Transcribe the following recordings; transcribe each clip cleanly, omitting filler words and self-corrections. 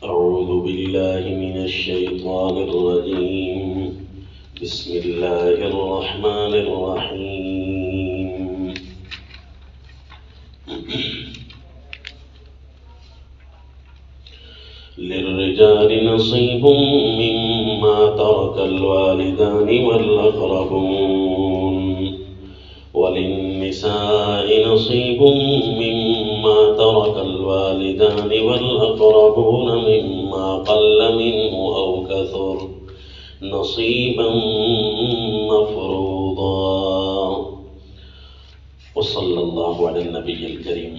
أعوذ بالله من الشيطان الرجيم. بسم الله الرحمن الرحيم. للرجال نصيب مما ترك الوالدان والأقربون وللنساء نصيب مما ترك الوالدان والأقربون مما قل منه أو كثر نصيبا مفروضا. وصلی اللہ علی النبی الکریم.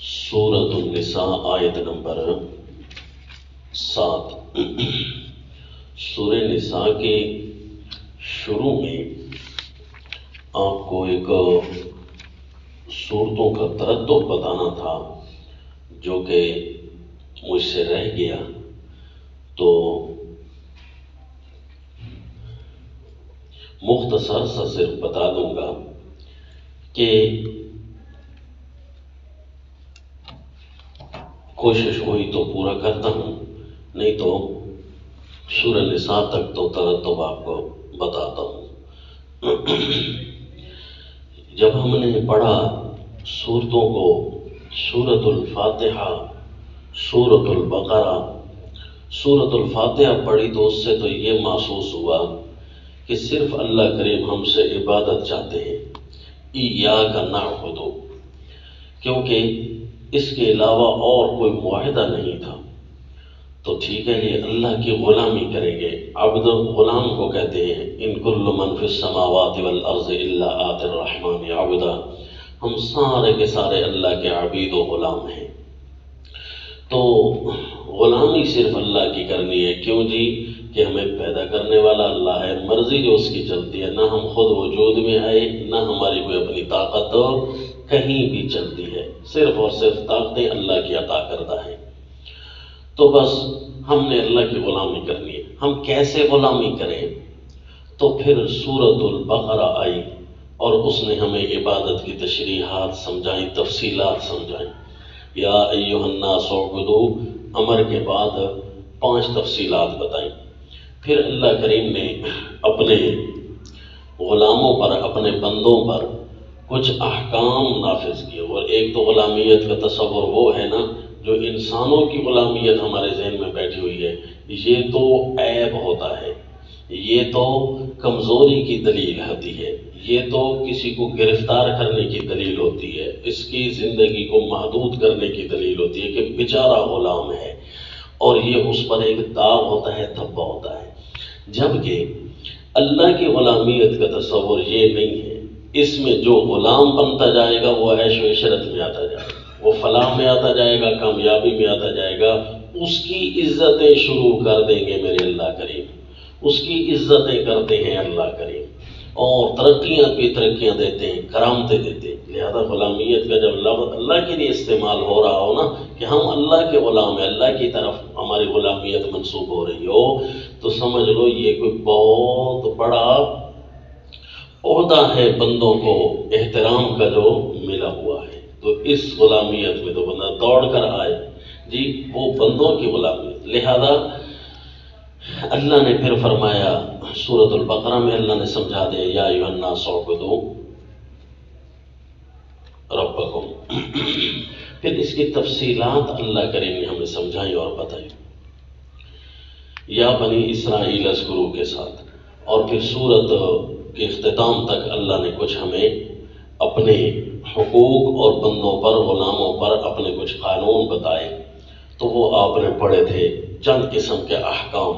سورۃ النساء آیت نمبر 7. سورہ نساء کے شروع میں آپ کو ایک صورتوں کا ترتب بتانا تھا جو کہ مجھ سے رہ گیا، تو مختصر سا صرف بتا دوں گا کہ کوشش ہوئی تو پورا کرتا ہوں، نہیں تو سورہ نساء تک تو ترتب آپ کو بتاتا ہوں. جب ہم نے پڑھا سورتوں کو، سورۃ الفاتحہ، سورۃ البقرہ، سورۃ الفاتحہ پڑھی تو اس سے تو یہ محسوس ہوا کہ صرف اللہ کریم ہم سے عبادت چاہتے ہیں، ایاک نعبد، کیونکہ اس کے علاوہ اور کوئی معاہدہ نہیں تھا. تو ٹھیک ہے، یہ اللہ کی غلامی کریں گے. عبد غلام کو کہتے ہیں. ان کل من فی السماوات والارض الا آتی الرحمن عبدا. ہم سارے کے سارے اللہ کے عبید و غلام ہیں. تو غلامی صرف اللہ کی کرنی ہے. کیوں جی؟ کہ ہمیں پیدا کرنے والا اللہ ہے، مرضی جو اس کی چلتی ہے. نہ ہم خود وجود میں آئے، نہ ہماری کوئی اپنی طاقت کہیں بھی چلتی ہے. صرف اور صرف طاقتیں اللہ کی عطا کردہ ہیں. تو بس ہم نے اللہ کی غلامی کرنی ہے. ہم کیسے غلامی کریں؟ تو پھر سورۃ البقرہ آئی اور اس نے ہمیں عبادت کی تشریحات سمجھائیں، تفصیلات سمجھائیں. یا ایھا الناس اعبدوا، امر کے بعد 5 تفصیلات بتائیں. پھر اللہ کریم نے اپنے غلاموں پر، اپنے بندوں پر کچھ احکام نافذ کیے. اور ایک تو غلامیت کا تصور وہ ہے نا، جو انسانوں کی غلامیت ہمارے ذہن میں بیٹھی ہوئی ہے، یہ تو عیب ہوتا ہے، یہ تو کمزوری کی دلیل ہوتی ہے، یہ تو کسی کو گرفتار کرنے کی دلیل ہوتی ہے، اس کی زندگی کو محدود کرنے کی دلیل ہوتی ہے کہ بیچارہ غلام ہے، اور یہ اس پر ایک داغ ہوتا ہے، دھبا ہوتا ہے. جبکہ اللہ کی غلامیت کا تصور یہ نہیں ہے. اس میں جو غلام بنتا جائے گا وہ عیش و عشرت میں آتا جائے گا، وہ فلاح میں آتا جائے گا، کامیابی میں آتا جائے گا. اس کی عزتیں شروع کر دیں گے میرے اللہ کریم، اس کی عزتیں کرتے ہیں اللہ کریم، اور ترقیاں پہ ترقیاں دیتے ہیں، کرامتیں دیتے ہیں. لہذا غلامیت کا جب لفظ اللہ کے لیے استعمال ہو رہا ہو نا، کہ ہم اللہ کے غلام ہیں، اللہ کی طرف ہماری غلامیت منسوب ہو رہی ہو، تو سمجھ لو یہ کوئی بہت بڑا عہدہ ہے بندوں کو احترام کا جو ملا ہوا ہے. تو اس غلامیت میں تو بندہ دوڑ کر آئے جی، وہ بندوں کی غلامیت. لہذا اللہ نے پھر فرمایا سورۃ البقرہ میں، اللہ نے سمجھا دیا یا ایھا الناس اعبدوا ربکم. پھر اس کی تفصیلات اللہ کریم نے ہمیں سمجھائی اور بتائی، یا بنی اسرائیل اذکروا کے ساتھ. اور پھر سورت کے اختتام تک اللہ نے کچھ ہمیں اپنے حقوق اور بندوں پر، غلاموں پر اپنے کچھ قانون بتائے. تو وہ آپ نے پڑھے تھے چند قسم کے احکام،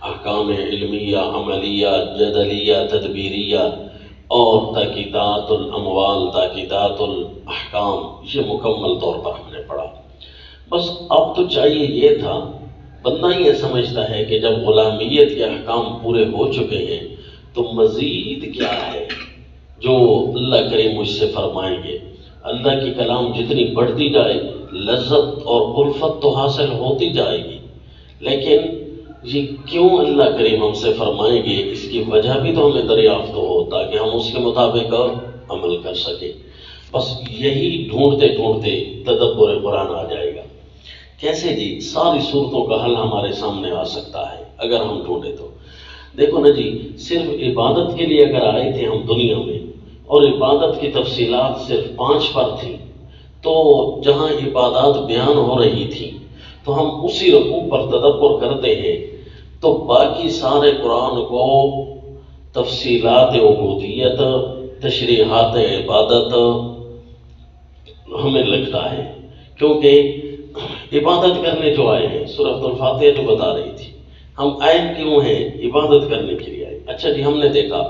احکام علمیہ، عملیہ، جدلیہ، تدبیریہ، اور تاکیدات الاموال، تاکیدات الاحکام. یہ مکمل طور پر ہم نے پڑھا. بس اب تو چاہیے یہ تھا، بندہ یہ سمجھتا ہے کہ جب غلامیت کے احکام پورے ہو چکے ہیں تو مزید کیا ہے جو اللہ کریم مجھ سے فرمائیں گے. اللہ کی کلام جتنی بڑھتی جائے لذت اور الفت تو حاصل ہوتی جائے گی، لیکن یہ کیوں اللہ کریم ہم سے فرمائیں گے، اس کی وجہ بھی تو ہمیں دریافت ہو تاکہ ہم اس کے مطابق عمل کر سکیں. بس یہی ڈھونڈتے ڈھونڈتے تدبر قرآن آ جائے گا کیسے جی؟ ساری صورتوں کا حل ہمارے سامنے آ سکتا ہے اگر ہم ڈھونڈے تو۔ دیکھو نا جی، صرف عبادت کے لیے اگر آئے تھے ہم دنیا میں اور عبادت کی تفصیلات صرف 5 پر تھی، تو جہاں عبادات بیان ہو رہی تھی تو ہم اسی رکوع پر تدبر کرتے ہیں، تو باقی سارے قرآن کو تفصیلات عبودیت، تشریحات عبادت ہمیں لگتا ہے، کیونکہ عبادت کرنے جو آئے ہیں، سورۃ الفاتحہ جو بتا رہی تھی، ہم آئے کیوں ہیں؟ عبادت کرنے کے لیے آئے۔ اچھا جی، ہم نے دیکھا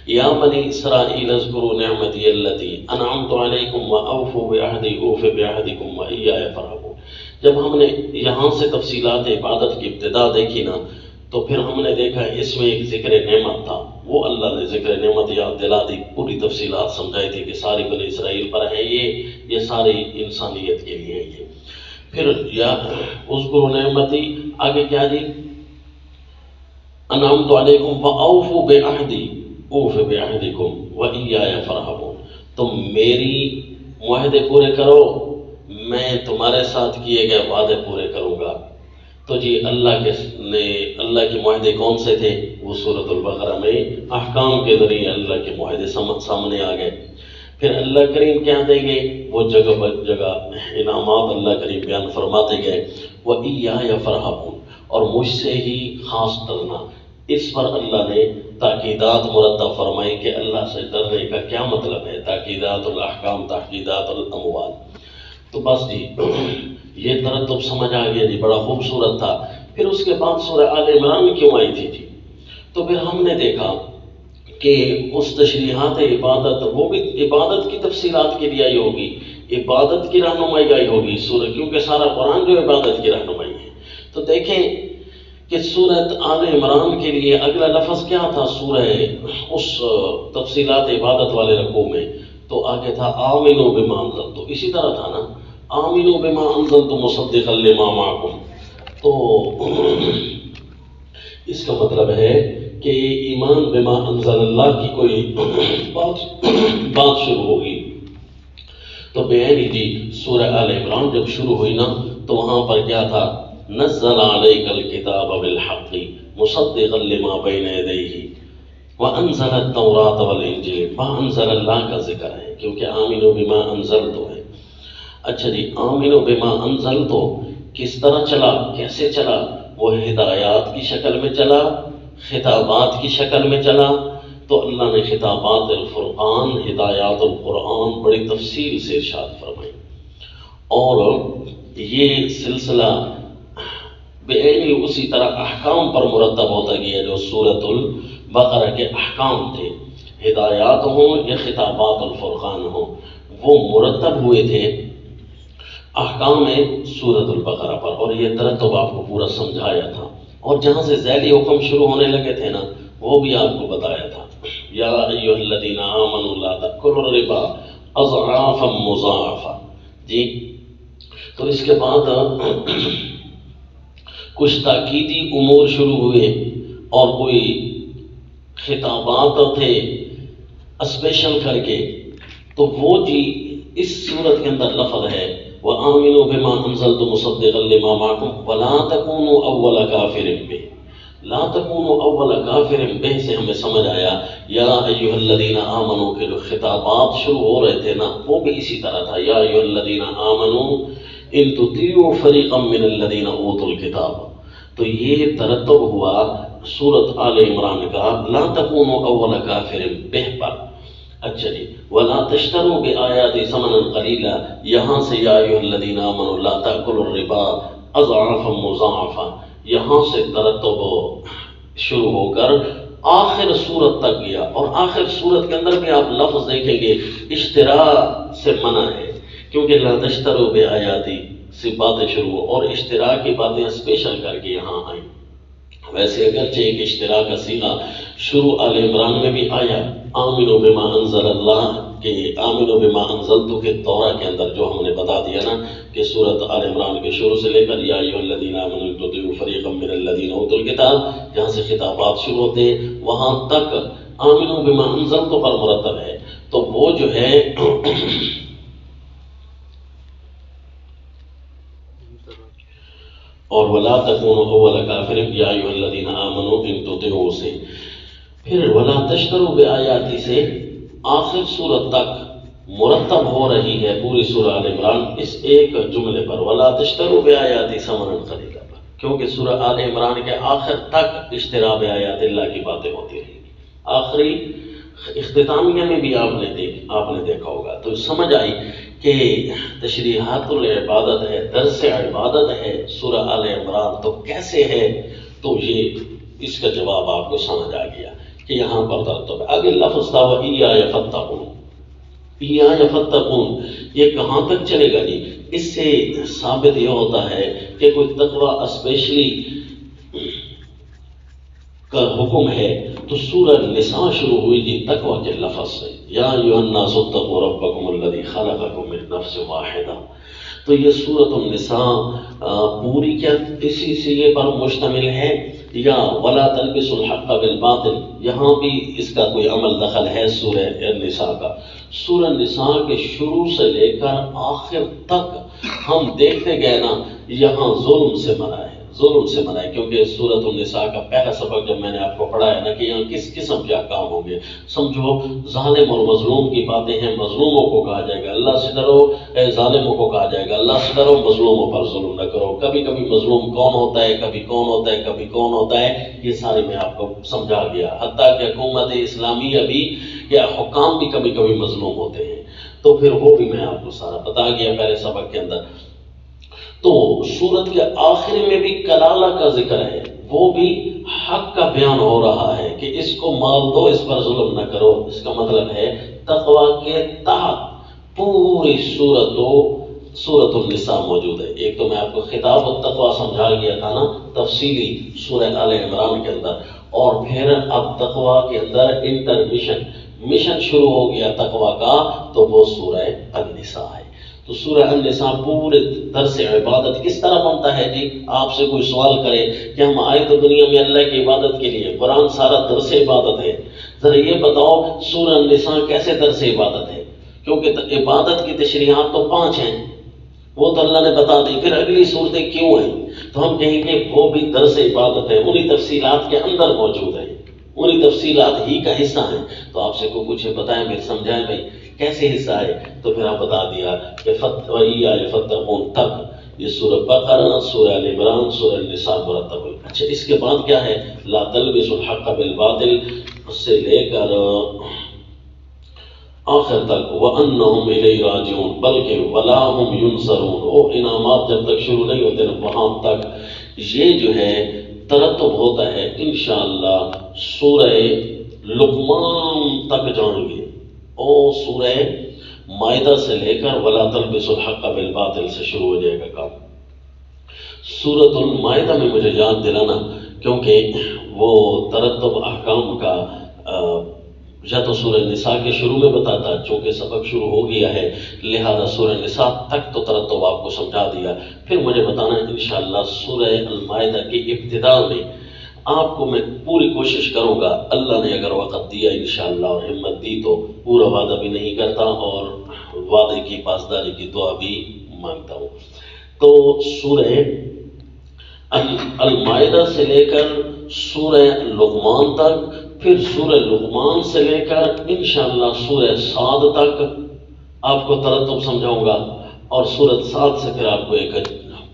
یا بنی اسرائیل اذکروا نعمتی التی انعمت علیکم واوفوا بعہدی اوف بعہدکم وایای فارہبون۔ جب ہم نے یہاں سے تفصیلات عبادت کی ابتدا دیکھی نا، تو پھر ہم نے دیکھا اس میں ایک ذکر نعمت تھا، وہ اللہ نے ذکر نعمت یاد دلا دی، پوری تفصیلات سمجھائی تھی کہ ساری بنی اسرائیل پر ہے یہ ساری انسانیت کے لیے ہے یہ۔ پھر یا اذکروا نعمتی، آگے کیا جی؟ انعمت علیکم واوفوا بعہدی اوف بعہدکم وایای فارہبون، تم میری معاہدے پورے کرو، میں تمہارے ساتھ کیے گئے وعدے پورے کروں گا۔ تو جی اللہ کے معاہدے کون سے تھے؟ وہ سورۃ البقرہ میں احکام کے ذریعے اللہ کے معاہدے سامنے آ گئے۔ پھر اللہ کریم کیا دیں گے؟ وہ جگہ جگہ انعامات اللہ کریم بیان فرماتے گئے، وَإِيَّايَ فَارْهَبُونَ، اور مجھ سے ہی خاص ڈرنا۔ اس پر اللہ نے تاکیدات مرتب فرمائی کہ اللہ سے ڈرنے کا کیا مطلب ہے، تاکیدات الاحکام، تاکیدات الاموال۔ تو بس جی یہ ترتب سمجھ آ گیا جی، بڑا خوبصورت تھا۔ پھر اس کے بعد سورہ آل عمران میں کیوں آئی تھی جی؟ تو پھر ہم نے دیکھا کہ اس تشریحات عبادت، وہ بھی عبادت کی تفصیلات کے لیے آئی ہوگی، عبادت کی رہنمائی آئی ہوگی سورہ، کیونکہ سارا قرآن جو عبادت کی رہنمائی ہے۔ تو دیکھیں کہ سورۃ آل عمران کے لیے اگلا لفظ کیا تھا سورہ اس تفصیلات عبادت والے رکوع میں؟ تو آگے تھا آمنوا بما انزلت، تو اسی طرح تھا نا، آمنوا بما انزلت مصدقا لما معکم۔ تو اس کا مطلب ہے کہ ایمان بما انزل اللہ کی کوئی بات شروع ہوگی۔ تو بیانی جی سورہ آل عمران جب شروع ہوئی نا، تو وہاں پر کیا تھا؟ نزل علیک الکتاب بالحق مصدقا لما بین یدیہ وانزل التوراۃ والانجیل۔ وہاں انزل اللہ کا ذکر ہے، کیونکہ آمنوا بما انزلت ہے۔ اچھا جی، آمنوا بما انزلت کس طرح چلا، کیسے چلا؟ وہ ہدایات کی شکل میں چلا، خطابات کی شکل میں چلا۔ تو اللہ نے خطابات الفرقان، ہدایات القرآن بڑی تفصیل سے ارشاد فرمائی، اور یہ سلسلہ بعینی اسی طرح احکام پر مرتب ہوتا گیا جو سورۃ البقرہ کے احکام تھے، ہدایات ہوں یا خطابات الفرقان ہوں، وہ مرتب ہوئے تھے احکام سورۃ البقرہ پر، اور یہ ترتب آپ کو پورا سمجھایا تھا۔ اور جہاں سے ذیلی حکم شروع ہونے لگے تھے نا، وہ بھی آپ کو بتایا تھا، یا ایھا الذین آمنوا لا تأکلوا الربا اضعافا مضاعفا۔ جی تو اس کے بعد کچھ تاکیدی امور شروع ہوئے اور کوئی خطابات تھے اسپیشل کر کے، تو وہ جی اس صورت کے اندر لفظ ہے وَآمِنُوا بِمَا أَنزَلْتُ مُصَدِّقًا لِمَا مَعَكُمْ وَلَا تَكُونُوا أَوَّلَ كَافِرٍ بِهِ۔ لا تَكُونُوا أَوَّلَ كَافِرٍ بِهِ سے ہمیں سمجھ آیا یا ایھا الذین آمنوا کے جو خطابات شروع ہو رہے تھے نا، وہ بھی اسی طرح تھا، یا ایھا الذین آمنوا ان تطیعوا فریقا من الذین اوتوا الکتاب۔ تو یہ ترتب ہوا سورۃ آل عمران کا لا تکونوا اول کافر بہ پر۔ اچھا جی، ولا تشتروا بآیاتی ثمنا قلیلا، یہاں سے یا ایھا الذین آمنوا لا تأکلوا الربا اضعافا مضاعفا، یہاں سے ترتب شروع ہو کر آخر صورت تک گیا، اور آخر صورت کے اندر بھی آپ لفظ دیکھیں گے اشترا سے منع ہے، کیونکہ لا تشتروا بآیاتی سے باتیں شروع، اور اشترا کی باتیں اسپیشل کر کے یہاں آئیں۔ ویسے اگرچہ ایک اشتراک کا صیغہ شروع آل عمران میں بھی آیا، آمنوا بما انزل اللہ کے آمنوا بما انزلت کے تورا کے اندر جو ہم نے بتا دیا نا کہ سورۃ آل عمران کے شروع سے لے کر یا ایھا الذین آمنوا ان تطیعوا فریقا من الذین اوتوا الکتاب، جہاں سے خطابات شروع ہوتے ہیں وہاں تک آمنوا بما انزلت پر مرتب ہے۔ تو وہ جو ہے اور ولا تکونوا اول کافر یا ایھا الذین آمنوا ان تطیعوا سے، پھر ولا تشتروا بآیاتی سے آخر سورت تک مرتب ہو رہی ہے پوری سورہ آل عمران اس ایک جملے پر، ولا تشتروا بآیاتی ثمنا قلیلا پر، کیونکہ سورہ آل عمران کے آخر تک اشتراء بآیات اللہ کی باتیں ہوتی رہیں گی۔ آخری اختتامیہ میں بھی آپ نے دیکھا ہوگا، تو سمجھ آئی کہ تشریحات العبادت ہے، درس عبادت ہے سورہ آل عمران، تو کیسے ہے؟ تو یہ اس کا جواب آپ کو سمجھ آ گیا کہ یہاں پر ترتب ہے۔ آگے لفظ تھا وَإِيَّايَ فَاتَّقُونِ، ایَّايَ فَاتَّقُونِ، یہ کہاں تک چلے گا جی؟ اس سے ثابت یہ ہوتا ہے کہ کوئی تقوی اسپیشلی کا حکم ہے تو سورہ نساء شروع ہوئی جی تقوی کے لفظ سے، یا ایھا الناس اتقوا ربکم الذی خلقکم من نفس واحدہ۔ تو یہ سورۃ النساء پوری کیا اسی سیغے پر مشتمل ہے یا ولا تلبسوا الحق بالباطل، یہاں بھی اس کا کوئی عمل دخل ہے سورہ النساء کا؟ سورہ النساء کے شروع سے لے کر آخر تک ہم دیکھتے گئے نا، یہاں ظلم سے منع ہے، ظلم سے منع ہے، کیونکہ سورۃ النساء کا پہلا سبق جب میں نے آپ کو پڑھایا نا کہ یہاں کس قسم کے احکام ہوں گے، سمجھو ظالم اور مظلوم کی باتیں ہیں، مظلوموں کو کہا جائے گا اللہ سے ڈرو، ظالموں کو کہا جائے گا اللہ سے ڈرو، مظلوموں پر ظلم نہ کرو۔ کبھی کبھی مظلوم کون ہوتا ہے، کبھی کون ہوتا ہے، کبھی کون ہوتا ہے، یہ سارے میں آپ کو سمجھا گیا، حتیٰ کہ حکومت اسلامیہ بھی یا حکام بھی کبھی کبھی مظلوم ہوتے ہیں، تو پھر وہ بھی میں آپ کو سارا بتا گیا پہلے سبق کے اندر۔ تو سورت کے آخر میں بھی کلالہ کا ذکر ہے، وہ بھی حق کا بیان ہو رہا ہے کہ اس کو مال دو، اس پر ظلم نہ کرو۔ اس کا مطلب ہے تقوی کے تحت پوری سورۃ النساء موجود ہے۔ ایک تو میں آپ کو خطاب التقوی سمجھا گیا تھا نا تفصیلی سورہ آل عمران کے اندر، اور پھر اب تقوی کے اندر مشن شروع ہو گیا تقوی کا، تو وہ سورہ النساء ہے۔ تو سورہ النساء پورے درس عبادت کس طرح بنتا ہے جی؟ آپ سے کوئی سوال کرے کہ ہم آئے تو دنیا میں اللہ کی عبادت کے لیے، قرآن سارا درس عبادت ہے، ذرا یہ بتاؤ سورہ النساء کیسے درس عبادت ہے؟ کیونکہ عبادت کی تشریحات تو 5 ہیں، وہ تو اللہ نے بتا دی، پھر اگلی صورتیں کیوں ہیں؟ تو ہم کہیں گے وہ بھی درس عبادت ہے، انہی تفصیلات کے اندر موجود ہے، انہی تفصیلات ہی کا حصہ ہیں۔ تو آپ سے کوئی پوچھے بتائیں، پھر سمجھائیں بھائی کیسے حصہ ہے؟ تو پھر آپ بتا دیا کہ وَإِيَّايَ فَاتَّقُونِ تک یہ سورہ بقرہ، سورہ آل عمران، سورہ النساء مرتب ہوئی۔ اچھا اس کے بعد کیا ہے؟ لا تلبسوا الحق بالباطل، اس سے لے کر آخر تک وَأَنَّهُمْ إِلَيْهِ رَاجِعُونَ، بلکہ وَلَا هُمْ يُنصَرُونَ، وہ انعامات جب تک شروع نہیں ہوتے نا وہاں تک یہ جو ہے ترتب ہوتا ہے انشاءاللہ سورہ لقمان تک جائیں گے، اور سورہ مائدہ سے لے کر وَلَا تَلْبِسُوا الْحَقَّ بِالْبَاطِلِ سے شروع ہو جائے گا کام۔ سورۃ المائدہ میں مجھے یاد دلانا، کیونکہ وہ ترتب احکام کا یا تو سورہ نساء کے شروع میں بتاتا، چونکہ سبق شروع ہو گیا ہے لہذا سورہ نساء تک تو ترتب آپ کو سمجھا دیا، پھر مجھے بتانا انشاءاللہ سورہ المائدہ کی ابتداء میں آپ کو میں پوری کوشش کروں گا، اللہ نے اگر وقت دیا انشاءاللہ اور ہمت دی تو پورا وعدہ بھی نہیں کرتا اور وعدے کی پاسداری کی دعا بھی مانگتا ہوں۔ تو سورہ المائدہ سے لے کر سورہ لقمان تک، پھر سورہ لقمان سے لے کر انشاءاللہ سورہ صاد تک آپ کو ترتب سمجھاؤں گا، اور سورہ صاد سے پھر آپ کو ایک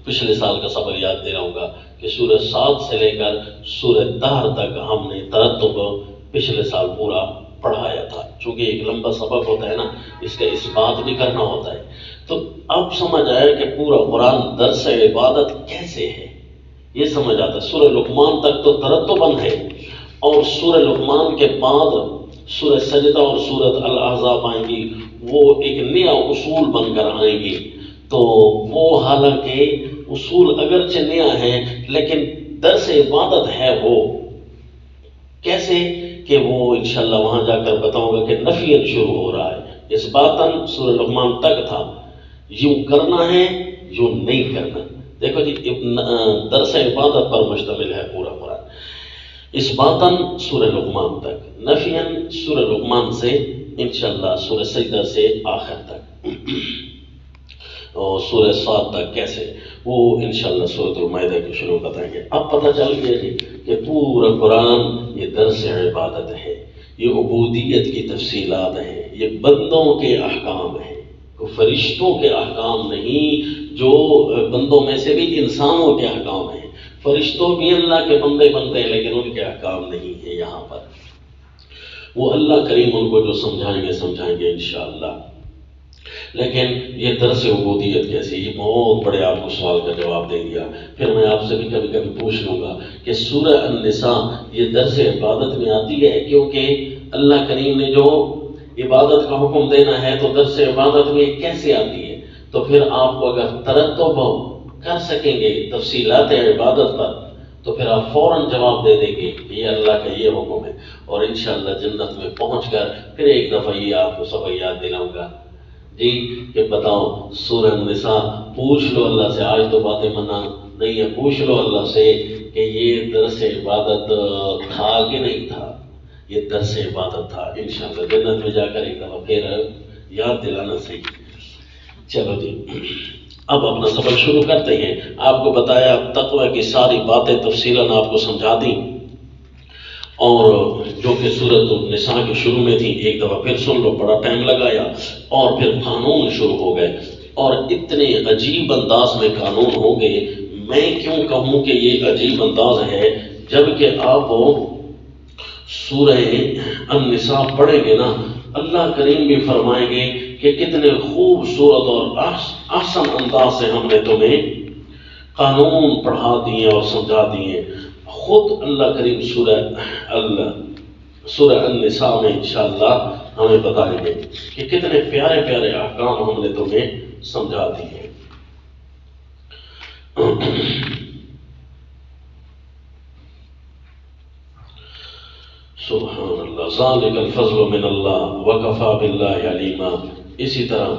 پچھلے سال کا سبق یاد دلاؤں گا کہ سورہ صاد سے لے کر سورہ دہر تک ہم نے ترتب پچھلے سال پورا پڑھایا تھا، چونکہ ایک لمبا سبق ہوتا ہے نا، اس کا اس بات بھی کرنا ہوتا ہے۔ تو اب سمجھ آیا کہ پورا قرآن درس عبادت کیسے ہے، یہ سمجھ آتا ہے۔ سورہ لقمان تک تو ترتب بند ہے، اور سورہ لقمان کے بعد سورہ سجدہ اور سورہ الاحزاب آئیں گی، وہ ایک نیا اصول بن کر آئیں گی۔ تو وہ حالانکہ اصول اگرچہ نیا ہے لیکن درس عبادت ہے، وہ کیسے کہ وہ انشاءاللہ وہاں جا کر بتاؤں گا کہ نفیاً شروع ہو رہا ہے، اس باتاً سورہ لقمان تک تھا، یوں کرنا ہے یوں نہیں کرنا۔ دیکھو جی درس عبادت پر مشتمل ہے پورا قرآن، اس باتاً سورہ لقمان تک، نفیاً سورہ لقمان سے انشاءاللہ سورہ سجدہ سے آخر تک۔ اور سورہ صاد تک کیسے، وہ انشاءاللہ سورۃ المائدہ کے شروع بتائیں گے۔ اب پتہ چل گیا جی کہ پورا قرآن یہ درس عبادت ہے، یہ عبودیت کی تفصیلات ہیں، یہ بندوں کے احکام ہیں، فرشتوں کے احکام نہیں، جو بندوں میں سے بھی انسانوں کے احکام ہیں۔ فرشتوں بھی اللہ کے بندے بنتے ہیں لیکن ان کے احکام نہیں ہیں یہاں پر، وہ اللہ کریم ان کو جو سمجھائیں گے انشاءاللہ۔ لیکن یہ درس عبودیت کیسے، یہ بہت بڑے آپ کو سوال کا جواب دے دیا۔ پھر میں آپ سے بھی کبھی کبھی پوچھ لوں گا کہ سورہ النساء یہ درس عبادت میں آتی ہے، کیونکہ اللہ کریم نے جو عبادت کا حکم دینا ہے تو درس عبادت میں کیسے آتی ہے؟ تو پھر آپ کو اگر ترتب کر سکیں گے تفصیلات عبادت پر تو پھر آپ فوراً جواب دے دیں گے کہ یہ اللہ کا یہ حکم ہے، اور انشاءاللہ جنت میں پہنچ کر پھر ایک دفعہ یہ آپ کو سب یاد دلاؤں گا جی کہ بتاؤ سورہ النساء، پوچھ لو اللہ سے، آج تو باتیں منع نہیں ہے، پوچھ لو اللہ سے کہ یہ درس عبادت تھا کہ نہیں تھا، یہ درس عبادت تھا۔ انشاءاللہ جنت میں جا کر ایک دفعہ پھر یاد دلانا صحیح۔ چلو جی اب اپنا سبق شروع کرتے ہیں۔ آپ کو بتایا تقوی کی ساری باتیں تفصیلاً آپ کو سمجھا دیں، اور جو کہ سورۃ النساء کے شروع میں تھی ایک دفعہ پھر سن لو، بڑا ٹائم لگایا، اور پھر قانون شروع ہو گئے، اور اتنے عجیب انداز میں قانون ہو گئے۔ میں کیوں کہوں کہ یہ عجیب انداز ہے، جبکہ آپ سورہ النساء پڑھیں گے نا، اللہ کریم بھی فرمائیں گے کہ کتنے خوبصورت اور احسن انداز سے ہم نے تمہیں قانون پڑھا دیے اور سمجھا دیے۔ خود اللہ کریم سورہ النساء میں انشاءاللہ ہمیں بتائیں گے کہ کتنے پیارے پیارے احکام ہم نے تمہیں سمجھا دیے۔ سبحان اللہ، ذالک الفضل من اللہ وکفی باللہ علیما۔ اسی طرح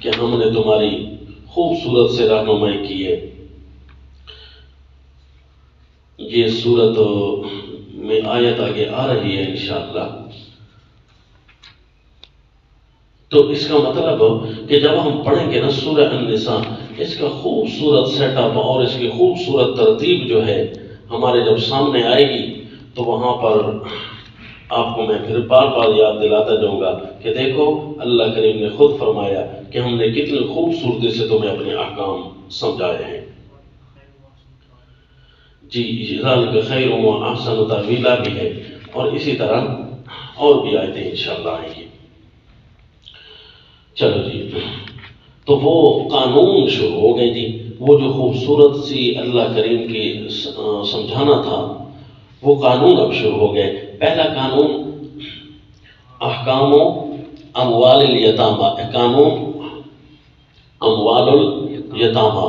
کہ ہم نے تمہاری خوبصورت سے رہنمائی کی ہے۔ یہ سورت میں آیت آگے آ رہی ہے انشاءاللہ، تو اس کا مطلب کہ جب ہم پڑھیں گے نا سورہ النساء، اس کا خوبصورت سیٹ اپ اور اس کی خوبصورت ترتیب جو ہے ہمارے جب سامنے آئے گی، تو وہاں پر آپ کو میں پھر بار بار یاد دلاتا جاؤں گا کہ دیکھو اللہ کریم نے خود فرمایا کہ ہم نے کتنی خوبصورتی سے تمہیں اپنے احکام سمجھائے ہیں۔ جی ذالک خیر و احسن تاویلا بھی ہے، اور اسی طرح اور بھی آیتیں انشاءاللہ آئیں گی۔ چلو جی، تو وہ قانون شروع ہو گئے جی، وہ جو خوبصورت سی اللہ کریم کی سمجھانا تھا وہ قانون اب شروع ہو گئے۔ پہلا قانون احکام اموال الیتامہ، قانون اموال الیتامہ،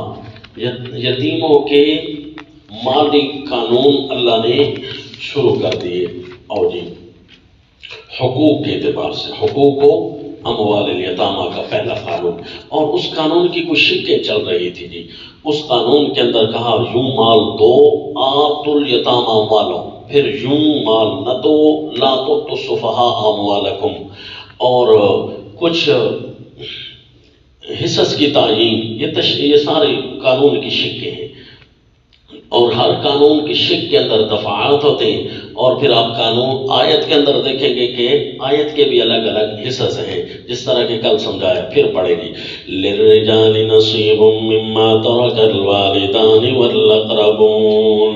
یتیموں کے مالی قانون اللہ نے شروع کر دیے۔ اور جی حقوق کے اعتبار سے حقوق و اموال الیتامہ کا پہلا قانون، اور اس قانون کی کچھ شکیں چل رہی تھی جی۔ اس قانون کے اندر کہا یوں مال دو، آتُ الیتامہ اموالہم، پھر یوں مال نہ دو، لا تؤتوا السفہاء اموالکم، اور کچھ حصص کی تعیین، یہ سارے قانون کی شکیں ہیں، اور ہر قانون کی شک کے اندر دفعات ہوتے ہیں، اور پھر آپ قانون آیت کے اندر دیکھیں گے کہ آیت کے بھی الگ الگ حصص ہیں، جس طرح کہ کل سمجھایا پھر پڑھے گی۔ للرجال نصیب مما ترک الوالدان والاقربون،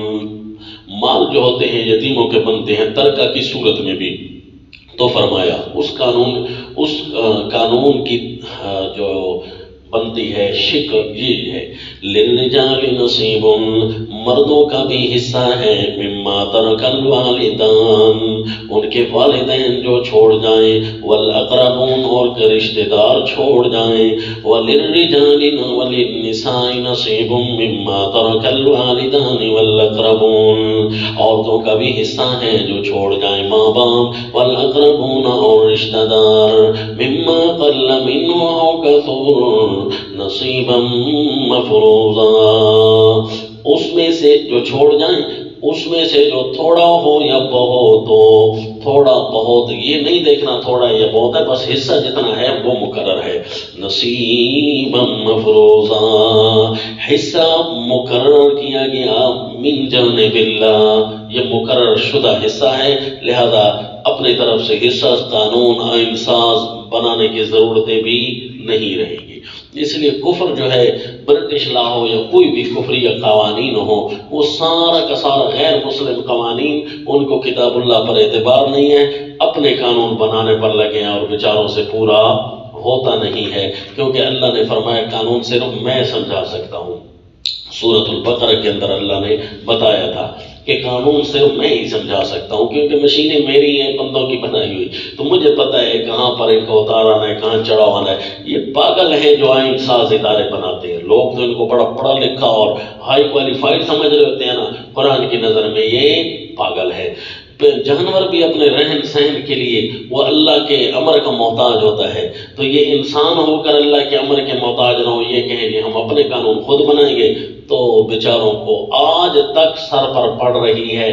مال جو ہوتے ہیں یتیموں کے بنتے ہیں ترکہ کی صورت میں بھی، تو فرمایا اس قانون کی جو بنتی ہے شک یہ ہے، للرجال نصیب، مردوں کا بھی حصہ ہے، مما ترک الوالدان، ان کے والدین جو چھوڑ جائیں، والاقربون، اور کے رشتہ دار چھوڑ جائیں، وللرجال وللنساء نصیب مما ترک الوالدان والاقربون، عورتوں کا بھی حصہ ہے جو چھوڑ جائیں ماں باپ، والاقربون، اور رشتہ دار، مما قل منہ او کثر نصیبا مفروضا، اس میں سے جو چھوڑ جائیں، اس میں سے جو تھوڑا ہو یا بہت ہو، تھوڑا بہت یہ نہیں دیکھنا تھوڑا یا بہت ہے، بس حصہ جتنا ہے وہ مقرر ہے۔ نصیبا مفروضا، حصہ مقرر کیا گیا من جانب اللہ، یہ مقرر شدہ حصہ ہے، لہذا اپنی طرف سے حصہ قانون آئین ساز بنانے کی ضرورتیں بھی نہیں رہیں گی۔ اس لیے کفر جو ہے، برٹش لا ہو یا کوئی بھی کفریہ قوانین ہو، وہ سارا کا سارا غیر مسلم قوانین، ان کو کتاب اللہ پر اعتبار نہیں ہے، اپنے قانون بنانے پر لگے ہیں اور بیچاروں سے پورا ہوتا نہیں ہے، کیونکہ اللہ نے فرمایا قانون صرف میں سمجھا سکتا ہوں۔ سورۃ البقرہ کے اندر اللہ نے بتایا تھا کہ قانون صرف میں ہی سمجھا سکتا ہوں، کیونکہ مشینیں میری ہیں بندوں کی بنائی ہوئی، تو مجھے پتا ہے کہاں پر ان کو اتارنا ہے، کہاں چڑھانا ہے۔ یہ پاگل ہیں جو آئین ساز ادارے بناتے ہیں، لوگ تو ان کو بڑا پڑھا لکھا اور ہائی کوالیفائڈ سمجھ رہے ہوتے ہیں نا، قرآن کی نظر میں یہ پاگل ہے۔ جانور بھی اپنے رہن سہن کے لیے وہ اللہ کے امر کا محتاج ہوتا ہے، تو یہ انسان ہو کر اللہ کے امر کے محتاج نہ ہو، یہ کہیں کہ ہم اپنے قانون خود بنائیں گے، تو بیچاروں کو آج تک سر پر پڑ رہی ہے۔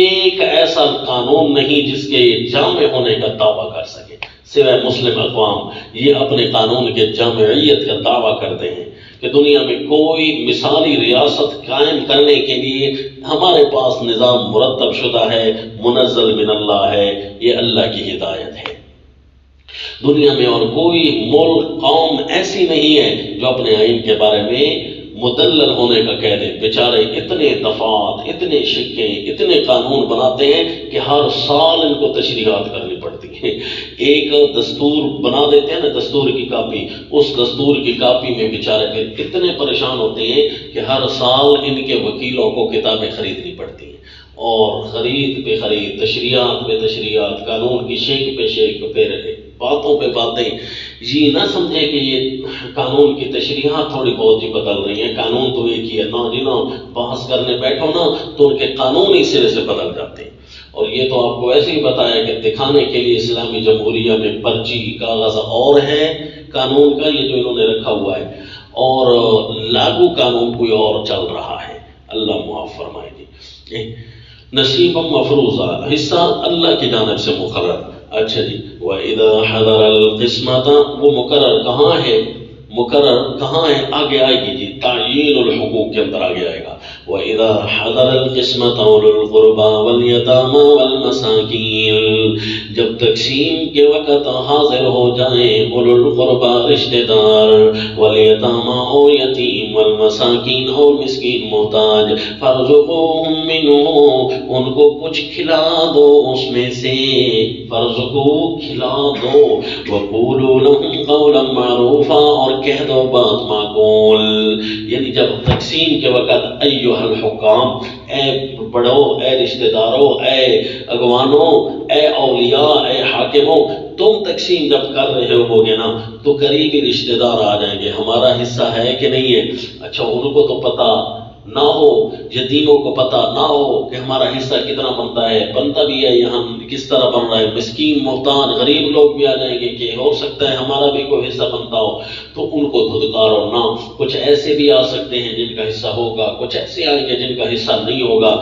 ایک ایسا قانون نہیں جس کے جامع ہونے کا دعویٰ کر سکے، سوائے مسلم اقوام یہ اپنے قانون کے جامعیت کا دعویٰ کرتے ہیں کہ دنیا میں کوئی مثالی ریاست قائم کرنے کے لیے ہمارے پاس نظام مرتب شدہ ہے، منزل من اللہ ہے، یہ اللہ کی ہدایت ہے۔ دنیا میں اور کوئی ملک قوم ایسی نہیں ہے جو اپنے آئین کے بارے میں مدلل ہونے کا کہہ دے۔ بیچارے اتنے دفعات، اتنے شکیں، اتنے قانون بناتے ہیں کہ ہر سال ان کو تشریحات کرنی پڑتی ہیں۔ ایک دستور بنا دیتے ہیں نا، دستور کی کاپی، اس دستور کی کاپی میں بیچارے پھر اتنے پریشان ہوتے ہیں کہ ہر سال ان کے وکیلوں کو کتابیں خریدنی پڑتی ہیں، اور خرید پہ خرید، تشریحات پہ تشریحات، قانون کی شیک پہ شیک، پھر باتوں پہ باتیں۔ یہ نہ سمجھے کہ یہ قانون کی تشریحات تھوڑی بہت ہی بدل رہی ہیں، قانون تو ایک ہی ہے نا جی نا، بحث کرنے بیٹھو نا تو ان کے قانون ہی سرے سے بدل جاتے ہیں۔ اور یہ تو آپ کو ایسے ہی بتایا کہ دکھانے کے لیے اسلامی جمہوریہ میں پرچی کاغذ اور ہے قانون کا، یہ جو انہوں نے رکھا ہوا ہے، اور لاگو قانون کوئی اور چل رہا ہے۔ اللہ معاف فرمائے گی۔ نصیب مفروضہ، حصہ اللہ کی جانب سے مقرر۔ اچھا جی، وَإِذَا حَضَرَ الْقِسْمَةَ، وہ مقرر کہاں ہے؟ مقرر کہاں ہے؟ آگے آئے گی جی، تعیین الحقوق کے اندر آگے آئے گا۔ وَإِذَا حَضَرَ الْقِسْمَةَ أُولُو الْقُرْبَى وَالْيَتَامَى وَالْمَسَاكِينَ، جب تقسیم کے وقت حاضر ہو جائیں اولو القربہ رشتہ دار، والیتامى اور یتیم، والمساکین اور مسکین محتاج، فارزقوہم منہ، ان کو کچھ کھلا دو اس میں سے، فارزقو کھلا دو، وقولوا لهم قولا معروفا اور کہہ دو بات معقول۔ یعنی جب تقسیم کے وقت ایھا الحکام، اے بڑو، اے رشتہ داروں، اے اگوانوں، اے اولیاء، اے حاکموں، تم تقسیم جب کر رہے ہوگے نا تو قریبی رشتہ دار آ جائیں گے، ہمارا حصہ ہے کہ نہیں ہے۔ اچھا، ان کو تو پتہ نہ ہو، یتیموں کو پتہ نہ ہو کہ ہمارا حصہ کتنا بنتا ہے، بنتا بھی ہے یہاں کس طرح بن رہا ہے، مسکین محتاج غریب لوگ بھی آ جائیں گے کہ ہو سکتا ہے ہمارا بھی کوئی حصہ بنتا ہو، تو ان کو دھتکارو نہ۔ کچھ ایسے بھی آ سکتے ہیں جن کا حصہ ہوگا، کچھ ایسے آئیں گے جن کا حصہ نہیں ہوگا،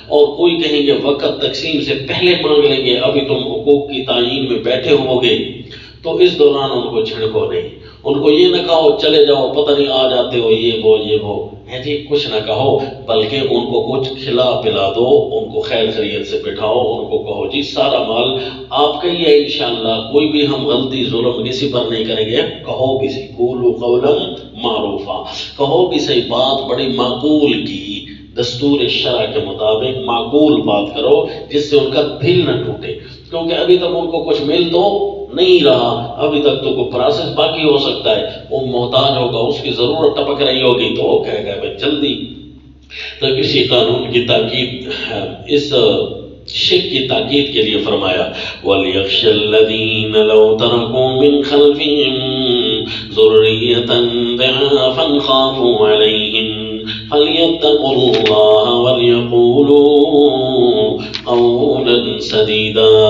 اور کوئی کہیں گے وقت تقسیم سے پہلے مانگ لیں گے، ابھی تم حقوق کی تعیین میں بیٹھے ہوگے، تو اس دوران ان کو چھڑکو نہیں، ان کو یہ نہ کہو چلے جاؤ پتہ نہیں آ جاتے ہو یہ وہ ہے جی، کچھ نہ کہو، بلکہ ان کو کچھ کھلا پلا دو، ان کو خیر خیریت سے بٹھاؤ، ان کو کہو جی سارا مال آپ کا ہی ہے انشاءاللہ، کوئی بھی ہم غلطی ظلم کسی پر نہیں کریں گے، کہو بھی صحیح، قولوا قولا معروفا، کہو بھی صحیح، بات بڑی معقول کی، دستور شرع کے مطابق معقول بات کرو جس سے ان کا دل نہ ٹوٹے، کیونکہ ابھی تک ان کو کچھ مل تو نہیں رہا، ابھی تک تو کوئی پروسیس باقی ہو سکتا ہے، وہ محتاج ہوگا، اس کی ضرورت ٹپک رہی ہوگی تو وہ کہے گا بھائی جلدی۔ تو کسی قانون کی تاکید، اس شک کی تاکید کے لیے فرمایا وَلْيَخْشَ الَّذِينَ لَوْ تَرَكُوا مِنْ خَلْفِهِمْ ذُرِّيَّةً ضِعَافًا خَافُوا عَلَيْهِمْ فَلْيَتَّقُوا اللَّهَ وَلْيَقُولُوا قَوْلًا سَدِيدًا،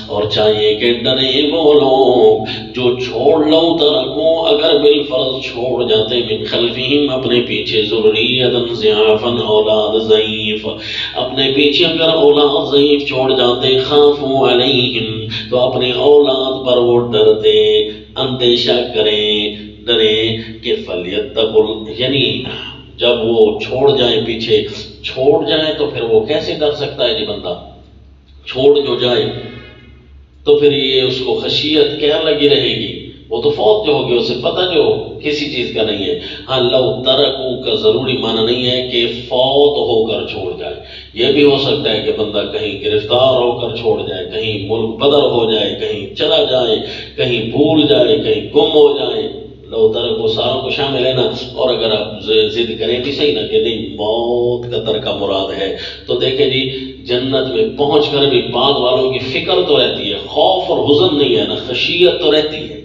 اور چاہیے کہ ڈرے وہ لوگ جو چھوڑ لو ترکو اگر بالفرض چھوڑ جاتے من خلفہم اپنے پیچھے ذریۃ ضعافا اولاد ضعیف، اپنے پیچھے اگر اولاد ضعیف چھوڑ جاتے خافوا علیہم تو اپنی اولاد پر وہ ڈرتے، اندیشہ کریں، ڈریں کہ فلیتقوا، یعنی جب وہ چھوڑ جائیں، پیچھے چھوڑ جائیں تو پھر وہ کیسے ڈر سکتا ہے جی بندہ؟ چھوڑ جو جائے تو پھر یہ اس کو خشیت کیا لگی رہے گی؟ وہ تو فوت جو ہوگی، اسے پتہ جو کسی چیز کا نہیں ہے۔ ہاں لو ترکو کا ضروری معنی نہیں ہے کہ فوت ہو کر چھوڑ جائے، یہ بھی ہو سکتا ہے کہ بندہ کہیں گرفتار ہو کر چھوڑ جائے، کہیں ملک بدر ہو جائے، کہیں چلا جائے، کہیں بھول جائے، کہیں گم ہو جائے۔ لو ترکو ساروں کو شامل ہے نا، اور اگر آپ ضد کریں بھی صحیح نا کہ نہیں موت کا ترکہ مراد ہے، تو دیکھیں جی جنت میں پہنچ کر بھی بعد والوں کی فکر تو رہتی ہے، خوف اور حزن نہیں ہے نا، خشیت تو رہتی ہے۔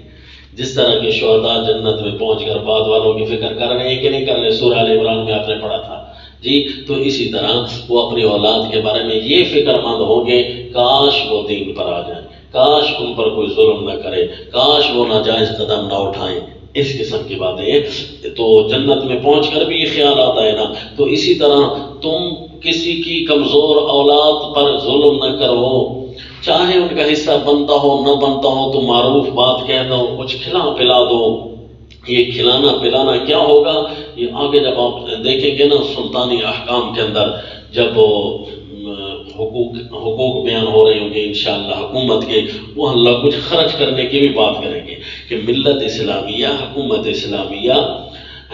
جس طرح کے شہداء جنت میں پہنچ کر بعد والوں کی فکر کر رہے ہیں کہ نہیں کر رہے، سورہ آل عمران میں آپ نے پڑھا تھا جی، تو اسی طرح وہ اپنی اولاد کے بارے میں یہ فکر مند ہوں گے کاش وہ دین پر آ جائیں، کاش ان پر کوئی ظلم نہ کرے، کاش وہ ناجائز قدم نہ اٹھائیں، اس قسم کی باتیں تو جنت میں پہنچ کر بھی یہ خیال آتا ہے نا۔ تو اسی طرح تم کسی کی کمزور اولاد پر ظلم نہ کرو، چاہے ان کا حصہ بنتا ہو نہ بنتا ہو تو معروف بات کہہ دو، کچھ کھلا پلا دو۔ یہ کھلانا پلانا کیا ہوگا یہ آگے جب آپ دیکھیں گے نا سلطانی احکام کے اندر، جب حقوق بیان ہو رہے ہوں گے انشاءاللہ حکومت کے، وہ اللہ کچھ خرچ کرنے کی بھی بات کریں گے کہ ملت اسلامیہ، حکومت اسلامیہ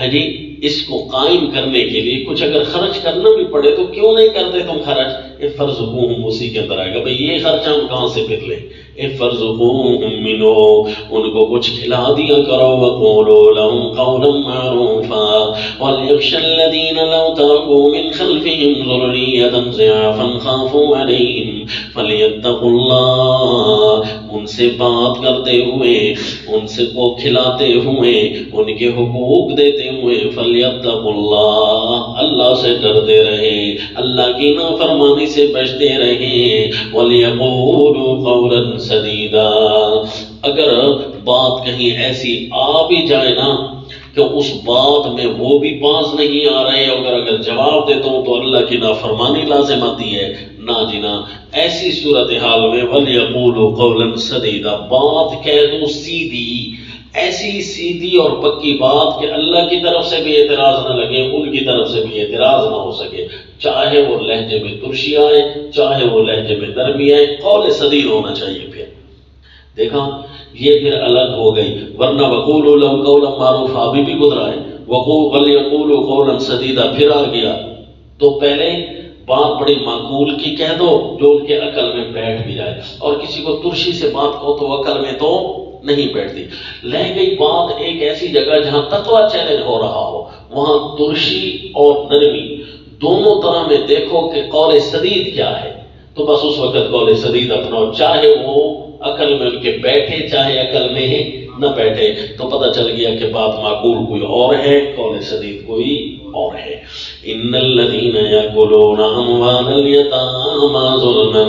ہے جی، اس کو قائم کرنے کے لیے کچھ اگر خرچ کرنا بھی پڑے تو کیوں نہیں کرتے تم خرچ؟ افرزقوہم اسی کے اندر آئے گا، بھئی یہ خرچہ ہم کہاں سے پھر لیں؟ افرزقوہم منہ، ان کو کچھ کھلا دیا کرو، وقولوا لهم قولا معروفا وليخشى الذين لو تركوا من خلفهم ذرية ضعافا خافوا عليهم فليتقوا الله، ان سے بات کرتے ہوئے، ان سے کو کھلاتے ہوئے، ان کے حقوق دیتے ہوئے، فلیتقوا اللہ، اللہ سے ڈرتے رہیں، اللہ کی نافرمانی سے بچتے رہیں، وَلْيَقُولُوا قَوْلًا سَدِيدًا، اگر بات کہیں ایسی آ بھی جائے نا کہ اس بات میں وہ بھی باز نہیں آ رہے، اگر جواب دیتا ہوں تو اللہ کی نافرمانی لازم آتی ہے، نہ جنا ایسی صورتحال میں وَلْيَقُولُوا قَوْلًا سَدِيدًا، بات کہہ دو سیدھی، ایسی سیدھی اور پکی بات کہ اللہ کی طرف سے بھی اعتراض نہ لگے، ان کی طرف سے بھی اعتراض نہ ہو سکے، چاہے وہ لہجے میں ترشی آئے، چاہے وہ لہجے میں نرمی آئے، قول سدید ہونا چاہیے۔ پھر دیکھا یہ پھر الگ ہو گئی، ورنہ وَقُولُوا لَهُمْ قَوْلًا مَعْرُوفًا ابھی بھی گزرا ہے، وَلْيَقُولُوا قَوْلًا سَدِيدًا پھر آ گیا، تو پہلے بات بڑی معقول کی کہہ دو جو ان کے عقل میں بیٹھ بھی جائے، اور کسی کو ترشی سے بات کہو تو عقل میں تو نہیں بیٹھتی۔ لہ گئی بات ایک ایسی جگہ جہاں تقوی چیلنج ہو رہا ہو، وہاں ترشی اور نرمی دونوں طرح میں دیکھو کہ قول سدید کیا ہے، تو بس اس وقت قول سدید اپناؤ، چاہے وہ عقل میں ان کے بیٹھے چاہے عقل میں نہ بیٹھے، تو پتہ چل گیا کہ بات معقول کوئی اور ہے، قول سدید کوئی اور ہے۔ ان الذين يأكلون اموال اليتامى ظلما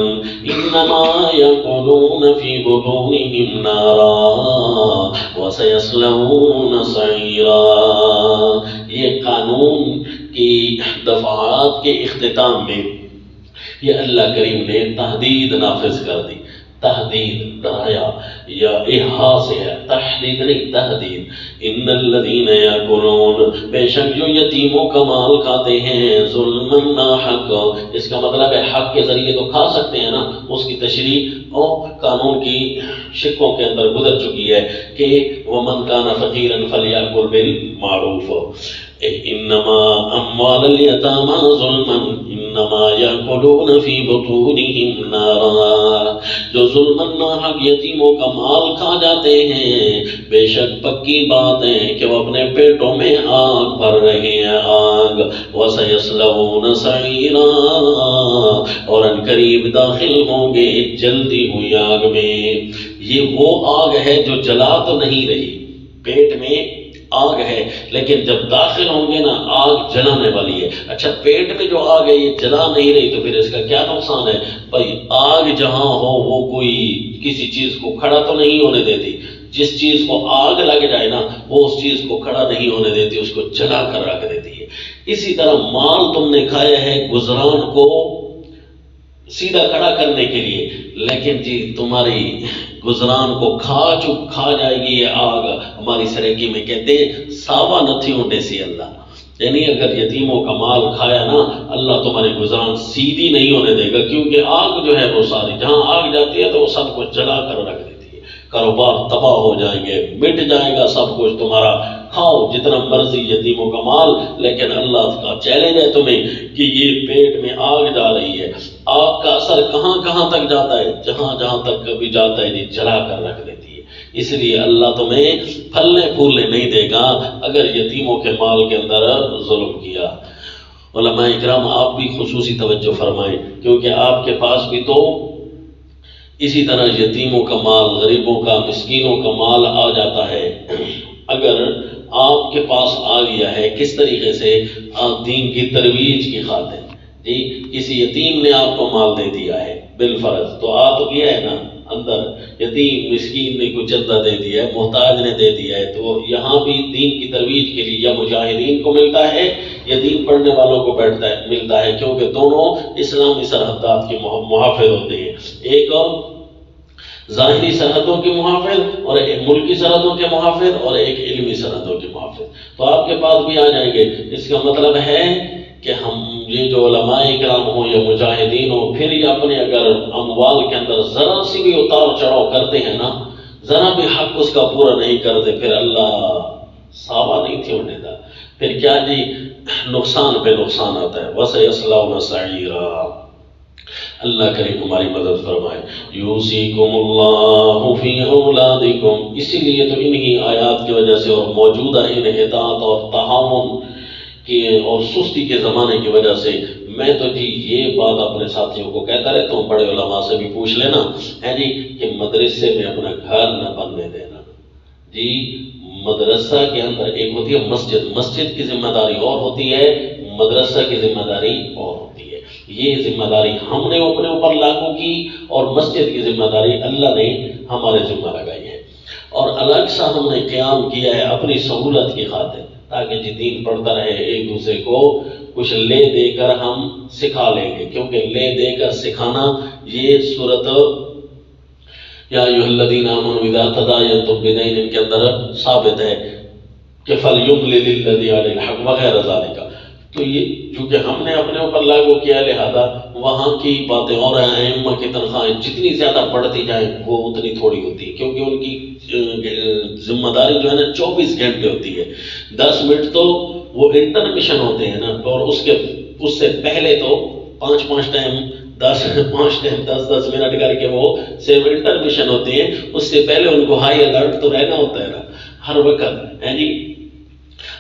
انما يأكلون في بطونهم نارا وسيصلون سعيرا، یہ قانون کی دفعات کے اختتام میں یہ اللہ کریم نے تحدید نافذ کر دی، تحدید ڈرایا، یا احا سے ہے، تحدید نہیں تحدید۔ ان الذین یاکلون، بے شک جو یتیموں کا مال کھاتے ہیں، ظلماً ناحق، اس کا مطلب ہے حق کے ذریعے تو کھا سکتے ہیں نا، اس کی تشریح اور قانون کی شقوں کے اندر گزر چکی ہے کہ ومن کان فقیرا فلیأکل بالمعروف۔ انما اموال الیتامی ظلما انما یاکلون فی بطونہم نارا، جو ظلماً ناحق یتیموں کا مال کھا جاتے ہیں، بے شک پکی بات ہے کہ وہ اپنے پیٹوں میں آگ بھر رہے ہیں، آگ، وَسَيَصْلَوْنَ سَعِيرًا، اور ان قریب داخل ہوں گے جلدی ہوئی آگ میں۔ یہ وہ آگ ہے جو جلا تو نہیں رہی، پیٹ میں آگ ہے لیکن جب داخل ہوں گے نا آگ جلانے والی ہے۔ اچھا پیٹ میں جو آگ ہے یہ جلا نہیں رہی تو پھر اس کا کیا نقصان ہے؟ بھائی آگ جہاں ہو وہ کوئی کسی چیز کو کھڑا تو نہیں ہونے دیتی، جس چیز کو آگ لگ جائے نا وہ اس چیز کو کھڑا نہیں ہونے دیتی، اس کو جلا کر رکھ دیتی ہے۔ اسی طرح مال تم نے کھایا ہے گزران کو سیدھا کھڑا کرنے کے لیے، لیکن جی تمہاری گزران کو کھا جائے گی یہ آگ۔ ہماری سرکی میں کہتے ہیں ساوا نتھی اونٹے سی اللہ، یعنی اگر یتیموں کا مال کھایا نا اللہ تمہاری گزران سیدھی نہیں ہونے دے گا، کیونکہ آگ جو ہے وہ ساری جہاں آگ جاتی ہے تو وہ سب کو جلا کر رکھ دیتی ہے، کاروبار تباہ ہو جائیں گے، مٹ جائے گا سب کچھ تمہارا۔ کھاؤ جتنا مرضی یتیموں کا مال، لیکن اللہ کا چیلنج ہے تمہیں کہ یہ پیٹ میں آگ جا رہی ہے، آگ کا اثر کہاں کہاں تک جاتا ہے، جہاں جہاں تک کبھی جاتا ہے جی جلا کر رکھ دیتی ہے۔ اس لیے اللہ تمہیں پھلنے پھولنے نہیں دے گا اگر یتیموں کے مال کے اندر ظلم کیا۔ علماء اکرام آپ بھی خصوصی توجہ فرمائیں، کیونکہ آپ کے پاس بھی تو اسی طرح یتیموں کا مال، غریبوں کا، مسکینوں کا مال آ جاتا ہے۔ اگر آپ کے پاس آ گیا ہے کس طریقے سے، دین کی ترویج کی خاطر، جی کسی یتیم نے آپ کو مال دے دیا ہے بالفرض، تو آ تو گیا ہے نا اندر، یتیم مسکین نے کوئی چندہ دے دیا ہے، محتاج نے دے دیا ہے، تو یہاں بھی دین کی ترویج کے لیے یا مجاہدین کو ملتا ہے یا دین پڑھنے والوں کو ملتا ہے، کیونکہ دونوں اسلامی سرحدات کے محافظ ہوتے ہیں، ایک ظاہری سرحدوں کے محافظ اور ایک ملکی سرحدوں کے محافظ اور ایک علمی سرحدوں کے محافظ، تو آپ کے پاس بھی آ جائیں گے۔ اس کا مطلب ہے کہ ہم یہ جو علماء اکرام ہوں یا مجاہدین ہوں، پھر یہ اپنے اگر اموال کے اندر ذرا سی بھی اتار چڑھاؤ کرتے ہیں نا، ذرا بھی حق اس کا پورا نہیں کرتے، پھر اللہ ساوا نہیں تھی ہونے دا، پھر کیا جی نقصان پہ نقصان آتا ہے۔ وَسَيَصْلَوْنَ سَعِيرًا۔ اللہ کریم ہماری مدد فرمائے۔ یوصیکم اللہ فی اولادکم، اسی لیے تو انہی آیات کی وجہ سے اور موجودہ انحطاط اور تہاون کی اور سستی کے زمانے کی وجہ سے میں تو جی یہ بات اپنے ساتھیوں کو کہتا رہتا ہوں، بڑے علماء سے بھی پوچھ لینا ہے جی کہ مدرسے میں اپنا گھر نہ بننے دینا جی۔ مدرسہ کے اندر ایک ہوتی ہے مسجد کی ذمہ داری اور ہوتی ہے، مدرسہ کی ذمہ داری اور ہوتی ہے۔ یہ ذمہ داری ہم نے اپنے اوپر لاگو کی اور مسجد کی ذمہ داری اللہ نے ہمارے ذمہ لگائی ہے، اور الگ سا ہم نے قیام کیا ہے اپنی سہولت کی خاطر، تاکہ جی دین پڑھتا رہے، ایک دوسرے کو کچھ لے دے کر ہم سکھا لیں گے، کیونکہ لے دے کر سکھانا یہ صورت یا ایھا الذین آمنوا اذا تداینتم بدین کے اندر ثابت ہے کہ فلیملل الذی علیہ الحق وغیرہ ذالک، تو یہ چونکہ ہم نے اپنے اوپر لاگو کیا لہذا وہاں کی باتیں اور ائمہ کی تنخواہیں جتنی زیادہ بڑھتی جائیں وہ اتنی تھوڑی ہوتی ہے، کیونکہ ان کی ذمہ داری جو ہے نا 24 گھنٹے ہوتی ہے، 10 منٹ تو وہ انٹرمیشن ہوتے ہیں نا، اور اس سے پہلے تو 5 ٹائم 10 منٹ کر کے وہ صرف انٹرمیشن ہوتے ہیں، اس سے پہلے ان کو ہائی الرٹ تو رہنا ہوتا ہے نا ہر وقت ہے جی،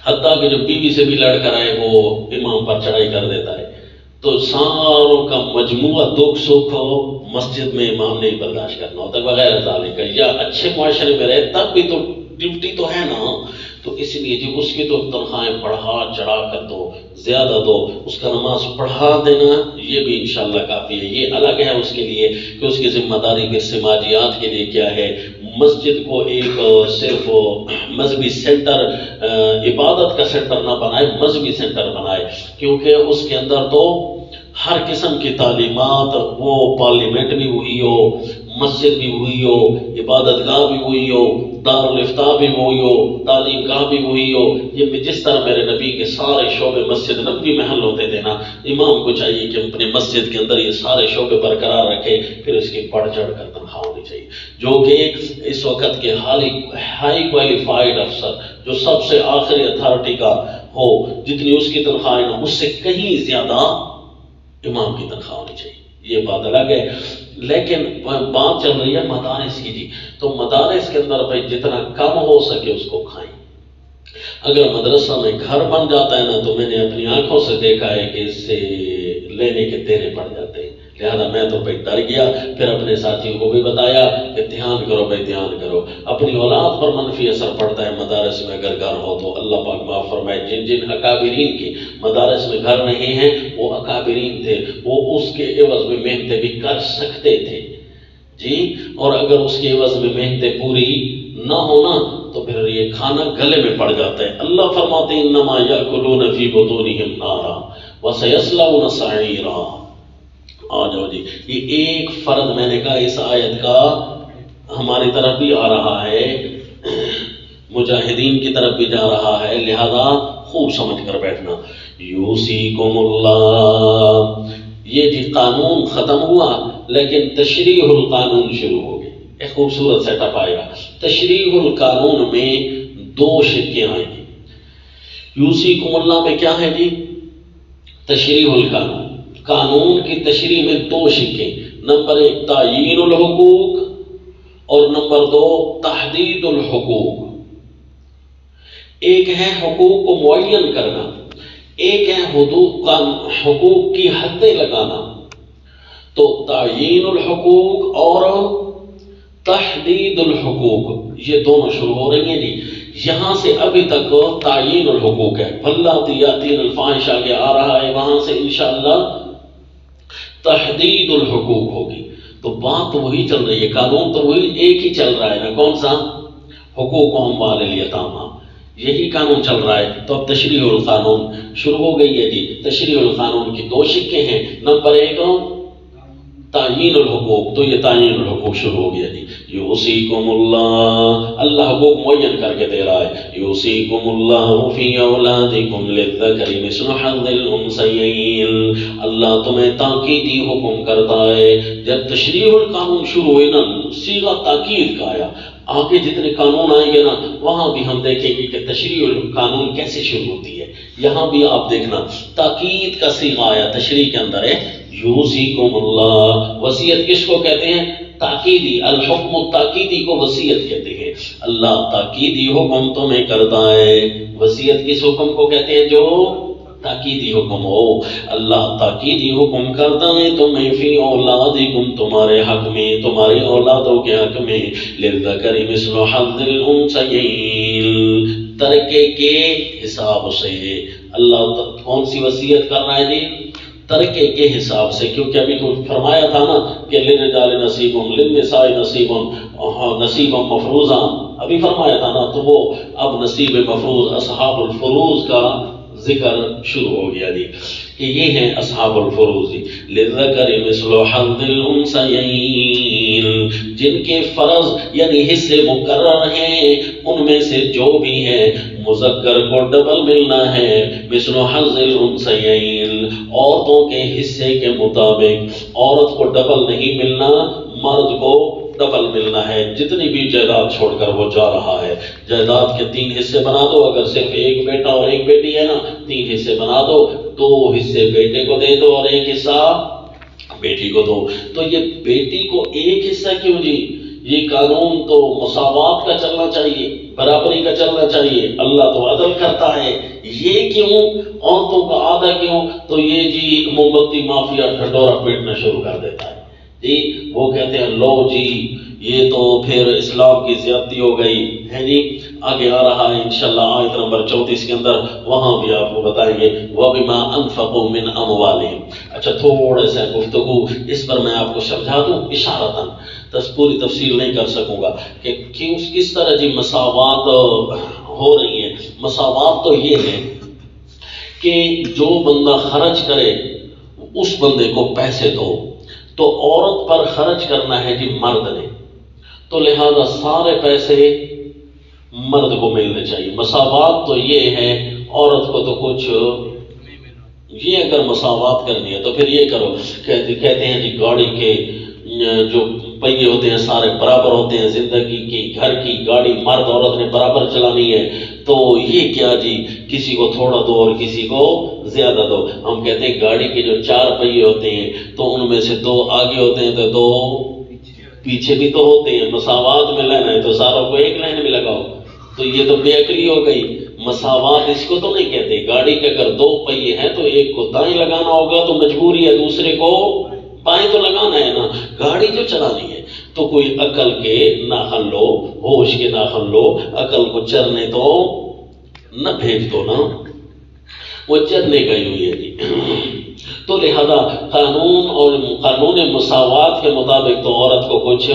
حتیٰ کہ جو ٹی وی سے بھی لڑ کر آئے وہ امام پر چڑھائی کر دیتا ہے، تو ساروں کا مجموعہ دکھ سکھ ہو مسجد میں امام نے برداشت کرنا ہوتا ہے وغیرہ ذالک، یا اچھے معاشرے میں رہے تب بھی تو ڈیوٹی تو ہے نا، تو اس لیے جی اس کی تو تنخواہیں بڑھا چڑھا کر دو، زیادہ دو، اس کا نماز پڑھا دینا یہ بھی انشاءاللہ کافی ہے۔ یہ الگ ہے اس کے لیے کہ اس کی ذمہ داری کے سماجیات کے لیے کیا ہے، مسجد کو ایک صرف مذہبی سینٹر، عبادت کا سینٹر نہ بنائے، مذہبی سینٹر بنائے، کیونکہ اس کے اندر تو ہر قسم کی تعلیمات، وہ پارلیمنٹ بھی ہوئی ہو، مسجد بھی ہوئی ہو، عبادت گاہ بھی ہوئی ہو، دارالافتاء بھی ہوئی ہو، تعلیم گاہ بھی ہوئی ہو، یہ جس طرح میرے نبی کے سارے شعبے مسجد نبوی محل ہوتے تھے نا، امام کو چاہیے کہ اپنے مسجد کے اندر یہ سارے شعبے برقرار رکھے، پھر اس کی بڑھ چڑھ کر تنخواہ ہونی چاہیے، جو کہ اس وقت کے ہائی کوالیفائڈ افسر جو سب سے آخری اتھارٹی کا ہو، جتنی اس کی تنخواہ ہے اس سے کہیں زیادہ امام کی تنخواہ ہونی چاہیے، یہ بات الگ ہے۔ لیکن بات چل رہی ہے مدارس کی جی، تو مدارس کے اندر بھائی جتنا کم ہو سکے اس کو کھائیں۔ اگر مدرسہ میں گھر بن جاتا ہے نا، تو میں نے اپنی آنکھوں سے دیکھا ہے کہ اس سے لینے کے دینے پڑ جاتے ہیں، لہذا میں تو بھائی ڈر گیا، پھر اپنے ساتھیوں کو بھی بتایا کہ دھیان کرو بھائی دھیان کرو، اپنی اولاد پر منفی اثر پڑتا ہے مدارس میں اگر گھر ہو تو۔ اللہ پاک معاف فرمائے، جن جن اکابرین کی مدارس میں گھر نہیں ہیں وہ اکابرین تھے، وہ اس کے عوض میں محنتیں بھی کر سکتے تھے جی، اور اگر اس کے عوض میں محنتیں پوری نہ ہونا تو پھر یہ کھانا گلے میں پڑ جاتا ہے۔ اللہ فرماتے ہیں انما یاکلون فی بطونہم نارا وسیصلون سعیرا۔ آ جاؤ جی، یہ ایک فرد میں نے کہا اس آیت کا ہماری طرف بھی آ رہا ہے، مجاہدین کی طرف بھی جا رہا ہے، لہذا خوب سمجھ کر بیٹھنا۔ یوصیکم اللہ، یہ جی قانون ختم ہوا لیکن تشریح القانون شروع ہو گئی۔ ایک خوبصورت سیٹ اپ آئے گا۔ تشریح القانون میں دو شقیں آئیں گی۔ یوصیکم اللہ میں کیا ہے جی؟ تشریح القانون، قانون کی تشریح میں دو شقیں، نمبر ایک تعیین الحقوق اور نمبر دو تحدید الحقوق۔ ایک ہے حقوق کو معین کرنا، ایک ہے حقوق کی حدیں لگانا۔ تو تعیین الحقوق اور تحدید الحقوق یہ دونوں شروع ہو رہی ہیں جی۔ یہاں سے ابھی تک تعیین الحقوق ہے، واللاتی یاتین الفاحش آگے آ رہا ہے، وہاں سے انشاءاللہ تحدید الحقوق ہوگی۔ تو بات تو وہی چل رہی ہے، قانون تو وہی ایک ہی چل رہا ہے نا، کون سا؟ حقوق اموال الیتامی، یہی قانون چل رہا ہے۔ تو اب تشریح القانون شروع ہو گئی ہے جی۔ تشریح القانون کی دو شقیں ہیں، نمبر ایک تعیین الحقوق، تو یہ تعیین الحقوق شروع ہو گیا جی۔ یوصیکم اللہ، اللہ حقوق معین کر کے دے رہا ہے۔ یوصیکم اللہ فی اولادکم للذکر مثل حظ الانثیین، اللہ تمہیں تاکیدی حکم کرتا ہے۔ جب تشریح القانون شروع ہوئی نا، صیغہ تاکید کا آیا، آگے جتنے قانون آئیں گے نا وہاں بھی ہم دیکھیں گے کہ تشریح القانون کیسے شروع ہوتی ہے۔ یہاں بھی آپ دیکھنا تاکید کا صیغہ آیا، تشریح کے اندر ہے یوصیکم اللہ۔ وصیت کس کو کہتے ہیں؟ تاکیدی، الحکم التاکیدی کو وصیت کہتے ہیں۔ اللہ تاکیدی حکم تمہیں کرتا ہے۔ وصیت کس حکم کو کہتے ہیں؟ جو تاکیدی حکم ہو۔ اللہ تاکیدی حکم کرتا ہے تمہیں فی اولادکم، تمہارے حق میں، تمہاری اولادوں کے حق میں، للذکر مثل حظ الانثیین، ترکے کے حساب سے۔ اللہ کون سی وصیت کر رہا ہے جی؟ ترکے کے حساب سے، کیونکہ ابھی تو فرمایا تھا نا کہ للرجال نصیب للنساء نصیب نصیب مفروضہ، ابھی فرمایا تھا نا، تو وہ اب نصیب مفروض اصحاب الفروض کا ذکر شروع ہو گیا جی، کہ یہ ہیں اصحاب الفروض جی۔ للذکر مثل حظ الانثیین، جن کے فرض یعنی حصے مقرر ہیں، ان میں سے جو بھی ہیں مذکر کو ڈبل ملنا ہے۔ مثل حظ الانثیین، عورتوں کے حصے کے مطابق، عورت کو ڈبل نہیں ملنا، مرد کو ڈبل ملنا ہے۔ جتنی بھی جائیداد چھوڑ کر وہ جا رہا ہے، جائیداد کے 3 حصے بنا دو، اگر صرف ایک بیٹا اور ایک بیٹی ہے نا، 3 حصے بنا دو، 2 حصے بیٹے کو دے دو اور 1 حصہ بیٹی کو دو۔ تو یہ بیٹی کو 1 حصہ کیوں جی؟ یہ قانون تو مساوات کا چلنا چاہیے، برابری کا چلنا چاہیے، اللہ تو عدل کرتا ہے، یہ کیوں عورتوں کا آدھا کیوں؟ تو یہ جی موم بتی مافیا ڈھڈورا پیٹنا شروع کر دیتا ہے جی۔ وہ کہتے ہیں لو جی یہ تو پھر اسلام کی زیادتی ہو گئی ہے جی۔ آگے آ رہا ہے انشاءاللہ آیت نمبر 34 کے اندر، وہاں بھی آپ کو بتائیں گے وَبِمَا أَنفَقُوا مِنْ أَمْوَالِهِمْ۔ اچھا تھوڑا سا گفتگو اس پر میں آپ کو سمجھا دوں اشارتاً، پوری تفصیل نہیں کر سکوں گا کہ کس طرح جی مساوات ہو رہی ہے۔ مساوات تو یہ ہے کہ جو بندہ خرچ کرے اس بندے کو پیسے دو، تو عورت پر خرچ کرنا ہے جی مرد نے، تو لہذا سارے پیسے مرد کو ملنے چاہیے۔ مساوات تو یہ ہے، عورت کو تو کچھ، یہ اگر مساوات کرنی ہے تو پھر یہ کرو، کہتے ہیں جی گاڑی کے جو پہیے ہوتے ہیں سارے برابر ہوتے ہیں، زندگی کی، گھر کی گاڑی مرد عورت نے برابر چلانی ہے، تو یہ کیا جی کسی کو تھوڑا دو اور کسی کو زیادہ دو۔ ہم کہتے ہیں گاڑی کے جو 4 پہیے ہوتے ہیں تو ان میں سے 2 آگے ہوتے ہیں تو 2 پیچھے بھی تو ہوتے ہیں۔ مساوات میں لینا ہے تو ساروں کو ایک لائن میں لگاؤ، تو یہ تو بے عقلی ہو گئی۔ مساوات اس کو تو نہیں کہتے۔ گاڑی کے اگر 2 پہیے ہیں تو ایک کو دائیں لگانا ہوگا تو مجبوری ہے دوسرے کو بائیں تو لگانا ہے نا، گاڑی جو چلانی ہے۔ تو کوئی عقل کے ناخن لو، ہوش کے ناخن لو، عقل کو چرنے تو نہ بھیج دو نا، وہ چرنے گئی ہوئی ہے جی۔ تو لہذا قانون اور قانون مساوات کے مطابق تو عورت کو کچھ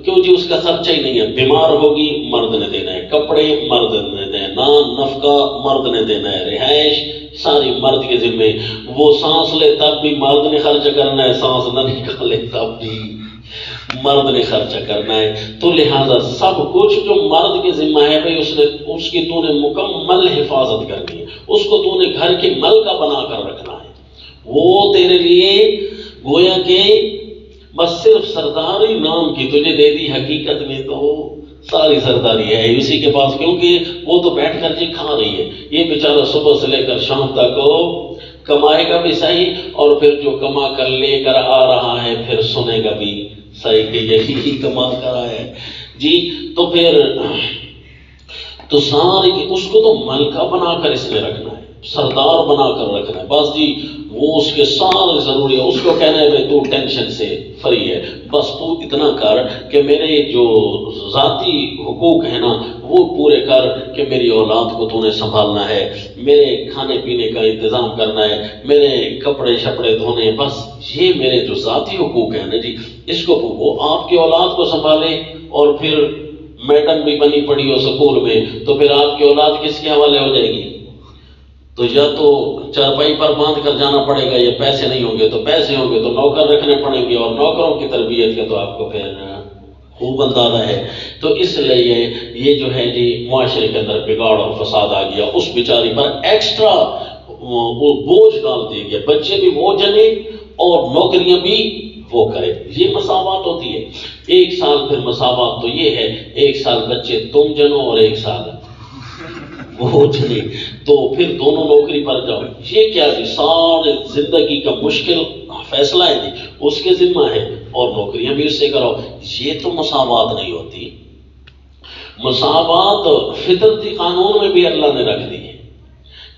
کیوں جی اس کا خرچہ ہی نہیں ہے، بیمار ہوگی مرد نے دینا ہے، کپڑے مرد نے دینا، نفقہ مرد نے دینا ہے، رہائش ساری مرد کے ذمے، وہ سانس لے تب بھی مرد نے خرچ کرنا ہے، سانس نہ نکالے تب بھی مرد نے خرچہ کرنا ہے۔ تو لہٰذا سب کچھ جو مرد کے ذمہ ہے بھئی اس کی تو نے مکمل حفاظت کرنی ہے، اس کو تو نے گھر کی ملکہ بنا کر رکھنا ہے، وہ تیرے لیے گویا کہ بس صرف سرداری نام کی تجھے دے دی، حقیقت میں تو ساری سرداری ہے اسی کے پاس، کیونکہ وہ تو بیٹھ کر جی کھا رہی ہے، یہ بیچارہ صبح سے لے کر شام تک کمائے گا بھی صحیح، اور پھر جو کما کر لے کر آ رہا ہے پھر سنے گا بھی صحیح کہ یہی کما کر آیا ہے جی۔ تو پھر تو سارے کی اس کو تو ملکہ بنا کر اس میں رکھنا ہے، سردار بنا کر رکھنا ہے، بس جی وہ اس کے سارے ضروری ہے، اس کو کہنا ہے تو ٹینشن سے فری ہے، بس تو اتنا کر کہ میرے جو ذاتی حقوق ہیں نا وہ پورے کر، کہ میری اولاد کو تو نے سنبھالنا ہے، میرے کھانے پینے کا انتظام کرنا ہے، میرے کپڑے شپڑے دھونے، بس یہ میرے جو ذاتی حقوق ہیں نا جی اس کو وہ آپ کی اولاد کو سنبھالے، اور پھر میڈم بھی بنی پڑی ہو سکول میں تو پھر آپ کی اولاد کس کے حوالے ہو جائے گی؟ تو یا تو چارپائی پر باندھ کر جانا پڑے گا، یا پیسے نہیں ہوں گے تو پیسے ہوں گے تو نوکر رکھنے پڑیں گے، اور نوکروں کی تربیت کا تو آپ کو پھر خوب اندازہ ہے۔ تو اس لیے یہ جو ہے جی معاشرے کے اندر بگاڑ اور فساد آ گیا، اس بیچاری پر ایکسٹرا وہ بوجھ ڈال دیا گیا، بچے بھی وہ جنے اور نوکریاں بھی وہ کرے، یہ مساوات ہوتی ہے۔ ایک سال پھر مساوات تو یہ ہے، ایک سال بچے تم جنو اور ایک سال وہ جنے، تو پھر دونوں نوکری پر جاؤ، یہ کیا جی سارے زندگی کا مشکل فیصلہ ہے جی اس کے ذمہ ہے، اور نوکریاں بھی اس سے کرو، یہ تو مساوات نہیں ہوتی۔ مساوات فطرتی قانون میں بھی اللہ نے رکھ دی ہے،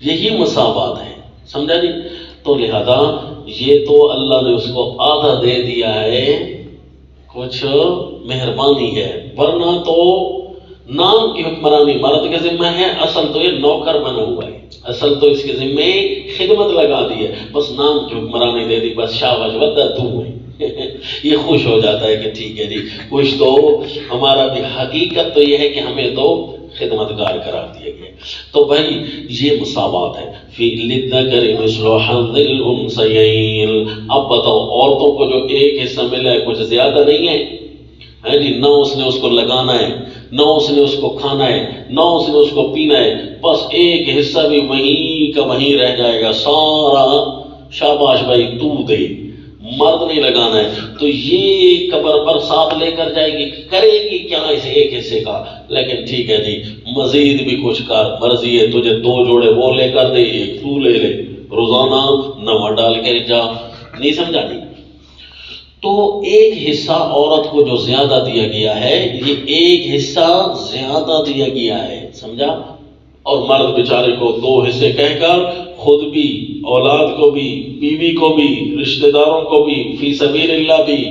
یہی مساوات ہے، سمجھا جی؟ تو لہذا یہ تو اللہ نے اس کو آدھا دے دیا ہے، کچھ مہربانی ہے، ورنہ تو نام کی حکمرانی مرد کے ذمہ ہے، اصل تو یہ نوکر بنا ہوا ہے، اصل تو اس کے ذمہ خدمت لگا دی ہے، بس نام کی حکمرانی دے دی، بس شاباش ودہ تو ہے یہ خوش ہو جاتا ہے کہ ٹھیک ہے جی کچھ تو ہمارا بھی، حقیقت تو یہ ہے کہ ہمیں تو خدمتگار قرار دیا گیا۔ تو بھائی یہ مساوات ہے، فی للذکر مثل حظ الانثیین۔ اب بتاؤ عورتوں کو جو ایک حصہ ملا ہے کچھ زیادہ نہیں ہے جی، نہ اس نے اس کو لگانا ہے، نہ اس نے اس کو کھانا ہے، نہ اس نے اس کو پینا ہے، بس ایک حصہ بھی وہیں کا وہیں رہ جائے گا، سارا شاباش بھائی تو دے، مرد نہیں لگانا ہے۔ تو یہ قبر پر ساتھ لے کر جائے گی، کرے گی کیا اس ایک حصے کا؟ لیکن ٹھیک ہے جی مزید بھی کچھ کر، مرضی ہے تجھے 2 جوڑے وہ لے کر دے، ایک تو لے لے، روزانہ نواں ڈال کے جا، نہیں سمجھا نہیں؟ تو ایک حصہ عورت کو جو زیادہ دیا گیا ہے، یہ ایک حصہ زیادہ دیا گیا ہے، سمجھا؟ اور مرد بیچارے کو 2 حصے کہہ کر خود بھی، اولاد کو بھی، بیوی کو بھی، رشتہ داروں کو بھی، فی سبیل اللہ بھی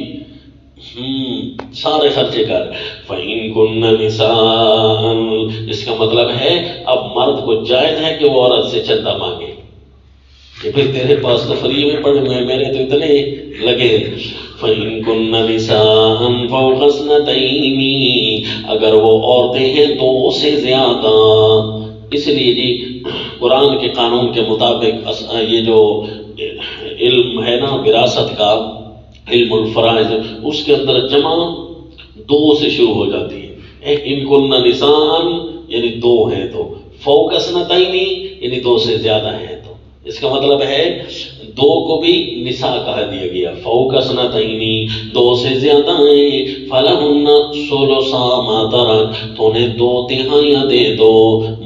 سارے خرچے کر۔ فَإِن كُنَّ نِسَاءً، اس کا مطلب ہے اب مرد کو جائز ہے کہ وہ عورت سے چندہ مانگے کہ پھر تیرے پاس تو فری میں پڑے ہوئے، میرے تو اتنے لگے۔ فَإِن كُنَّ نِسَاءً فَوْقَ اثْنَتَيْنِ، اگر وہ عورتیں ہیں 2 سے زیادہ، اس لیے جی قرآن کے قانون کے مطابق یہ جو علم ہے نا وراثت کا، علم الفرائض، اس کے اندر جمع 2 سے شروع ہو جاتی ہے۔ ان كُنَّ نِسَاءً یعنی 2 ہیں تو، فوق اثنتین یعنی 2 سے زیادہ ہیں تو، اس کا مطلب ہے 2 کو بھی نساء کہا دیا گیا، فوق اثنتین 2 سے زیادہ ہیں، فَلَهُنَّ ثُلُثَا مَا تَرَكَ، تو انہیں 2 تہائیاں دے دو،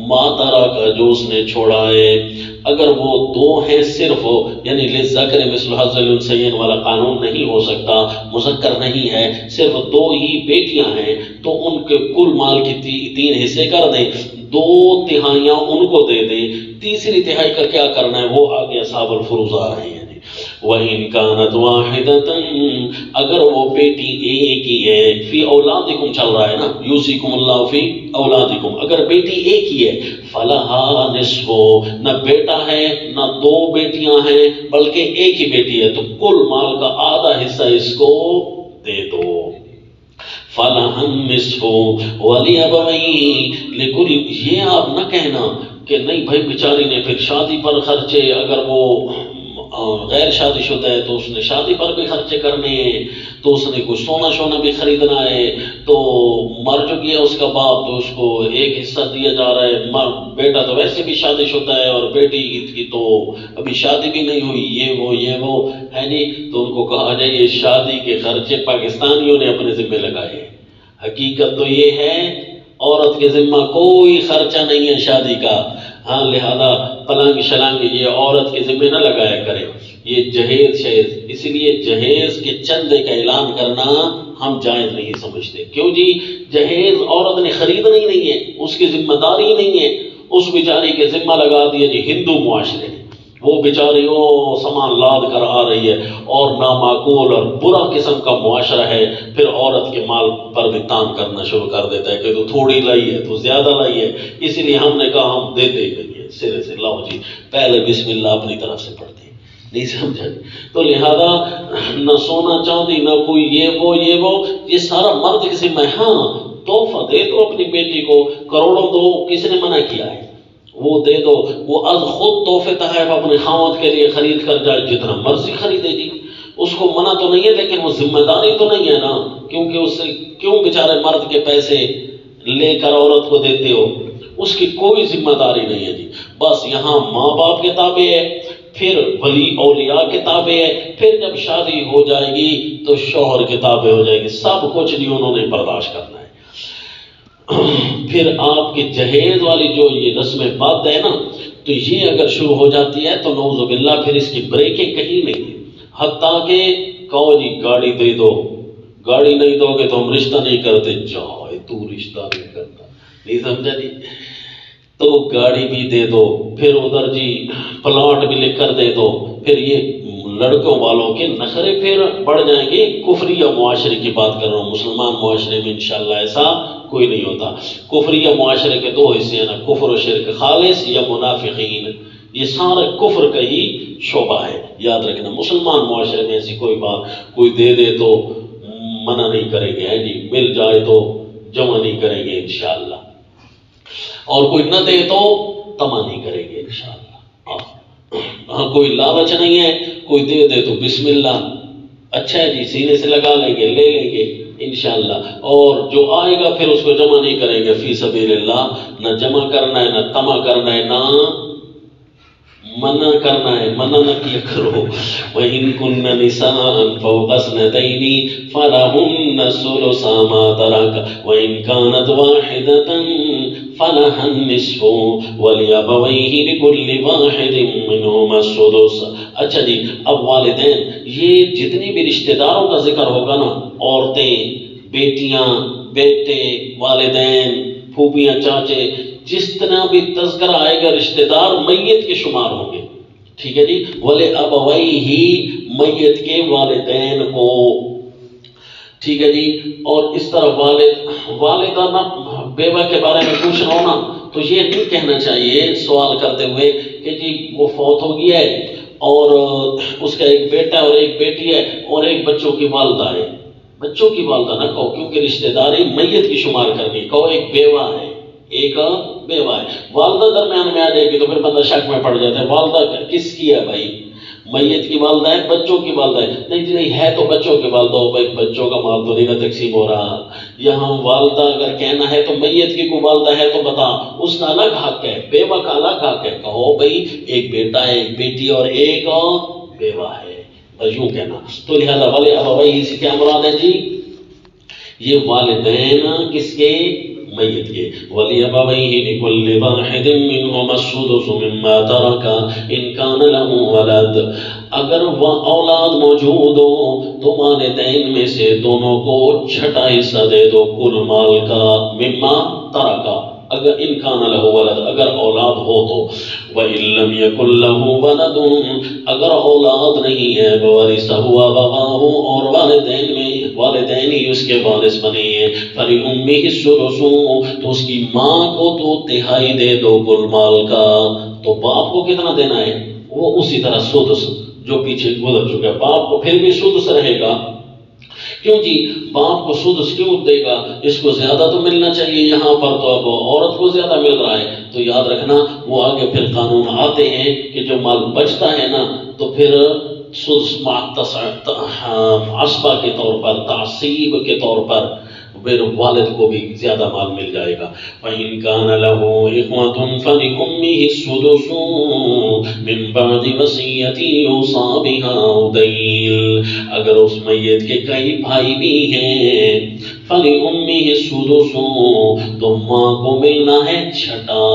ما تَرَكَ جو اس نے چھوڑا ہے۔ اگر وہ 2 ہیں صرف، یعنی للذکر مثل حظ الانثیین والا قانون نہیں ہو سکتا، مذکر نہیں ہے، صرف 2 ہی بیٹیاں ہیں، تو ان کے کل مال کی 3 حصے کر دیں، 2 تہائیاں ان کو دے دیں، تیسری تہائی کا کیا کرنا ہے وہ آگے اصحاب الفروض آ رہے ہیں۔ وَإِن كَانَتْ وَاحِدَةً، اگر وہ بیٹی ایک ہی ہے، فی اولادکم چل رہا ہے نا، یوصیکم اللہ فی اولادکم، اگر بیٹی ایک ہی ہے، فَلَهَا نِصْفُ، نہ بیٹا ہے نہ 2 بیٹیاں ہیں بلکہ ایک ہی بیٹی ہے، تو کل مال کا آدھا حصہ اس کو دے دو۔ فَلَهَا النِّصْفُ وَلِأَبَوَيْهِ لِكُلِّ، یہ آپ نہ کہنا کہ نہیں بھائی بیچاری نے پھر شادی پر خرچے، اگر وہ غیر شادی شدہ ہے تو اس نے شادی پر بھی خرچے کرنے ہیں، تو اس نے کچھ سونا شونا بھی خریدنا ہے، تو مر جو گیا اس کا باپ تو اس کو ایک حصہ دیا جا رہا ہے، بیٹا تو ویسے بھی شادی شدہ ہے اور بیٹی کی تو ابھی شادی بھی نہیں ہوئی، یہ وہ ہے جی۔ تو ان کو کہا جائے یہ شادی کے خرچے پاکستانیوں نے اپنے ذمہ لگائے۔ حقیقت تو یہ ہے عورت کے ذمہ کوئی خرچہ نہیں ہے شادی کا، ہاں لہذا پلنگ شلنگ یہ عورت کے ذمہ نہ لگایا کرے، یہ جہیز شہیز، اسی لیے جہیز کے چندے کا اعلان کرنا ہم جائز نہیں سمجھتے۔ کیوں جی؟ جہیز عورت نے خریدنا ہی نہیں ہے، اس کی ذمہ داری نہیں ہے، اس بیچاری کے ذمہ لگا دیا جی ہندو معاشرے نے، وہ بیچاری سامان لاد کر آ رہی ہے اور نامعقول اور برا قسم کا معاشرہ ہے، پھر عورت کے مال پر بھی تان کرنا شروع کر دیتا ہے کہ تو تھوڑی لائی ہے تو زیادہ لائی ہے، اس لیے ہم نے کہا ہم دیتے ہی نہیں ہے، سرے سے لاؤ جی پہلے بسم اللہ اپنی طرف سے پڑھتے ہیں، نہیں سمجھا جی؟ تو لہذا نہ سونا چاندی نہ کوئی یہ وہ یہ سارا مرد کے ذمہ ہے۔ ہاں تحفہ دے دو اپنی بیٹی کو، کروڑوں دو، کس نے منع کیا ہے؟ وہ دے دو، وہ از خود تحفے تحائف اپنے خاوند کے لیے خرید کر جائے، جتنا مرضی خریدے جی، اس کو منع تو نہیں ہے، لیکن وہ ذمہ داری تو نہیں ہے نا، کیونکہ اس سے کیوں بیچارے مرد کے پیسے لے کر عورت کو دیتے ہو؟ اس کی کوئی ذمہ داری نہیں ہے جی، بس یہاں ماں باپ کے تابع ہے، پھر ولی اولیاء کے تابع ہے، پھر جب شادی ہو جائے گی تو شوہر کے تابع ہو جائے گی، سب کچھ نہیں انہوں نے برداشت کرنا ہے۔ پھر آپ کے جہیز والی جو یہ رسم بات ہے نا، تو یہ اگر شروع ہو جاتی ہے تو نعوذ باللہ پھر اس کی بریکیں کہیں نہیں ہیں، حتیٰ کہ کہو جی گاڑی دے دو، گاڑی نہیں دو گے تو ہم رشتہ نہیں کرتے، جاؤ تو رشتہ نہیں کرتا، نہیں سمجھا جی؟ تو گاڑی بھی دے دو، پھر ادھر جی پلاٹ بھی لکھ کر دے دو، پھر یہ لڑکوں والوں کے نخرے پھر بڑھ جائیں گے۔ کفریہ معاشرے کی بات کر رہا ہوں، مسلمان معاشرے میں انشاءاللہ ایسا کوئی نہیں ہوتا۔ کفریہ معاشرے کے دو حصے ہیں نا، کفر و شرک خالص یا منافقین، یہ سارا کفر کا ہی شعبہ ہے، یاد رکھنا۔ مسلمان معاشرے میں ایسی کوئی بات، کوئی دے دے تو منع نہیں کریں گے، ہے جی، مل جائے تو جمع نہیں کریں گے انشاءاللہ، اور کوئی نہ دے تو تما نہیں کریں گے انشاءاللہ۔ ہاں کوئی لالچ نہیں ہے، کوئی دے دے تو بسم اللہ، اچھا ہے جی سینے سے لگا لیں گے، لے لیں گے انشاءاللہ، اور جو آئے گا پھر اس کو جمع نہیں کریں گے فی سبیل اللہ، نہ جمع کرنا ہے، نہ تما کرنا ہے، نہ منع کرنا ہے، منع نہ کیا کرو۔ وَإِن كُنَّ نِسَاءً فَوْقَ اثْنَتَيْنِ فَلَهُنَّ ثُلُثُ مَا تَرَكَ وَإِن كَانَتْ وَاحِدَةً فَلَهَا النِّصْفُ وَلِأَبَوَيْهِ لِكُلِّ وَاحِدٍ مِّنْهُمَا السُّدُسُ۔ اچھا جی، اب والدین، یہ جتنی بھی رشتہ داروں کا ذکر ہوگا نا، عورتیں، بیٹیاں، بیٹے، والدین، پھوپھیاں، چاچے، جس طرح بھی تذکرہ آئے گا رشتہ دار میت کے شمار ہوں گے، ٹھیک ہے جی۔ وَلِأَبَوَيْهِ میت کے والدین کو، ٹھیک ہے جی۔ اور اس طرح والدہ نہ بیوہ کے بارے میں پوچھ رہا ہوں نا، تو یہ نہیں کہنا چاہیے سوال کرتے ہوئے کہ جی وہ فوت ہو گیا ہے اور اس کا ایک بیٹا اور ایک بیٹی ہے اور ایک بچوں کی والدہ ہے، بچوں کی والدہ نہ کہو، کیونکہ رشتہ داری میت کی شمار کرنی، کہو ایک بیوہ ہے، ایک بیوہ ہے۔ والدہ درمیان میں آ جائے گی تو پھر بندہ شک میں پڑ جاتا ہے، والدہ کس کی ہے بھائی؟ میت کی والدہ ہے، بچوں کی والدہ ہے؟ نہیں جی نہیں ہے تو بچوں کی والدہ ہو بھائی، بچوں کا مال تو نہیں نہ تقسیم ہو رہا۔ یہاں والدہ اگر کہنا ہے تو میت کی کوئی والدہ ہے تو بتا، اس کا الگ حق ہے، بیوہ کا الگ حق ہے، کہو بھائی ایک بیٹا ہے، ایک بیٹی اور ایک بیوہ ہے، بس یوں کہنا۔ تو لہذا والے ابویہ سے کیا مراد ہے جی؟ یہ والدین کس کے؟ میت کے۔ وَلِأَبَوَيْهِ لِكُلِّ وَاحِدٍ مِّنْهُمَا السُّدُسُ مِمَّا تَرَكَ إِن كَانَ لَهُ وَلَدٌ، اگر وہ اولاد موجود ہو تو والدین میں سے دونوں کو چھٹا حصہ دے دو کل مال کا، مما ترکا، اگر ان کان لہ ولد، اگر اولاد ہو تو، وَإِن لَّمْ يَكُن لَّهُ وَلَدٌ، اگر اولاد نہیں ہے، وَوَرِثَهُ أَبَوَاهُ، اور والدین ہی اس کے وارث بنے ہیں، فَلِأُمِّهِ السُّدُسُ، تو اس کی ماں کو تو تہائی دے دو کل مال کا۔ تو باپ کو کتنا دینا ہے؟ وہ اسی طرح سدس جو پیچھے گزر چکا ہے، باپ کو پھر بھی سدس رہے گا، کیوں جی باپ کو سدس کیوں دے گا؟ اس کو زیادہ تو ملنا چاہیے، یہاں پر تو اب عورت کو زیادہ مل رہا ہے، تو یاد رکھنا وہ آگے پھر قانون آتے ہیں کہ جو مال بچتا ہے نا تو پھر سدس عصبہ کے طور پر، تعصیب کے طور پر پھر والد کو بھی زیادہ مال مل جائے گا۔ فَإِنْ كَانَ لَهُ إِخْوَةٌ فَلِأُمِّهِ السُّدُسُ مِنْ بَعْدِ وَصِيَّةٍ يُوصَىٰ بِهَا أَوْ دَيْنٍ، اگر اس میت کے کئی بھائی بھی ہیں، فَلِأُمِّهِ السُّدُسُ تو ماں کو ملنا ہے چھٹا،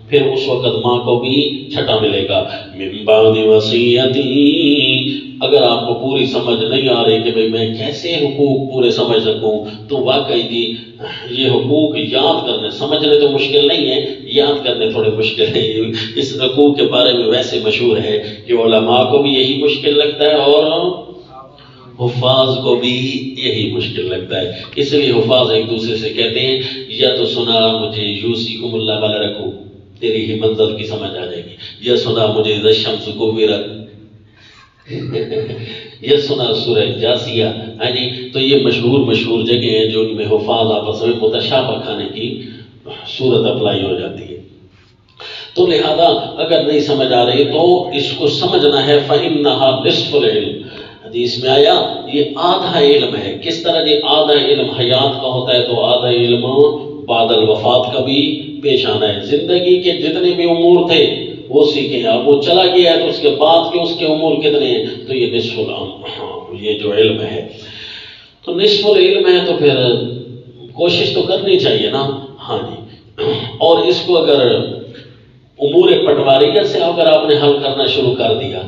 پھر اس وقت ماں کو بھی چھٹا ملے گا۔ مِنْ بَعْدِ وَصِيَّةٍ، اگر آپ کو پوری سمجھ نہیں آ رہی کہ بھئی میں کیسے حقوق پورے سمجھ سکوں، تو واقعی جی یہ حقوق یاد کرنے، سمجھنے تو مشکل نہیں ہے، یاد کرنے تھوڑے مشکل ہے۔ اس حقوق کے بارے میں ویسے مشہور ہے کہ علماء کو بھی یہی مشکل لگتا ہے اور حفاظ کو بھی یہی مشکل لگتا ہے، اس لیے حفاظ ایک دوسرے سے کہتے ہیں یا تو سنا مجھے یوصیکم اللہ والا رکھو، تیری ہی منزل کی سمجھ آ جائے گی، یا سنا مجھے اذا الشمس کورت، یہ سنا سورہ جاسیہ، ہاں جی، تو یہ مشہور جگہ ہیں جو ان میں حفاظ آپس میں متشابہ کھانے کی صورت اپلائی ہو جاتی ہے۔ تو لہذا اگر نہیں سمجھ آ رہی تو اس کو سمجھنا ہے، فَإِنَّهَا نِصْفُ الْعِلْمِ، حدیث میں آیا یہ آدھا علم ہے۔ کس طرح یہ آدھا علم حیات کا ہوتا ہے تو آدھا علم بعد الوفات کا بھی پیش آنا ہے۔ زندگی کے جتنے بھی امور تھے وہ سیکھیں، اب وہ چلا گیا ہے تو اس کے بعد کے اس کے امور کتنے ہیں، تو یہ نصف العلم، یہ جو علم ہے تو نصف العلم ہے، تو پھر کوشش تو کرنی چاہیے نا، ہاں جی۔ اور اس کو اگر امور پٹواریہ سے اگر آپ نے حل کرنا شروع کر دیا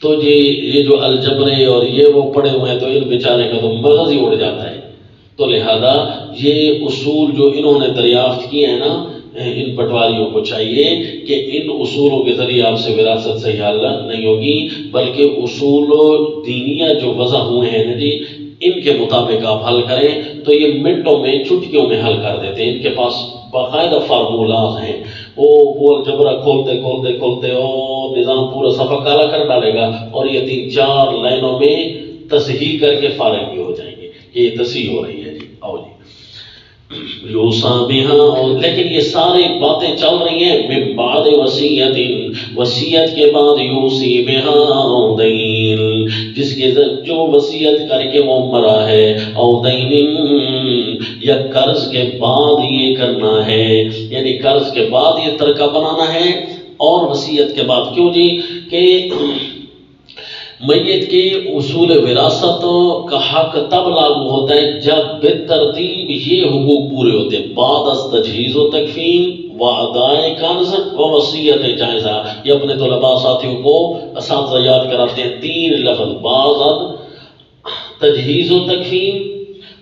تو جی یہ جو الجبرے اور یہ وہ پڑے ہوئے ہیں تو ان بیچارے کا تو مغز ہی اڑ جاتا ہے۔ تو لہذا یہ اصول جو انہوں نے دریافت کیے ہیں نا، ان پٹواریوں کو چاہیے کہ ان اصولوں کے ذریعے آپ سے وراثت سے حل نہیں ہوگی، بلکہ اصول دینیہ جو وضع ہوئے ہیں نا جی، ان کے مطابق آپ حل کریں تو یہ منٹوں میں چٹکیوں میں حل کر دیتے ہیں۔ ان کے پاس باقاعدہ فارمولاز ہیں، وہ الجبرا کھولتے اور نظام پورا صفحہ کالا کر ڈالے گا اور یہ 3-4 لائنوں میں تصحیح کر کے فارغ بھی ہو جائیں گے کہ یہ تصحیح ہو رہی ہے جی، آؤ جی۔ یوصیٰ بہا، لیکن یہ ساری باتیں چل رہی ہیں من بعد وصیت، وصیت کے بعد یوصی بہا او دین، جس کے جو وصیت کر کے وہ مرا ہے، او دین یا قرض کے بعد یہ کرنا ہے، یعنی قرض کے بعد یہ ترکہ بنانا ہے اور وصیت کے بعد۔ کیوں جی کہ میت کے اصول وراثت کا حق تب لاگو ہوتا ہے جب بالترتیب یہ حقوق پورے ہوتے ہیں، بعد از تجہیز و تکفین و ادائے قرض و وصیت جائزہ۔ یہ اپنے طلباء ساتھیوں کو اساتذہ یاد کراتے ہیں 3 لفظ، بعد از تجہیز و تکفین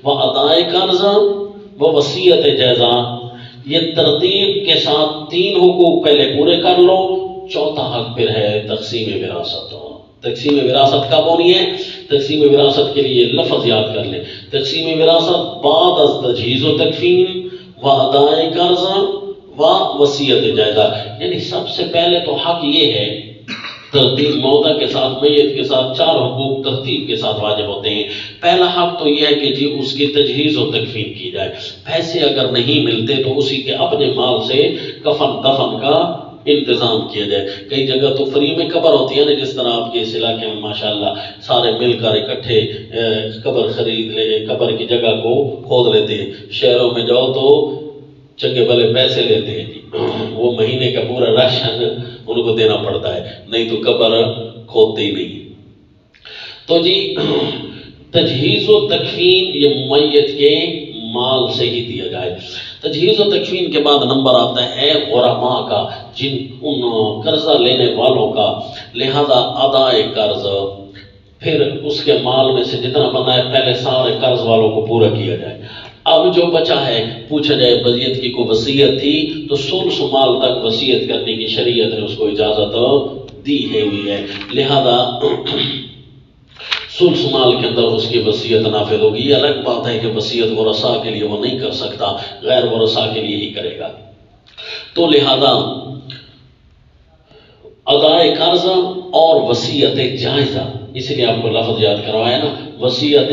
و ادائے قرض و وصیت جائزہ۔ یہ ترتیب کے ساتھ 3 حقوق پہلے پورے کر لو، چوتھا حق پھر ہے تقسیم وراثت۔ تقسیم وراثت کب ہونی ہے؟ تقسیم وراثت کے لیے لفظ یاد کر لیں، تقسیم وراثت بعد از تجہیز و تکفین و ادائے قرض و وصیت جائزہ۔ یعنی سب سے پہلے تو حق یہ ہے، ترتیب موضع کے ساتھ میت کے ساتھ 4 حقوق ترتیب کے ساتھ واجب ہوتے ہیں۔ پہلا حق تو یہ ہے کہ جی اس کی تجہیز و تکفین کی جائے، پیسے اگر نہیں ملتے تو اسی کے اپنے مال سے کفن دفن کا انتظام کیا جائے۔ کئی جگہ تو فری میں قبر ہوتی ہے نا، جس طرح آپ کے اس علاقے میں ماشاءاللہ سارے مل کر اکٹھے قبر خرید لے، قبر کی جگہ کو کھود لیتے ہیں۔ شہروں میں جاؤ تو چنگے بھلے پیسے لیتے ہیں جی، وہ مہینے کا پورا راشن ان کو دینا پڑتا ہے، نہیں تو قبر کھودتے ہی نہیں۔ تو جی تجہیز و تکفین یہ میت کے مال سے ہی دیا جائے۔ تجہیز و تکفین کے بعد نمبر آتا ہے غرماء کا، ان قرضہ لینے والوں کا، لہذا ادائے قرض، پھر اس کے مال میں سے جتنا بنا ہے پہلے سارے قرض والوں کو پورا کیا جائے۔ اب جو بچا ہے پوچھا جائے وصیت کی کوئی وصیت تھی تو ثلث مال تک وصیت کرنے کی شریعت نے اس کو اجازت دی ہوئی ہے، لہذا ثلث مال کے اندر اس کی وصیت نافذ ہوگی۔ یہ الگ بات ہے کہ وصیت ورثاء کے لیے وہ نہیں کر سکتا، غیر ورثاء کے لیے ہی کرے گا۔ تو لہذا ادائے قرض اور وصیت جائزہ، اس لیے آپ کو لفظ یاد کروایا نا، وصیت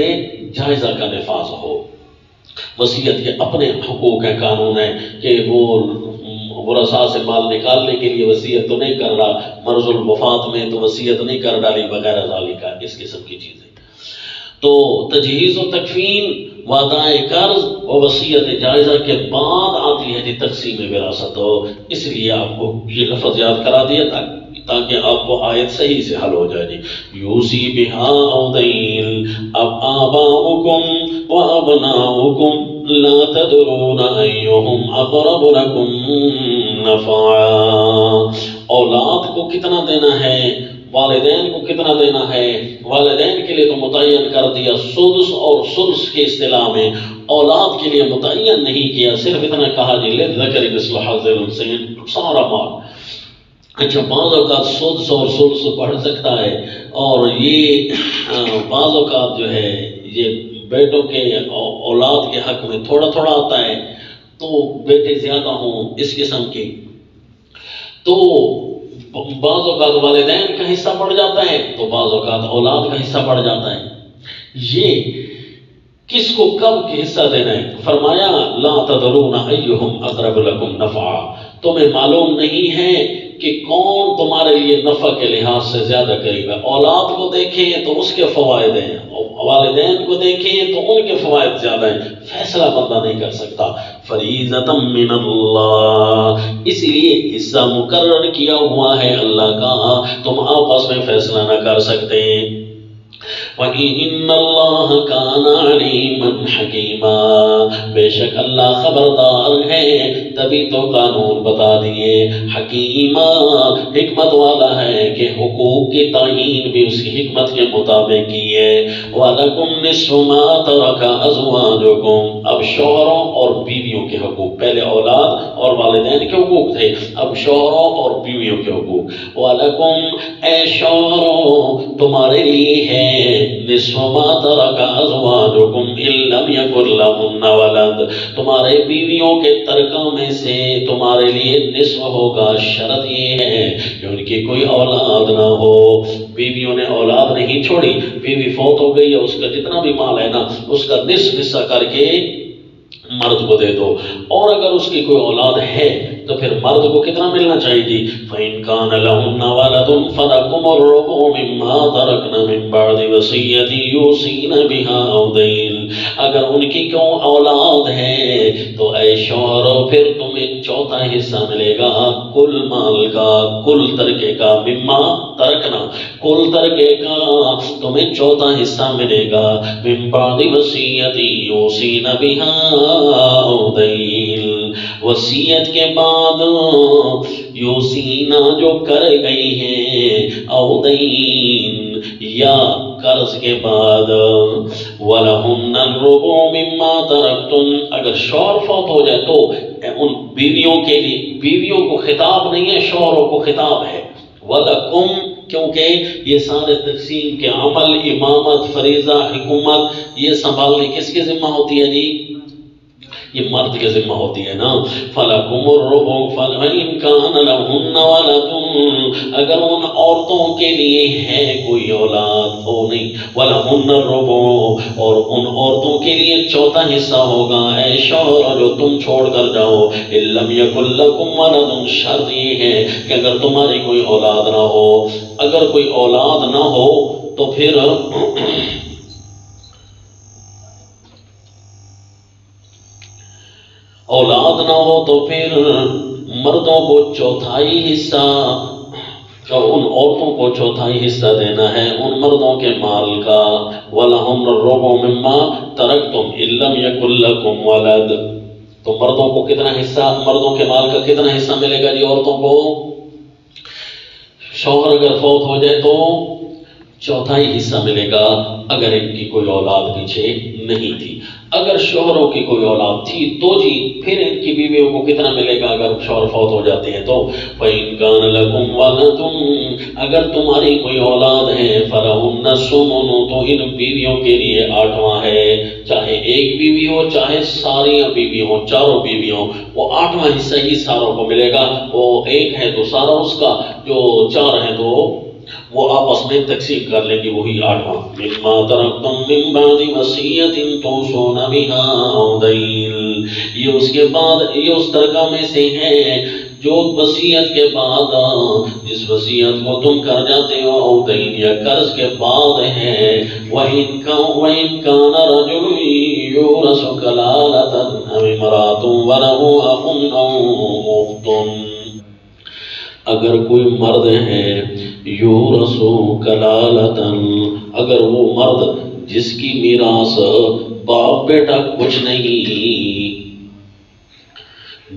جائزہ کا نفاذ ہو۔ وصیت کے اپنے حقوق ہیں، قانون ہے کہ وہ ورثاء سے مال نکالنے کے لیے وصیت تو نہیں کر رہا، مرض الوفات میں تو وصیت نہیں کر ڈالی وغیرہ ذالک، اس قسم کی چیزیں۔ تو تجہیز و تکفین، وادائے قرض اور وصیت جائزہ کے بعد آتی ہے جی تقسیم وراثت، اس لیے آپ کو یہ لفظ یاد کرا دیا تاکہ آپ کو آیت صحیح سے حل ہو جائے جی۔ یوسی بہا اودین اب آباؤکم و ابناؤکم لا تدرون ایہم اقرب لکم نفعا۔ اولاد کو کتنا دینا ہے، والدین کو کتنا دینا ہے؟ والدین کے لیے تو متعین کر دیا سدس اور ثلث کی اصطلاح میں، اولاد کے لیے متعین نہیں کیا، صرف اتنا کہا جی للذکر مثل حظ الانثیین، سارا مال۔ اچھا بعض اوقات سدس اور ثلث پڑھ سکتا ہے، اور یہ بعض اوقات جو ہے یہ بیٹوں کے اولاد کے حق میں تھوڑا تھوڑا آتا ہے، تو بیٹے زیادہ ہوں اس قسم کی، تو بعض اوقات والدین کا حصہ بڑھ جاتا ہے تو بعض اوقات اولاد کا حصہ بڑھ جاتا ہے۔ یہ کس کو کب حصہ دینا ہے؟ فرمایا لا تدرون ایہم اقرب لکم نفعا، تمہیں معلوم نہیں ہے کہ کون تمہارے لیے نفع کے لحاظ سے زیادہ قریب ہے۔ اولاد کو دیکھیں تو اس کے فوائد ہیں، والدین کو دیکھیں تو ان کے فوائد زیادہ ہیں، فیصلہ بندہ نہیں کر سکتا۔ فریضۃ من اللہ، اس لیے حصہ مقرر کیا ہوا ہے اللہ کا، تم آپس میں فیصلہ نہ کر سکتے۔ وَإِنَّ اللَّهَ كَانَ عَلِيمًا حَكِيمًا، بے شک اللہ خبردار ہے، تبھی تو قانون بتا دیے، حکیمہ حکمت والا ہے کہ حقوق کی تعیین بھی اس کی حکمت کے مطابق کی ہے۔ وَلَكُمْ نِصْفُ مَا تَرَكَ أَزْوَاجُكُمْ، اب شوہروں اور بیویوں کے حقوق، پہلے اولاد اور والدین کے حقوق تھے، اب شوہروں اور بیویوں کے حقوق۔ وَلَكُمْ، اے شوہروں تمہارے لیے ہے، نصف ما ترک ازواجکم ان لم یکن لہن ولد، تمہارے بیویوں کے ترکہ میں سے تمہارے لیے نصف ہوگا، شرط یہ ہے کہ ان کی کوئی اولاد نہ ہو۔ بیویوں نے اولاد نہیں چھوڑی، بیوی فوت ہو گئی ہے، اس کا جتنا بھی مال ہے نا اس کا نصف حصہ کر کے مرد کو دے دو، اور اگر اس کی کوئی اولاد ہے تو پھر مرد کو کتنا ملنا چاہیے جی؟ فَإِن كَانَ لَهُنَّ وَلَدٌ فَلَكُمُ الرُّبُعُ مِمَّا تَرَكْنَ مِن بَعْدِ وَصِيَّةٍ يُوصِينَ بِهَا أَوْ دَيْنٍ، اگر ان کی کوئی اولاد ہے تو اے شوہرو پھر تمہیں چوتھا حصہ ملے گا کل مال کا، کل ترکے کا، مما ترکنا، کل ترکے کا تمہیں چوتھا حصہ ملے گا، من بعد وصیۃ یوصین بها أو دین، وصیت کے بعد یوسینا جو کر گئی ہیں، او دین یا قرض کے بعد، وَلَهُنَّ الرُّبُعُ مِمَّا تَرَكْتُمْ، اگر شوہر فوت ہو جائے تو ان بیویوں کے لیے، بیویوں کو خطاب نہیں ہے، شوہروں کو خطاب ہے، وَلَكُمْ، کیونکہ یہ سارے تقسیم کے عمل، امامت، فریضہ، حکومت، یہ سنبھالنے کس کے ذمہ ہوتی ہے جی؟ یہ مرد کے ذمہ ہوتی ہے نا۔ فَلَكُمُ الرُّبُعُ فَإِن كَانَ لَهُنَّ وَلَدٌ، اگر ان عورتوں کے لیے ہے کوئی اولاد ہو نہیں، وَلَهُنَّ الرُّبُعُ، اور ان عورتوں کے لیے چوتھا حصہ ہوگا، اے شوہر جو تم چھوڑ کر جاؤ، إِن لَمْ يَكُن لَكُمْ وَلَدٌ، شرط یہ ہے کہ اگر تمہاری کوئی اولاد نہ ہو، اگر کوئی اولاد نہ ہو تو پھر اولاد نہ ہو تو پھر مردوں کو چوتھائی حصہ، ان عورتوں کو چوتھائی حصہ دینا ہے ان مردوں کے مال کا۔ وَلَهُنَّ الرُّبُعُ مِمَّا تَرَكْتُمْ إِن لَّمْ يَكُن لَّكُمْ وَلَدٌ، تو مردوں کو کتنا حصہ، مردوں کے مال کا کتنا حصہ ملے گا جی عورتوں کو؟ شوہر اگر فوت ہو جائے تو چوتھائی حصہ ملے گا، اگر ان کی کوئی اولاد پیچھے نہیں تھی۔ اگر شوہروں کی کوئی اولاد تھی تو جی پھر ان کی بیویوں کو کتنا ملے گا اگر شوہر فوت ہو جاتے ہیں تو؟ فَإِن كَانَ لَكُمْ وَلَدٌ، اگر تمہاری کوئی اولاد ہے، فَلَهُنَّ فَلَهُنَّ الثُّمُنُ، تو ان بیویوں کے لیے 8واں ہے، چاہے ایک بیوی ہو چاہے ساریاں بیوی ہوں، چاروں بیوی ہوں، وہ 8واں حصہ ہی ساروں کو ملے گا۔ وہ ایک ہے تو سارا اس کا، جو 4 ہیں تو وہ آپس میں تقسیم کر لیں گے، وہی 8واں۔ مِمَّا تَرَكْتُم مِّن بَعْدِ وَصِيَّةٍ تُوصُونَ بِهَا أَوْ دَيْنٍ، یہ اس کے بعد، یہ اس ترکہ میں سے ہے جو وصیت کے بعد، جس وصیت کو تم کر جاتے ہو، او دین یا قرض کے بعد ہے۔ وَإِن كَانَ رَجُلٌ يُورَثُ كَلَالَةً أَوِ امْرَأَةٌ وَلَهُ أَخٌ أَوْ أُخْتٌ، اگر کوئی مرد ہے یورث کلالۃ، اگر وہ مرد جس کی میراث باپ بیٹا کچھ نہیں،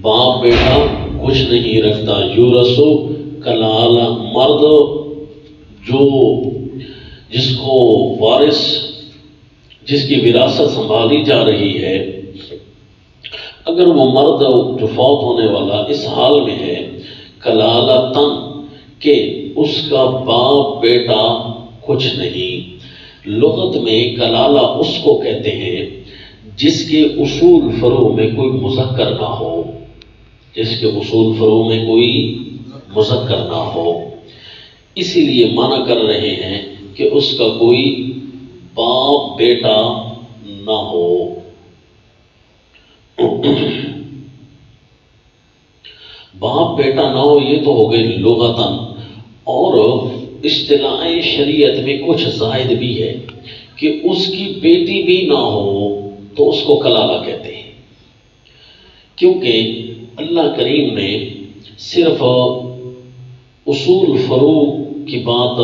باپ بیٹا کچھ نہیں رکھتا، یورث کلالہ، مرد جو جس کو وارث، جس کی وراثت سنبھالی جا رہی ہے، اگر وہ مرد جو فوت ہونے والا اس حال میں ہے کلالتن، کہ اس کا باپ بیٹا کچھ نہیں۔ لغت میں کلالہ اس کو کہتے ہیں جس کے اصول فروع میں کوئی مذکر نہ ہو، جس کے اصول فروع میں کوئی مذکر نہ ہو، اسی لیے منع کر رہے ہیں کہ اس کا کوئی باپ بیٹا نہ ہو۔ باپ بیٹا نہ ہو، یہ تو ہو گئی لغتاً، اور اصطلاح شریعت میں کچھ زائد بھی ہے کہ اس کی بیٹی بھی نہ ہو تو اس کو کلالہ کہتے ہیں، کیونکہ اللہ کریم نے صرف اصول فروع کی بات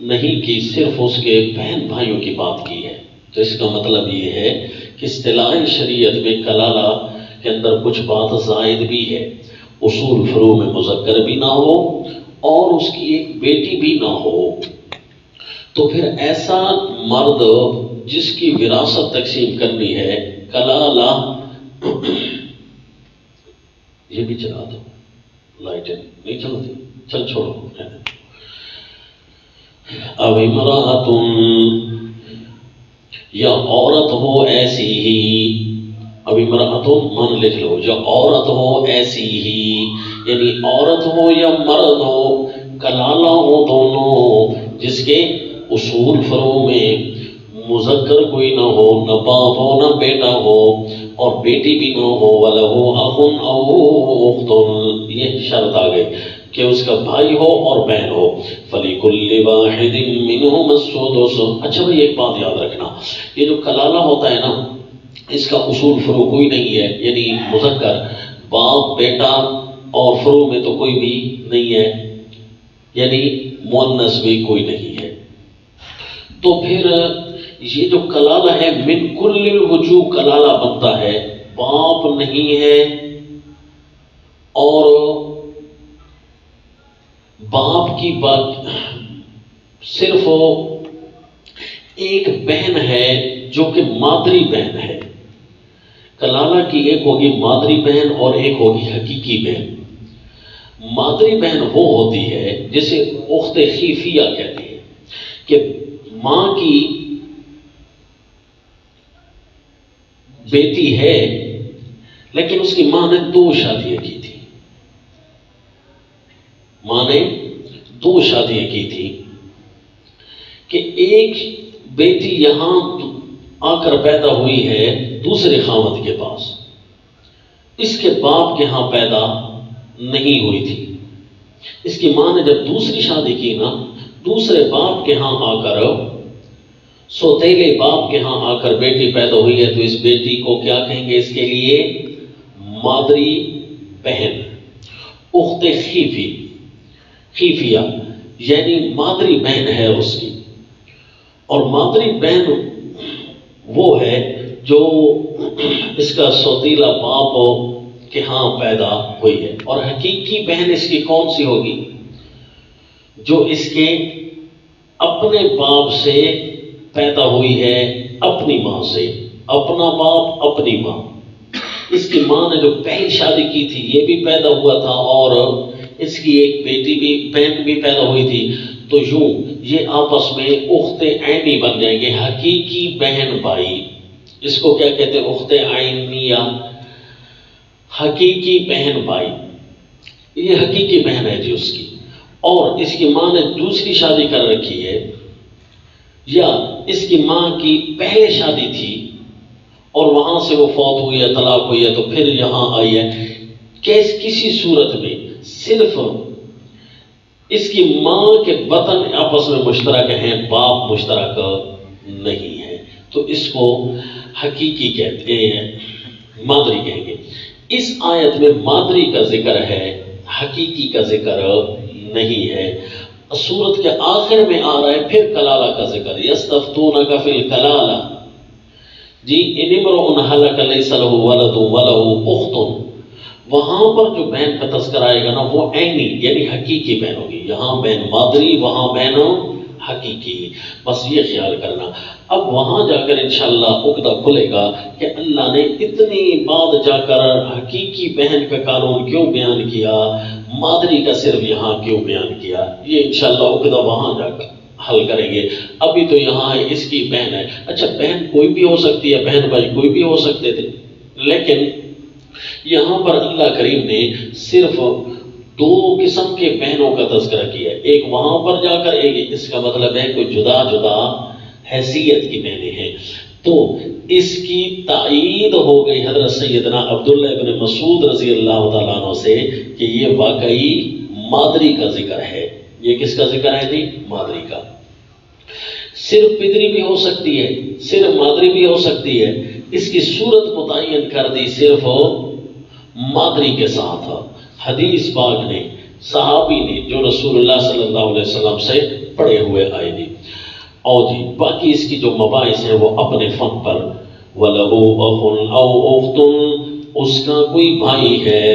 نہیں کی، صرف اس کے بہن بھائیوں کی بات کی ہے۔ تو اس کا مطلب یہ ہے کہ اصطلاح شریعت میں کلالہ کے اندر کچھ بات زائد بھی ہے، اصول فروع میں مذکر بھی نہ ہو اور اس کی ایک بیٹی بھی نہ ہو، تو پھر ایسا مرد جس کی وراثت تقسیم کرنی ہے، کلالہ، یہ بھی چلا دو، لائٹیں نہیں چلتی، چل چھوڑو۔ اب امرأۃ، یا عورت ہو ایسی ہی، اب امرأۃ من لکھ لو، یا عورت ہو ایسی ہی، یعنی عورت ہو یا مرد ہو، کلالہ ہو دونوں، جس کے اصول فروع میں مذکر کوئی نہ ہو، نہ باپ ہو نہ بیٹا ہو، اور بیٹی بھی نہ ہو، وَلَهُ أَخٌ أَوْ أُخْتٌ، یہ شرط آ گئی کہ اس کا بھائی ہو اور بہن ہو، فَلِكُلِّ وَاحِدٍ مِّنْهُمَا السُّدُسُ۔ اچھا بھئی ایک بات یاد رکھنا، یہ جو کلالہ ہوتا ہے نا، اس کا اصول فروع کوئی نہیں ہے، یعنی مذکر، باپ بیٹا اور فروع میں تو کوئی بھی نہیں ہے، یعنی مؤنث بھی کوئی نہیں ہے۔ تو پھر یہ جو کلالہ ہے، من کل الوجوہ کلالہ بنتا ہے، باپ نہیں ہے اور باپ کی بات، صرف ایک بہن ہے جو کہ مادری بہن ہے۔ کلالہ کی ایک ہوگی مادری بہن اور ایک ہوگی حقیقی بہن۔ مادری بہن وہ ہوتی ہے جسے اخت خیفیہ کہتے ہیں، کہ ماں کی بیٹی ہے لیکن اس کی ماں نے 2 شادیاں کی تھی، ماں نے 2 شادیاں کی تھی، کہ ایک بیٹی یہاں آ کر پیدا ہوئی ہے دوسرے خاوند کے پاس، اس کے باپ کے ہاں پیدا نہیں ہوئی تھی، اس کی ماں نے جب دوسری شادی کی نا، دوسرے باپ کے ہاں آ کر، سوتیلے باپ کے ہاں آ کر بیٹی پیدا ہوئی ہے، تو اس بیٹی کو کیا کہیں گے؟ اس کے لیے مادری بہن، اخت خیفیہ، یعنی مادری بہن ہے اس کی۔ اور مادری بہن وہ ہے جو اس کا سوتیلا باپ کے ہاں پیدا ہوئی ہے، اور حقیقی بہن اس کی کون سی ہوگی؟ جو اس کے اپنے باپ سے پیدا ہوئی ہے، اپنی ماں سے، اپنا باپ اپنی ماں۔ اس کی ماں نے جو پہلی شادی کی تھی یہ بھی پیدا ہوا تھا، اور اس کی ایک بیٹی بھی، بہن بھی پیدا ہوئی تھی، تو یوں یہ آپس میں اخت عینی بن جائیں گے، حقیقی بہن بھائی. اس کو کیا کہتے ہیں؟ اخت عینیہ، حقیقی بہن بھائی. یہ حقیقی بہن ہے جی اس کی، اور اس کی ماں نے دوسری شادی کر رکھی ہے، یا اس کی ماں کی پہلے شادی تھی اور وہاں سے وہ فوت ہوئی ہے، طلاق ہوئی ہے، تو پھر یہاں آئی ہے. کسی صورت میں صرف اس کی ماں کے بطن آپس میں مشترک ہیں، باپ مشترک نہیں ہے، تو اس کو حقیقی کہتے ہیں، مادری کہیں گے. اس آیت میں مادری کا ذکر ہے، حقیقی کا ذکر نہیں ہے. سورت کے آخر میں آ رہا ہے پھر کلالہ کا ذکر، یستفتونک فی الکلالہ جی ان امرؤ ہلک لیس لہ ولد ولہ اخت. وہاں پر جو بہن کا تذکرہ آئے گا نا وہ عینی یعنی حقیقی بہن ہوگی، یہاں بہن مادری، وہاں بہن حقیقی. بس یہ خیال کرنا. اب وہاں جا کر انشاءاللہ عقدہ کھلے گا کہ اللہ نے اتنی بعد جا کر حقیقی بہن کا قانون کیوں بیان کیا، مادری کا صرف یہاں کیوں بیان کیا. یہ انشاءاللہ عقدہ وہاں جا کر حل کریں گے. ابھی تو یہاں ہے اس کی بہن ہے. اچھا بہن کوئی بھی ہو سکتی ہے، بہن بھائی کوئی بھی ہو سکتے تھے، لیکن یہاں پر اللہ کریم نے صرف دو قسم کے بہنوں کا تذکرہ کیا ہے. ایک وہاں پر جا کر، ایک اس کا مطلب ہے کوئی جدا جدا حیثیت کی بہنیں ہیں. تو اس کی تائید ہو گئی حضرت سیدنا عبداللہ ابن مسعود رضی اللہ تعالیٰ عنہ سے کہ یہ واقعی مادری کا ذکر ہے. یہ کس کا ذکر ہے جی؟ مادری کا. صرف پدری بھی ہو سکتی ہے، صرف مادری بھی ہو سکتی ہے. اس کی صورت متعین کر دی صرف مادری کے ساتھ. حدیث پاک نے، صحابی نے جو رسول اللہ صلی اللہ علیہ وسلم سے پڑھے ہوئے آئے دی. اور جی باقی اس کی جو مباحث ہیں وہ اپنے فن پر. وَلَهُ أَخٌ أَوْ أُخْتٌ، اس کا کوئی بھائی ہے،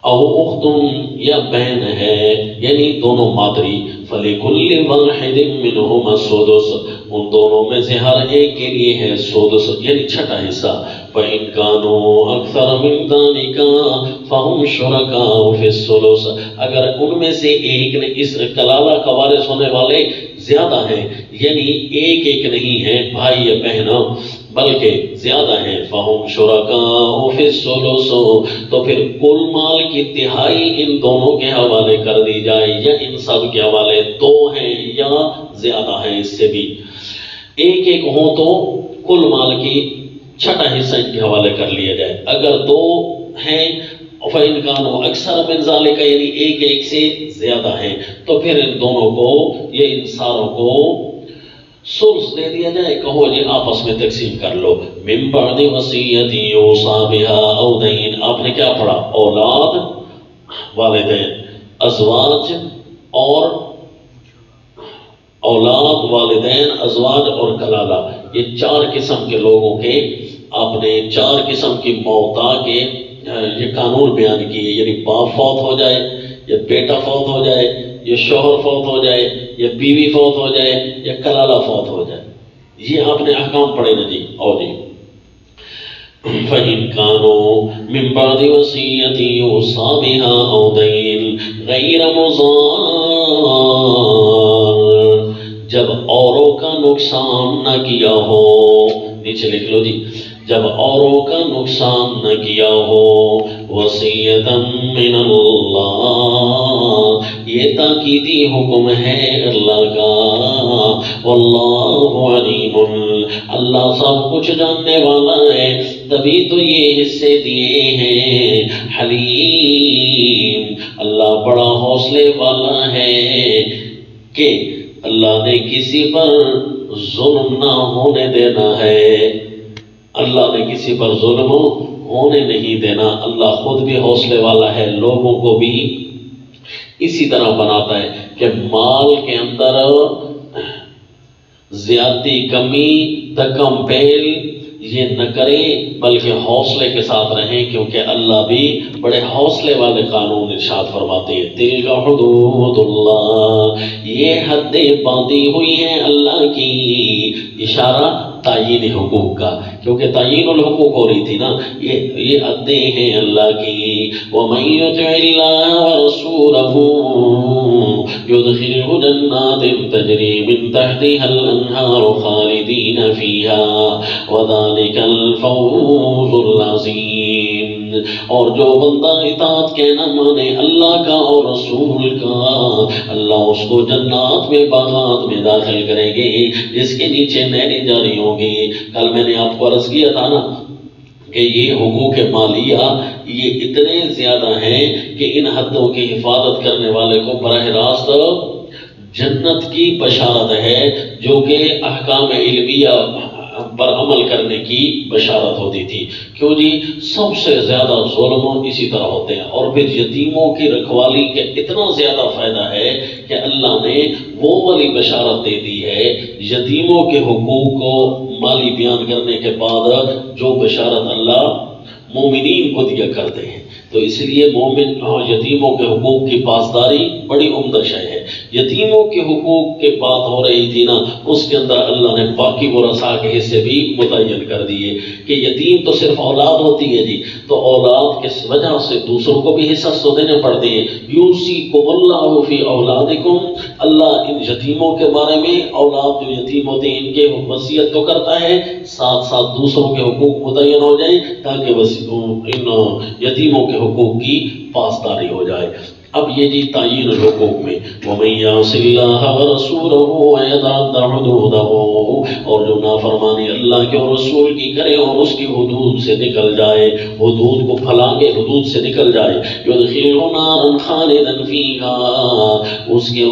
او اختن یا بہن ہے، یعنی دونوں مادری. فَلِكُلِّ وَاحِدٍ مِّنْهُمَا السُّدُسُ، ان دونوں میں سے ہر ایک کے لیے ہے سدس یعنی چھٹا حصہ. فَإِنْ كَانُوا أَكْثَرَ مِنْ ذَلِكَ فَهُمْ شُرَكَاءُ فِي الثُّلُثِ، اگر ان میں سے ایک نے اس کلالہ کا وارث ہونے والے زیادہ ہیں، یعنی ایک ایک نہیں ہے بھائی یا بہن بلکہ زیادہ ہیں، فَهُمْ شُرَكَاءُ فِي الثُّلُثِ، تو پھر کل مال کی تہائی ان دونوں کے حوالے کر دی جائے، یا ان سب کے حوالے دو ہیں یا زیادہ ہیں اس سے بھی. ایک ایک ہوں تو کل مال کی چھٹا حصہ ان کے حوالے کر لیا جائے. اگر دو ہیں فَإِنْ كَانُوا أَكْثَرَ مِنْ ذَلِكَ، یعنی ایک ایک سے زیادہ ہیں، تو پھر ان دونوں کو یا ان ساروں کو ثلث دے دیا جائے. کہو جی آپس میں تقسیم کر لو. مِن بَعْدِ وَصِيَّةٍ يُوصَىٰ بِهَا أَوْ دَيْنٍ، آپ نے کیا پڑھا؟ اولاد، والدین، ازواج اور اولاد، والدین، ازواج اور کلالہ. یہ چار قسم کے لوگوں کے آپ نے چار قسم کی موتا کے یہ قانون بیان کیے. یعنی باپ فوت ہو جائے، یا بیٹا فوت ہو جائے، یا شوہر فوت ہو جائے، یا بیوی فوت ہو جائے، یا کلالہ فوت ہو جائے. یہ آپ نے احکام پڑھے نا جی. اور جی فَإِنْ كَانُوا مِن بَعْدِ وَصِيَّةٍ يُوصَىٰ بِهَا أَوْ دَيْنٍ غَيْرَ مُضَارٍّ، جب اوروں کا نقصان نہ کیا ہو، نیچے لکھ لو جی، جب اوروں کا نقصان نہ کیا ہو. وَصِيَّةً مِّنَ اللَّهِ، یہ تاکیدی حکم ہے اللہ کا. وَاللَّهُ عَلِيمٌ، اللہ سب کچھ جاننے والا ہے، تبھی تو یہ حصے دیے ہیں. حلیم، اللہ بڑا حوصلے والا ہے کہ اللہ نے کسی پر ظلم نہ ہونے دینا ہے. اللہ نے کسی پر ظلم ہونے نہیں دینا. اللہ خود بھی حوصلے والا ہے، لوگوں کو بھی اسی طرح بناتا ہے کہ مال کے اندر زیادتی، کمی، تکم پیل یہ نہ کریں، بلکہ حوصلے کے ساتھ رہیں، کیونکہ اللہ بھی بڑے حوصلے والے قانون ارشاد فرماتے ہیں. تِلْكَ حُدُودُ اللَّهِ، یہ حدیں باندھی ہوئی ہیں اللہ کی. اشارہ تعیین حقوق کا کیونکہ تعین الحقوق ہو رہی تھی نا، یہ حدیں ہیں اللہ کی. وَمَن يُطِعِ اللَّهَ وَرَسُولَهُ يُدْخِلْهُ جَنَّاتٍ تَجْرِي مِن تَحْتِهَا الْأَنْهَارُ خَالِدِينَ فِيهَا وَذَلِكَ الْفَوْزُ الْعَظِيمُ. اور جو بندہ اطاعت کے نہ مانے اللہ کا اور رسول کا، اللہ اس کو جنات میں باغات میں داخل کریں گے جس کے نیچے نہریں جاری ہوں گی. کل میں نے آپ کو عرض کیا تھا نا کہ یہ حقوق مالیہ یہ اتنے زیادہ ہیں کہ ان حدوں کی حفاظت کرنے والے کو براہ راست جنت کی بشارت ہے، جو کہ احکام علمیہ پر عمل کرنے کی بشارت ہوتی تھی. کیوں جی؟ سب سے زیادہ ظلم اسی طرح ہوتے ہیں. اور پھر یتیموں کی رکھوالی کے اتنا زیادہ فائدہ ہے کہ اللہ نے وہ والی بشارت دے دی ہے یتیموں کے حقوق کو مالی بیان کرنے کے بعد جو بشارت اللہ مومنین کو دیا کرتے ہیں. تو اس لیے مومن یتیموں کے حقوق کی پاسداری بڑی عمدہ شے ہے. یتیموں کے حقوق کی بات ہو رہی تھی نا، اس کے اندر اللہ نے باقی ورثاء کے حصے بھی متعین کر دیے کہ یتیم تو صرف اولاد ہوتی ہے جی، تو اولاد کی وجہ سے دوسروں کو بھی حصہ تو دینے پڑتے ہیں. یوصیکم اللہ فی اولادکم، اللہ ان یتیموں کے بارے میں، اولاد جو یتیم ہوتے ہیں ان کے وصیت تو کرتا ہے، ساتھ ساتھ دوسروں کے حقوق متعین ہو جائیں تاکہ ان یتیموں کے حقوق کی پاسداری ہو جائے. اب یہ جی تعین الحقوق میں وَمَن يَعْصِ اللَّهَ وَرَسُولَهُ وَيَتَعَدَّ حُدُودَهُ، اور جو نافرمانی اللہ کے اور رسول کی کرے اور اس کی حدود سے نکل جائے، حدود کو پھلانگے، حدود سے نکل جائے، يُدْخِلْهُ نَارًا خَالِدًا فِيهَا، اس کے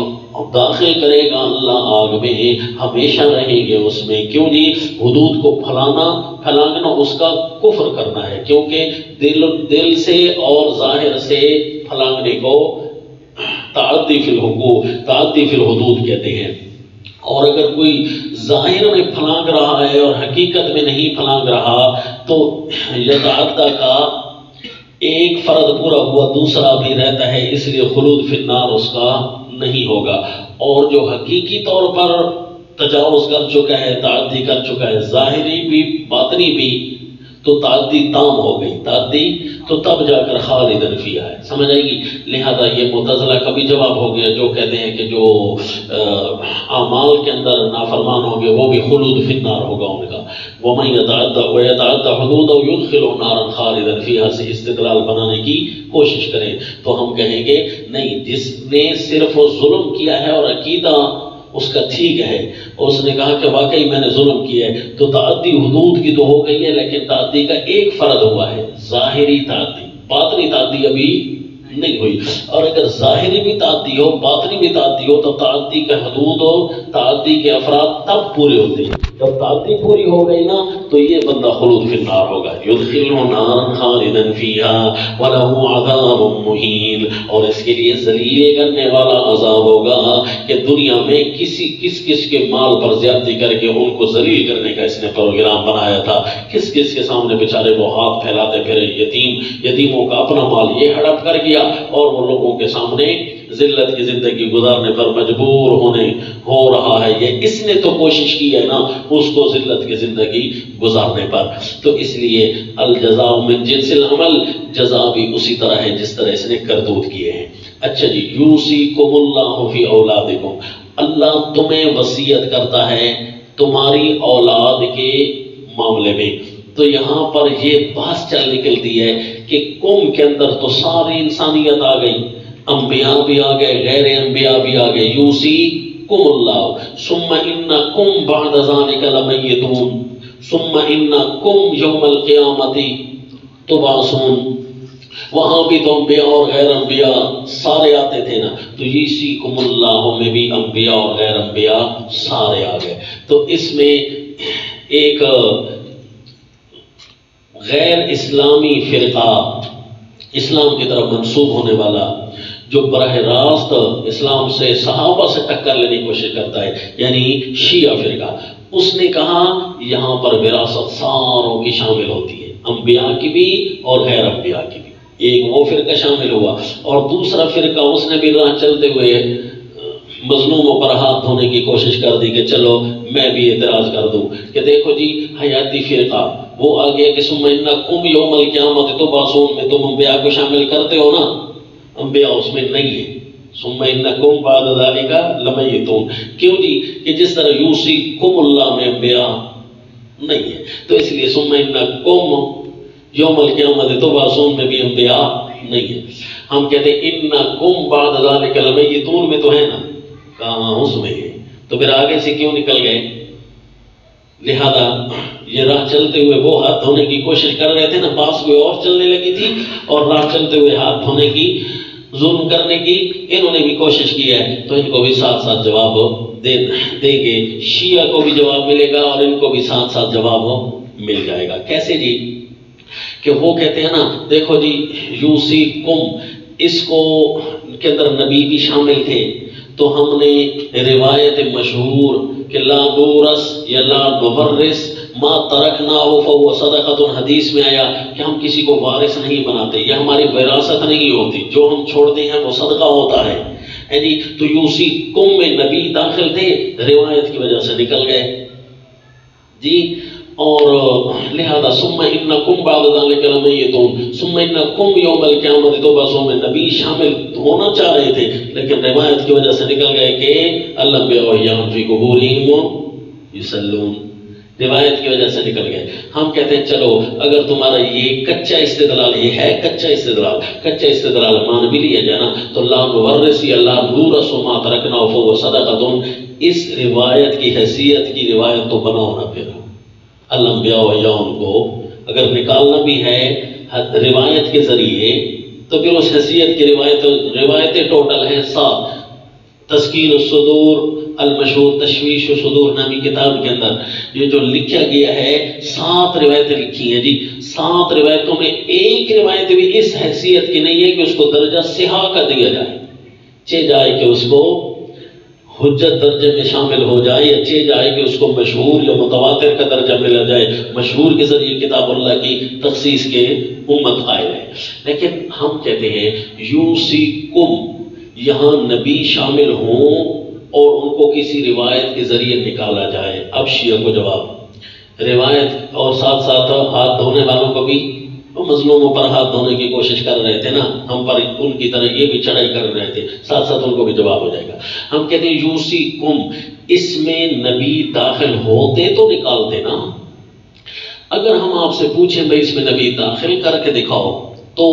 داخل کرے گا اللہ آگ میں، ہمیشہ رہیں گے اس میں. کیوں جی؟ حدود کو پھلانگنا اس کا کفر کرنا ہے، کیونکہ دل سے اور ظاہر سے پھلانگنے کو تعدی فی الحقوق، تعدی فی الحدود کہتے ہیں. اور اگر کوئی ظاہر میں پھلانگ رہا ہے اور حقیقت میں نہیں پھلانگ رہا تو یتعدی کا ایک فرد پورا ہوا، دوسرا بھی رہتا ہے، اس لیے خلود فی النار اس کا نہیں ہوگا. اور جو حقیقی طور پر تجاوز کر چکا ہے، تعدی کر چکا ہے، ظاہری بھی باطنی بھی، تو تعدی تام ہو گئی. تعدی تو تب جا کر خالدن فیہا ہے، سمجھ آئے گی. لہذا یہ معتزلہ کا بھی جواب ہو گیا جو کہتے ہیں کہ جو اعمال کے اندر نافرمان ہوں گے وہ بھی خلود فی النار ہوگا ان کا. وَمَن يَتَعَدَّ حُدُودَهُ يُدْخِلْهُ نَارًا خَالِدًا فِيهَا سے استدلال بنانے کی کوشش کریں تو ہم کہیں گے نہیں، جس نے صرف ظلم کیا ہے اور عقیدہ اس کا ٹھیک ہے اور اس نے کہا کہ واقعی میں نے ظلم کیا ہے، تو تعدی حدود کی تو ہو گئی ہے، لیکن تعدی کا ایک فرد ہوا ہے، ظاہری تعدی. باطنی تعدی ابھی نہیں ہوئی. اور اگر ظاہری بھی تعدی ہو، باطنی بھی تعدی ہو، تو تعدی کا حدود ہو، تعدی کے افراد تب پورے ہوتے ہیں. جب تعدی پوری ہو گئی نا تو یہ بندہ خلود فی النار ہوگا. یدخلہ نارا خالدا فیہا ولہ عذاب مہین، اور اس کے لیے ذلیل کرنے والا عذاب ہوگا کہ دنیا میں کس کے مال پر زیادتی کر کے ان کو ذلیل کرنے کا اس نے پروگرام بنایا تھا. کس کے سامنے بیچارے وہ ہاتھ پھیلاتے پھرے، یتیموں کا اپنا مال یہ ہڑپ کر گیا اور وہ لوگوں کے سامنے ذلت کی زندگی گزارنے پر مجبور ہو رہا ہے. یہ اس نے تو کوشش کی ہے نا اس کو ذلت کی زندگی گزارنے پر. تو اس لیے الجزاء من جنس العمل، جزا بھی اسی طرح ہے جس طرح اس نے کرتوت کیے ہیں. اچھا جی، یوصیکم اللہ فی اولادکم، اللہ تمہیں وصیت کرتا ہے تمہاری اولاد کے معاملے میں. تو یہاں پر یہ بحث چل نکلتی ہے کہ قوم کے اندر تو ساری انسانیت آ گئی، انبیاء بھی آ گئے، غیر انبیاء بھی آ گئے. یوصیکم اللہ ثم انکم بعد ذلک لمیتون ثم انکم یوم القیامت تبعثون. وہاں بھی تو انبیاء اور غیر انبیاء سارے آتے تھے نا، تو یوصیکم اللہ میں بھی انبیاء اور غیر انبیاء سارے آ گئے. تو اس میں ایک غیر اسلامی فرقہ، اسلام کی طرف منسوب ہونے والا جو براہ راست اسلام سے صحابہ سے ٹکر لینے کی کوشش کرتا ہے، یعنی شیعہ فرقہ، اس نے کہا یہاں پر وراثت ساروں کی شامل ہوتی ہے، انبیاء کی بھی اور غیر انبیاء کی بھی. ایک وہ فرقہ شامل ہوا، اور دوسرا فرقہ اس نے بھی راہ چلتے ہوئے مظلوموں پر ہاتھ دھونے کی کوشش کر دی کہ چلو میں بھی اعتراض کر دوں کہ دیکھو جی حیاتی فرقہ وہ آ گیا کہ ثم انکم یوم القیامت تبعثون میں تم انبیاء کو شامل کرتے ہو نا، انبیاء اس میں نہیں ہے، ثم انکم بعد ذلک لمیتون، کیوں جی کہ جس طرح یوصیکم اللہ میں انبیاء نہیں ہے، تو اس لیے ثم انکم یوم القیامت تبعثون میں بھی انبیاء نہیں ہے۔ ہم کہتے ہیں انکم بعد ذلک لمیتون میں تو ہے نا، کہاں اس میں ہے، تو پھر آگے سے کیوں نکل گئے؟ لہذا یہ راہ چلتے ہوئے وہ ہاتھ دھونے کی کوشش کر رہے تھے نا، پاس کوئی اور چلنے لگی تھی اور راہ چلتے ہوئے ہاتھ دھونے کی، ظلم کرنے کی انہوں نے بھی کوشش کی ہے، تو ان کو بھی ساتھ ساتھ جواب دیں گے، شیعہ کو بھی جواب ملے گا اور ان کو بھی ساتھ ساتھ جواب مل جائے گا۔ کیسے جی؟ کہ وہ کہتے ہیں نا دیکھو جی یوصیکم، اس کو کے اندر نبی بھی شامل تھے، تو ہم نے روایت مشہور کہ لا نورث یا لا نورث ما ترکناہ فہو صدقۃ، حدیث میں آیا کہ ہم کسی کو وارث نہیں بناتے، یہ ہماری وراثت نہیں ہوتی، جو ہم چھوڑتے ہیں وہ صدقہ ہوتا ہے جی۔ تو یوصیکم میں نبی داخل تھے، روایت کی وجہ سے نکل گئے جی، اور لہذا ثم انکم بعد ذلک لمیتون ثم انکم یوم القیامت تبعثون میں نبی شامل ہونا چاہ رہے تھے، لیکن روایت کی وجہ سے نکل گئے کہ الانبیاء احیاء فی قبورہم یصلون، روایت کی وجہ سے نکل گئے۔ ہم کہتے ہیں چلو اگر تمہارا یہ کچا استدلال، یہ ہے کچا استدلال مان بھی لیا جائے نا، تو لا نورث یا لا نورث ما ترکنا فہو صدقۃ، اس روایت کی حیثیت کی روایت تو بناؤ نا، پھر الانبیاء احیاء کو اگر نکالنا بھی ہے روایت کے ذریعے تو پھر اس حیثیت کی روایتیں ٹوٹل ہیں 7۔ تسکین الصدور المشہور تشویش الصدور نامی کتاب کے اندر یہ جو لکھا گیا ہے 7 روایتیں لکھی ہیں جی، 7 روایتوں میں ایک روایت بھی اس حیثیت کی نہیں ہے کہ اس کو درجہ صحیح کا دیا جائے، چہ جائے کہ اس کو حجت درجے میں شامل ہو جائے، یا چہ جائے کہ اس کو مشہور یا متواتر کا درجہ ملا جائے، مشہور کے ذریعے کتاب اللہ کی تخصیص کے امت قائل ہے۔ لیکن ہم کہتے ہیں یوصیکم، یہاں نبی شامل ہوں اور ان کو کسی روایت کے ذریعے نکالا جائے۔ اب شیعہ کو جواب، روایت اور ساتھ ساتھ ہاتھ دھونے والوں کو بھی، مظلوموں پر ہاتھ دھونے کی کوشش کر رہے تھے نا، ہم پر ان کی طرح یہ بھی چڑھائی کر رہے تھے، ساتھ ساتھ ان کو بھی جواب ہو جائے گا۔ ہم کہتے ہیں یوصیکم، اس میں نبی داخل ہوتے تو نکالتے نا۔ اگر ہم آپ سے پوچھیں بھائی اس میں نبی داخل کر کے دکھاؤ، تو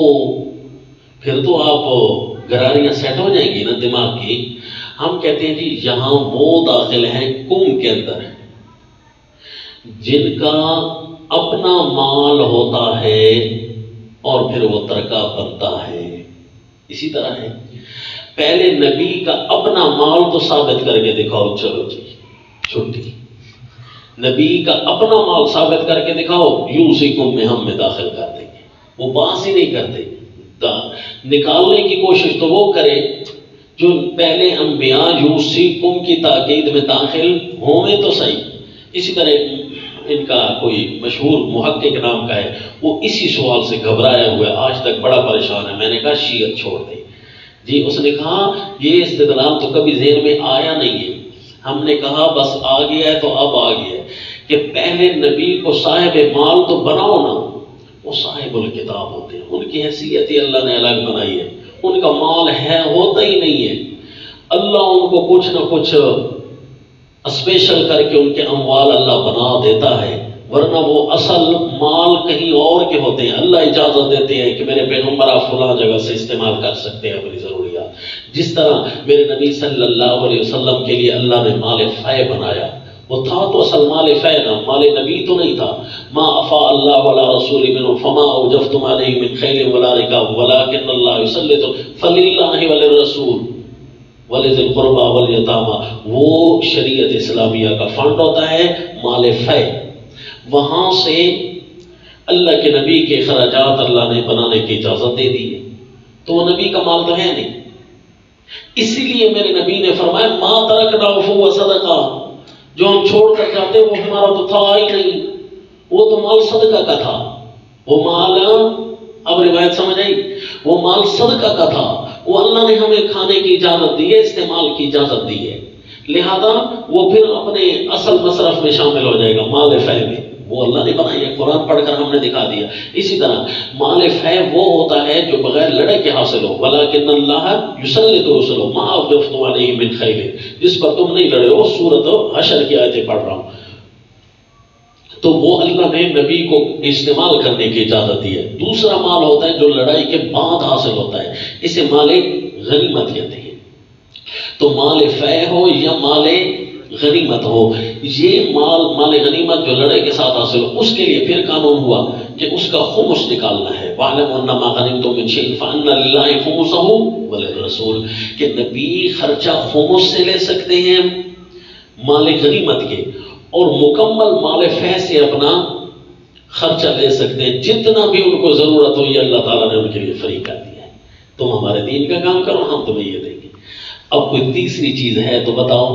پھر تو آپ گراریاں سیٹ ہو جائیں گی نا دماغ کی۔ ہم کہتے ہیں جی یہاں وہ داخل ہیں کم کے اندر جن کا اپنا مال ہوتا ہے اور پھر وہ ترکہ بنتا ہے۔ اسی طرح ہے پہلے نبی کا اپنا مال تو ثابت کر کے دکھاؤ، چلو جی چھٹی، نبی کا اپنا مال ثابت کر کے دکھاؤ، یوصیکم میں ہم میں داخل کر دیں گے۔ وہ باس ہی نہیں کرتے، نکالنے کی کوشش تو وہ کرے جو پہلے انبیاء یوصیکم کی تاکید میں داخل ہوئے تو صحیح۔ اسی طرح ان کا کوئی مشہور محقق نام کا ہے، وہ اسی سوال سے گھبرایا ہوا ہے، آج تک بڑا پریشان ہے۔ میں نے کہا شیعت چھوڑ دے جی، اس نے کہا یہ استدلال تو کبھی ذہن میں آیا نہیں ہے۔ ہم نے کہا بس آ گیا ہے تو اب آ گیا ہے کہ پہلے نبی کو صاحب مال تو بناؤ نا، وہ صاحب الکتاب ہوتے ہیں، ان کی حیثیت ہی اللہ نے الگ بنائی ہے، ان کا مال ہے ہوتا ہی نہیں ہے، اللہ ان کو کچھ نہ کچھ اسپیشل کر کے ان کے اموال اللہ بنا دیتا ہے، ورنہ وہ اصل مال کہیں اور کے ہوتے ہیں۔ اللہ اجازت دیتے ہیں کہ میرے پیغمبر آپ فلاں جگہ سے استعمال کر سکتے ہیں اپنی ضروریات، جس طرح میرے نبی صلی اللہ علیہ وسلم کے لیے اللہ نے مال فے بنایا، وہ تھا تو اصل مال فے نہ، مال نبی تو نہیں تھا۔ ما افاء اللہ علی رسول منہ فما اوجفتم علیہ من خیل ولا رکاب ولکن اللہ یسلط فللہ وللرسول وَلِذِي الْقُرْبَى وَالْيَتَامَى، وہ شریعت اسلامیہ کا فنڈ ہوتا ہے مال فے، وہاں سے اللہ کے نبی کے اخراجات اللہ نے بنانے کی اجازت دے دی ہے، تو وہ نبی کا مال تو ہے نہیں۔ اسی لیے میرے نبی نے فرمایا مَا تَرَكْنَا فَهُوَ صَدَقَةٌ، جو ہم چھوڑ کر جاتے وہ ہمارا تو تھا ہی نہیں، وہ تو مال صدقہ کا تھا، وہ مال، اب روایت سمجھ آئی، وہ مال صدقہ کا تھا، وہ اللہ نے ہمیں کھانے کی اجازت دی ہے، استعمال کی اجازت دی ہے، لہذا وہ پھر اپنے اصل مصرف میں شامل ہو جائے گا، مال فے میں۔ وہ اللہ نے بنائی ہے، قرآن پڑھ کر ہم نے دکھا دیا۔ اسی طرح مال فے وہ ہوتا ہے جو بغیر لڑے کے حاصل ہو، وَلَٰكِنَّ اللَّهَ يُسَلِّطُ رُسُلَهُ مَا أَوْجَفْتُمْ عَلَيْهِ مِنْ خَيْلٍ، جس پر تم نہیں لڑے ہو۔ سورۃ حشر کی آیتیں پڑھ رہا ہوں۔ تو وہ اللہ نے نبی کو استعمال کرنے کی اجازت دی ہے۔ دوسرا مال ہوتا ہے جو لڑائی کے بعد حاصل ہوتا ہے، اسے مال غنیمت کہتے ہیں۔ تو مال فے ہو یا مال غنیمت ہو، یہ مال غنیمت جو لڑائی کے ساتھ حاصل ہو، اس کے لیے پھر قانون ہوا کہ اس کا خمس نکالنا ہے۔ وَاعْلَمُوا أَنَّ مَا غَنِمْتُم مِّن شَيْءٍ فَأَنَّ لِلَّهِ خُمُسَهُ وَلِلرَّسُولِ، کہ نبی خرچہ خمس سے لے سکتے ہیں مال غنیمت کے، اور مکمل مال فے سے اپنا خرچہ لے سکتے ہیں، جتنا بھی ان کو ضرورت ہو، یہ اللہ تعالیٰ نے ان کے لیے فری کر دیا ہے۔ تم ہمارے دین کا کام کرو، ہم تمہیں یہ دیں گے۔ اب کوئی تیسری چیز ہے تو بتاؤ،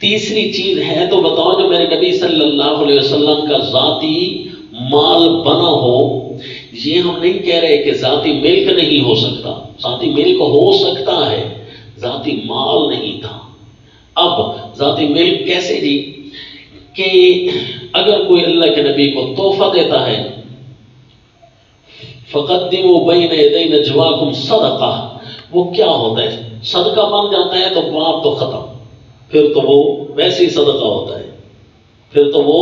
تیسری چیز ہے تو بتاؤ جو میرے نبی صلی اللہ علیہ وسلم کا ذاتی مال بنا ہو۔ یہ ہم نہیں کہہ رہے کہ ذاتی ملک نہیں ہو سکتا، ذاتی ملک ہو سکتا ہے، ذاتی مال نہیں تھا۔ اب ذاتی ملک کیسے جی؟ کہ اگر کوئی اللہ کے نبی کو تحفہ دیتا ہے، فَقَدِّمُوا بَيْنَ يَدَيْ نَجْوَاكُمْ صَدَقَةً، وہ کیا ہوتا ہے؟ صدقہ بن جاتا ہے تو بات تو ختم، پھر تو وہ ویسے ہی صدقہ ہوتا ہے، پھر تو وہ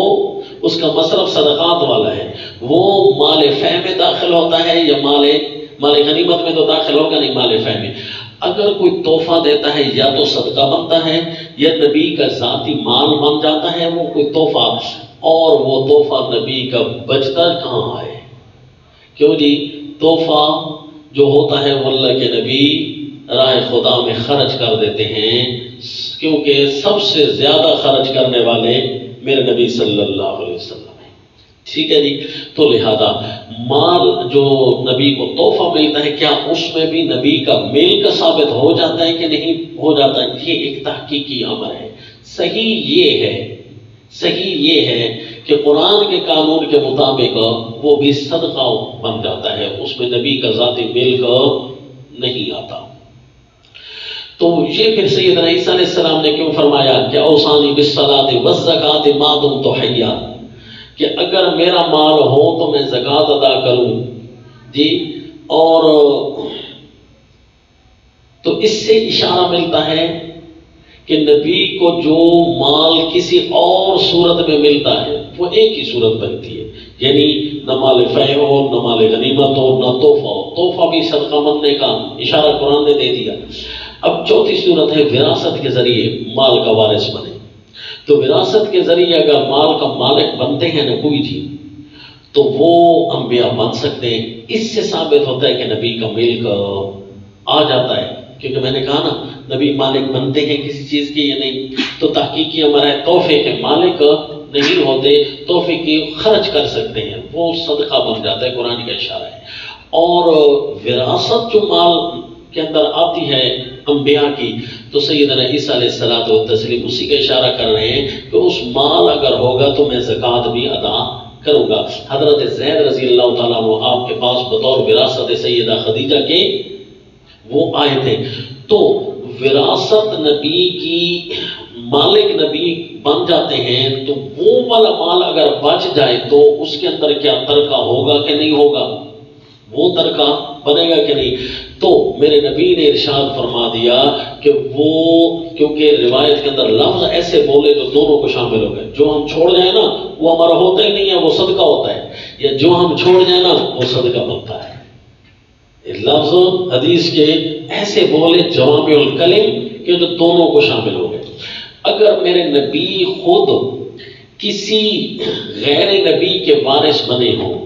اس کا مصرف صدقات والا ہے۔ وہ مال فے میں داخل ہوتا ہے یا مال غنیمت میں تو داخل ہوگا نہیں، مال فے میں۔ اگر کوئی تحفہ دیتا ہے یا تو صدقہ بنتا ہے یا نبی کا ذاتی مال بن جاتا ہے وہ کوئی تحفہ، اور وہ تحفہ نبی کا بچتا کہاں ہے؟ کیوں جی؟ تحفہ جو ہوتا ہے وہ اللہ کے نبی راہ خدا میں خرچ کر دیتے ہیں، کیونکہ سب سے زیادہ خرچ کرنے والے میرے نبی صلی اللہ علیہ وسلم ہیں۔ ٹھیک ہے جی؟ تو لہذا مال جو نبی کو تحفہ ملتا ہے، کیا اس میں بھی نبی کا ملک ثابت ہو جاتا ہے کہ نہیں ہو جاتا ہے؟ یہ ایک تحقیقی امر ہے۔ صحیح یہ ہے کہ قرآن کے قانون کے مطابق وہ بھی صدقہ بن جاتا ہے، اس میں نبی کا ذاتی ملک نہیں آتا۔ تو یہ پھر سیدنا عیسیٰ علیہ السلام نے کیوں فرمایا کہ اوصانی بالصلاۃ والزکوٰۃ ما دمت حیا، کہ اگر میرا مال ہو تو میں زکوٰۃ ادا کروں جی، اور تو اس سے اشارہ ملتا ہے کہ نبی کو جو مال کسی اور صورت میں ملتا ہے وہ ایک ہی صورت بنتی ہے، یعنی نہ مال فے ہو، نہ مال غنیمت ہو، نہ تحفہ ہو۔ تحفہ بھی صدقہ بننے کا اشارہ قرآن نے دے دیا۔ اب چوتھی صورت ہے وراثت کے ذریعے مال کا وارث بنے۔ تو وراثت کے ذریعے اگر مال کا مالک بنتے ہیں نہ کوئی جی، تو وہ انبیاء بن سکتے ہیں۔ اس سے ثابت ہوتا ہے کہ نبی کا ملک آ جاتا ہے، کیونکہ میں نے کہا نا نبی مالک بنتے ہیں کسی چیز کے یا نہیں، تو تحقیقی امر ہے تحفے کے مالک نہیں ہوتے، تحفے کی خرچ کر سکتے ہیں، وہ صدقہ بن جاتا ہے، قرآن کا اشارہ ہے۔ اور وراثت جو مال کے اندر آتی ہے انبیاء کی، تو سیدنا عیسیٰ علیہ الصلوۃ والتسلیم اسی کا اشارہ کر رہے ہیں کہ اس مال اگر ہوگا تو میں زکوٰۃ بھی ادا کروں گا۔ حضرت زید رضی اللہ تعالیٰ عنہ آپ کے پاس بطور وراثت سیدہ خدیجہ کے وہ آئے تھے، تو وراثت نبی کی مالک نبی بن جاتے ہیں، تو وہ والا مال اگر بچ جائے تو اس کے اندر کیا ترکہ ہوگا کہ نہیں ہوگا؟ وہ ترکہ بنے گا کہ نہیں؟ تو میرے نبی نے ارشاد فرما دیا کہ وہ، کیونکہ روایت کے اندر لفظ ایسے بولے جو دونوں کو شامل ہو گئے، جو ہم چھوڑ جائیں نا وہ ہمارا ہوتا ہی نہیں ہے، وہ صدقہ ہوتا ہے، یا جو ہم چھوڑ جائیں نا وہ صدقہ بنتا ہے۔ لفظ حدیث کے ایسے بولے جوامع الکلم کہ جو دونوں کو شامل ہو گئے۔ اگر میرے نبی خود کسی غیر نبی کے وارث بنے ہوں،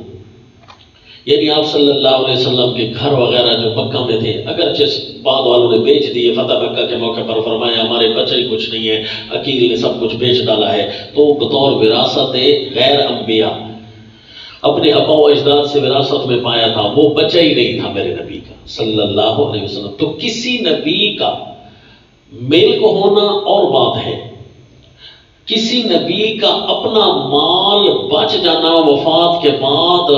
یعنی آپ صلی اللہ علیہ وسلم کے گھر وغیرہ جو مکہ میں تھے، اگرچہ بعد والوں نے بیچ دیے، فتح مکہ کے موقع پر فرمایا ہمارے بچے کچھ نہیں ہے، عقیل نے سب کچھ بیچ ڈالا ہے، تو بطور وراثت غیر انبیاء اپنے آبا و اجداد سے وراثت میں پایا تھا، وہ بچہ ہی نہیں تھا میرے نبی کا صلی اللہ علیہ وسلم۔ تو کسی نبی کا ملک ہونا اور بات ہے، کسی نبی کا اپنا مال بچ جانا وفات کے بعد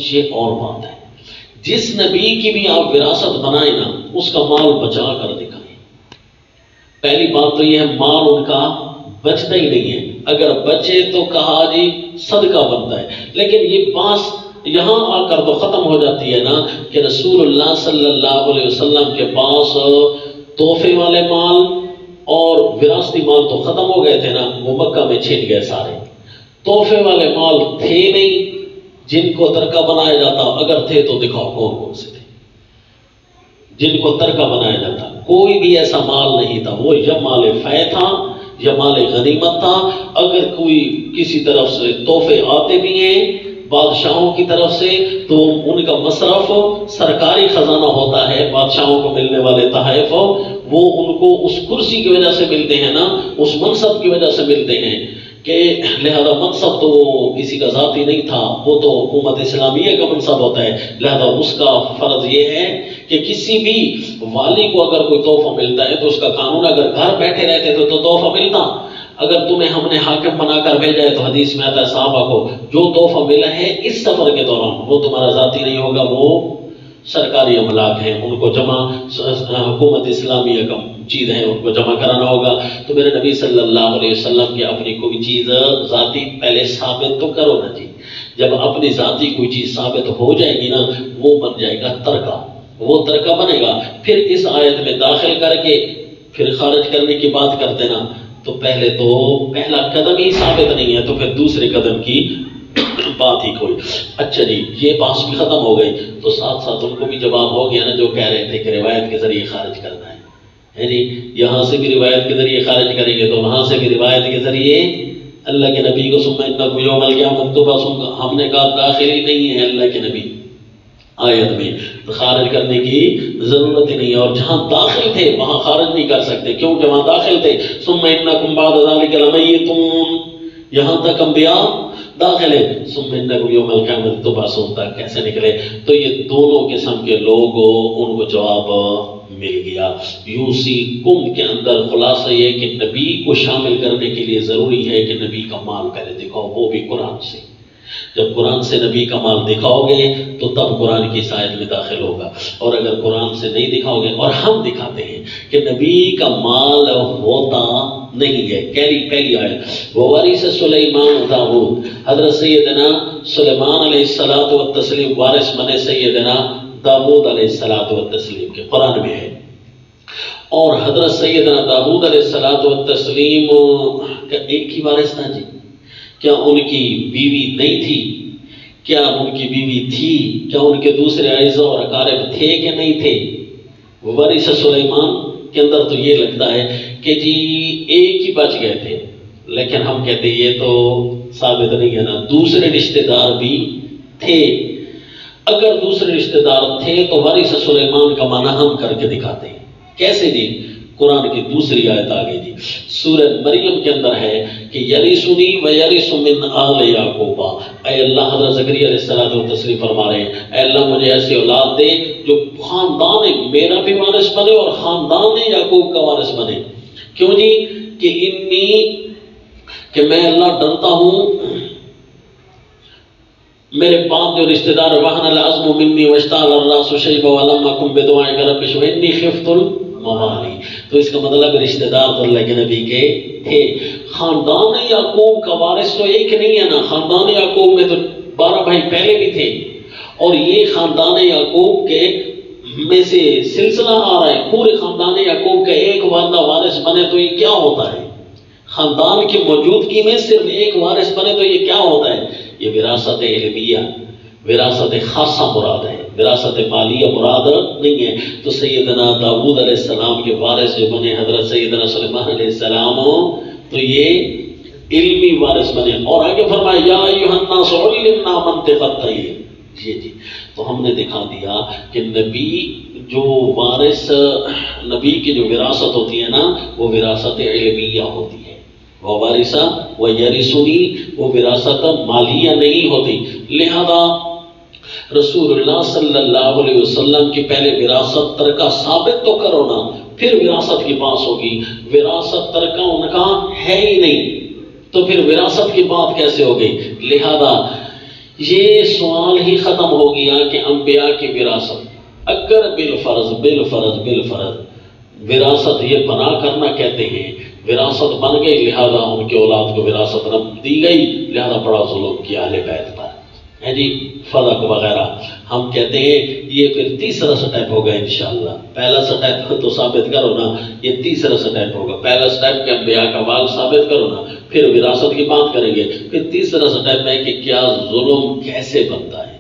یہ اور بات ہے۔ جس نبی کی بھی آپ وراثت بنائیں نا اس کا مال بچا کر دکھائیں۔ پہلی بات تو یہ ہے مال ان کا بچتا ہی نہیں ہے، اگر بچے تو کہا جی صدقہ بنتا ہے، لیکن یہ باس یہاں آ کر تو ختم ہو جاتی ہے نا کہ رسول اللہ صلی اللہ علیہ وسلم کے پاس تحفے والے مال اور وراثتی مال تو ختم ہو گئے تھے نا، وہ مکہ میں چھن گئے سارے۔ تحفے والے مال تھے نہیں جن کو ترکہ بنایا جاتا، اگر تھے تو دکھاؤ کون کون سے تھے جن کو ترکہ بنایا جاتا۔ کوئی بھی ایسا مال نہیں تھا، وہ یا مال فے تھا یا مال غنیمت تھا۔ اگر کوئی کسی طرف سے تحفے آتے بھی ہیں بادشاہوں کی طرف سے تو ان کا مصرف سرکاری خزانہ ہوتا ہے، بادشاہوں کو ملنے والے تحائف وہ ان کو اس کرسی کی وجہ سے ملتے ہیں نا، اس منصب کی وجہ سے ملتے ہیں، کہ لہذا منصب تو کسی کا ذاتی نہیں تھا، وہ تو حکومت اسلامیہ کا منصب ہوتا ہے۔ لہذا اس کا فرض یہ ہے کہ کسی بھی والی کو اگر کوئی تحفہ ملتا ہے تو اس کا قانون، اگر گھر بیٹھے رہتے تو تحفہ ملتا، اگر تمہیں ہم نے حاکم بنا کر بھیجا ہے تو حدیث میں آتا ہے صحابہ کو جو تحفہ ملا ہے اس سفر کے دوران وہ تمہارا ذاتی نہیں ہوگا، وہ سرکاری املاک ہیں، ان کو جمع حکومت اسلامیہ کا چیز ہے، ان کو جمع کرانا ہوگا۔ تو میرے نبی صلی اللہ علیہ وسلم کی اپنی کوئی چیز ذاتی پہلے ثابت تو کرو نا جی، جب اپنی ذاتی کوئی چیز ثابت ہو جائے گی نا وہ بن جائے گا ترکہ، وہ ترکہ بنے گا۔ پھر اس آیت میں داخل کر کے پھر خارج کرنے کی بات کرتے نا، تو پہلے تو پہلا قدم ہی ثابت نہیں ہے تو پھر دوسرے قدم کی بات ہی کوئی۔ اچھا جی یہ بحث بھی ختم ہو گئی، تو ساتھ ساتھ ان کو بھی جواب ہو گیا نا جو کہہ رہے تھے کہ روایت کے ذریعے خارج کرنا ہے جی، یہاں سے بھی روایت کے ذریعے خارج کریں گے تو وہاں سے بھی روایت کے ذریعے اللہ کے نبی کو ثم انکم یوم القیامۃ تبعثون، ہم نے کہا داخل ہی نہیں ہے اللہ کے نبی آیت میں، خارج کرنے کی ضرورت ہی نہیں ہے، اور جہاں داخل تھے وہاں خارج نہیں کر سکتے کیونکہ وہاں داخل تھے۔ ثم انکم بعد ذلک لمیتون، یہاں تک انبیاء داخل ہے، ثم انکم یوم القیامۃ تبعثون تک کیسے نکلے؟ تو یہ دونوں قسم کے لوگ ان کو جواب مل گیا۔ یوصیکم کے اندر خلاصہ یہ کہ نبی کو شامل کرنے کے لیے ضروری ہے کہ نبی کا مال پہلے دکھاؤ، وہ بھی قرآن سے۔ جب قرآن سے نبی کا مال دکھاؤ گے تو تب قرآن کی آیت میں داخل ہوگا، اور اگر قرآن سے نہیں دکھاؤ گے، اور ہم دکھاتے ہیں کہ نبی کا مال ہوتا نہیں ہے۔ پہلی آیت ووارث سلیمان داؤد، حضرت سیدنا سلیمان علیہ الصلوۃ والتسلیم وارث بنے سیدنا داؤد علیہ الصلوۃ والتسلیم کے، قرآن میں ہے۔ اور حضرت سیدنا داؤد علیہ الصلوۃ والتسلیم کا ایک ہی وارث تھا جی؟ کیا ان کی بیوی نہیں تھی؟ کیا ان کی بیوی تھی؟ کیا ان کے دوسرے اعزاء اور اقارب تھے کہ نہیں تھے؟ وارث سلیمان کے اندر تو یہ لگتا ہے کہ جی ایک ہی بچ گئے تھے، لیکن ہم کہتے ہیں یہ تو ثابت نہیں ہے نا، دوسرے رشتہ دار بھی تھے۔ اگر دوسرے رشتہ دار تھے تو وارث سلیمان کا معنی ہم کر کے دکھاتے ہیں۔ کیسے جی؟ قرآن کی دوسری آیت آگے جی، سورہ مریم کے اندر ہے کہ یرثنی و یرث من آل یعقوب، اے اللہ حضرت زکریا علیہ الصلوۃ والتسلیم فرما رہے ہیں اے اللہ مجھے ایسی اولاد دے جو خاندان میرا بھی وارث بنے اور خاندان یعقوب کا وارث بنے۔ کیوں جی؟ کہ میں اللہ ڈرتا ہوں میرے بعد جو رشتہ دار وہن العظم منی واشتعل الراس شیبا ولم اکن بدعائک رب انی خفت الموالی، تو اس کا مطلب رشتہ دار تو اللہ کے نبی کے تھے۔ خاندان یعقوب کا وارث تو ایک نہیں ہے نا، خاندان یعقوب میں تو 12 بھائی پہلے بھی تھے، اور یہ خاندان یعقوب کے میں سے سلسلہ آ رہا ہے، پورے خاندان یعقوب کا ایک والدہ وارث بنے تو یہ کیا ہوتا ہے؟ خاندان کی موجودگی میں صرف ایک وارث بنے تو یہ کیا ہوتا ہے؟ یہ وراثت علمیہ، وراثت خاصہ مراد ہے، وراثت مالیہ مراد نہیں ہے۔ تو سیدنا داؤد علیہ السلام کے وارث جو بنے حضرت سیدنا سلیمان علیہ السلام، تو یہ علمی وارث بنے۔ اور آگے فرمایا یا ایھا الناس علمنا منطق الطیر، جی تو ہم نے دکھا دیا کہ نبی جو وارث، نبی کی جو وراثت ہوتی ہے نا وہ وراثت علمیہ ہوتی ہے، وہ وارثہ و یرثنی وہ وراثت مالیہ نہیں ہوتی۔ لہذا رسول اللہ صلی اللہ علیہ وسلم کی پہلے وراثت ترکہ ثابت تو کرو نا، پھر وراثت کی بات ہوگی۔ وراثت ترکہ ان کا ہے ہی نہیں تو پھر وراثت کی بات کیسے ہو گئی؟ لہذا یہ سوال ہی ختم ہو گیا کہ انبیاء کی وراثت اگر بالفرض وراثت یہ بنا کرنا کہتے ہیں، وراثت بن گئی لہذا ان کے اولاد کو وراثت نہ دی گئی، لہذا بڑا ظلم کیا اہل بیت پر ہے جی، فلک وغیرہ ہم کہتے ہیں یہ پھر تیسرا سٹیپ ہوگا انشاءاللہ۔ پہلا سٹیپ تو ثابت کرو نا، یہ تیسرا سٹیپ ہوگا۔ پہلا سٹیپ کہ انبیاء کا وال ثابت کرو نا، پھر وراثت کی بات کریں گے، پھر تیسرا سٹیپ ہے کہ کیا ظلم کیسے بنتا ہے،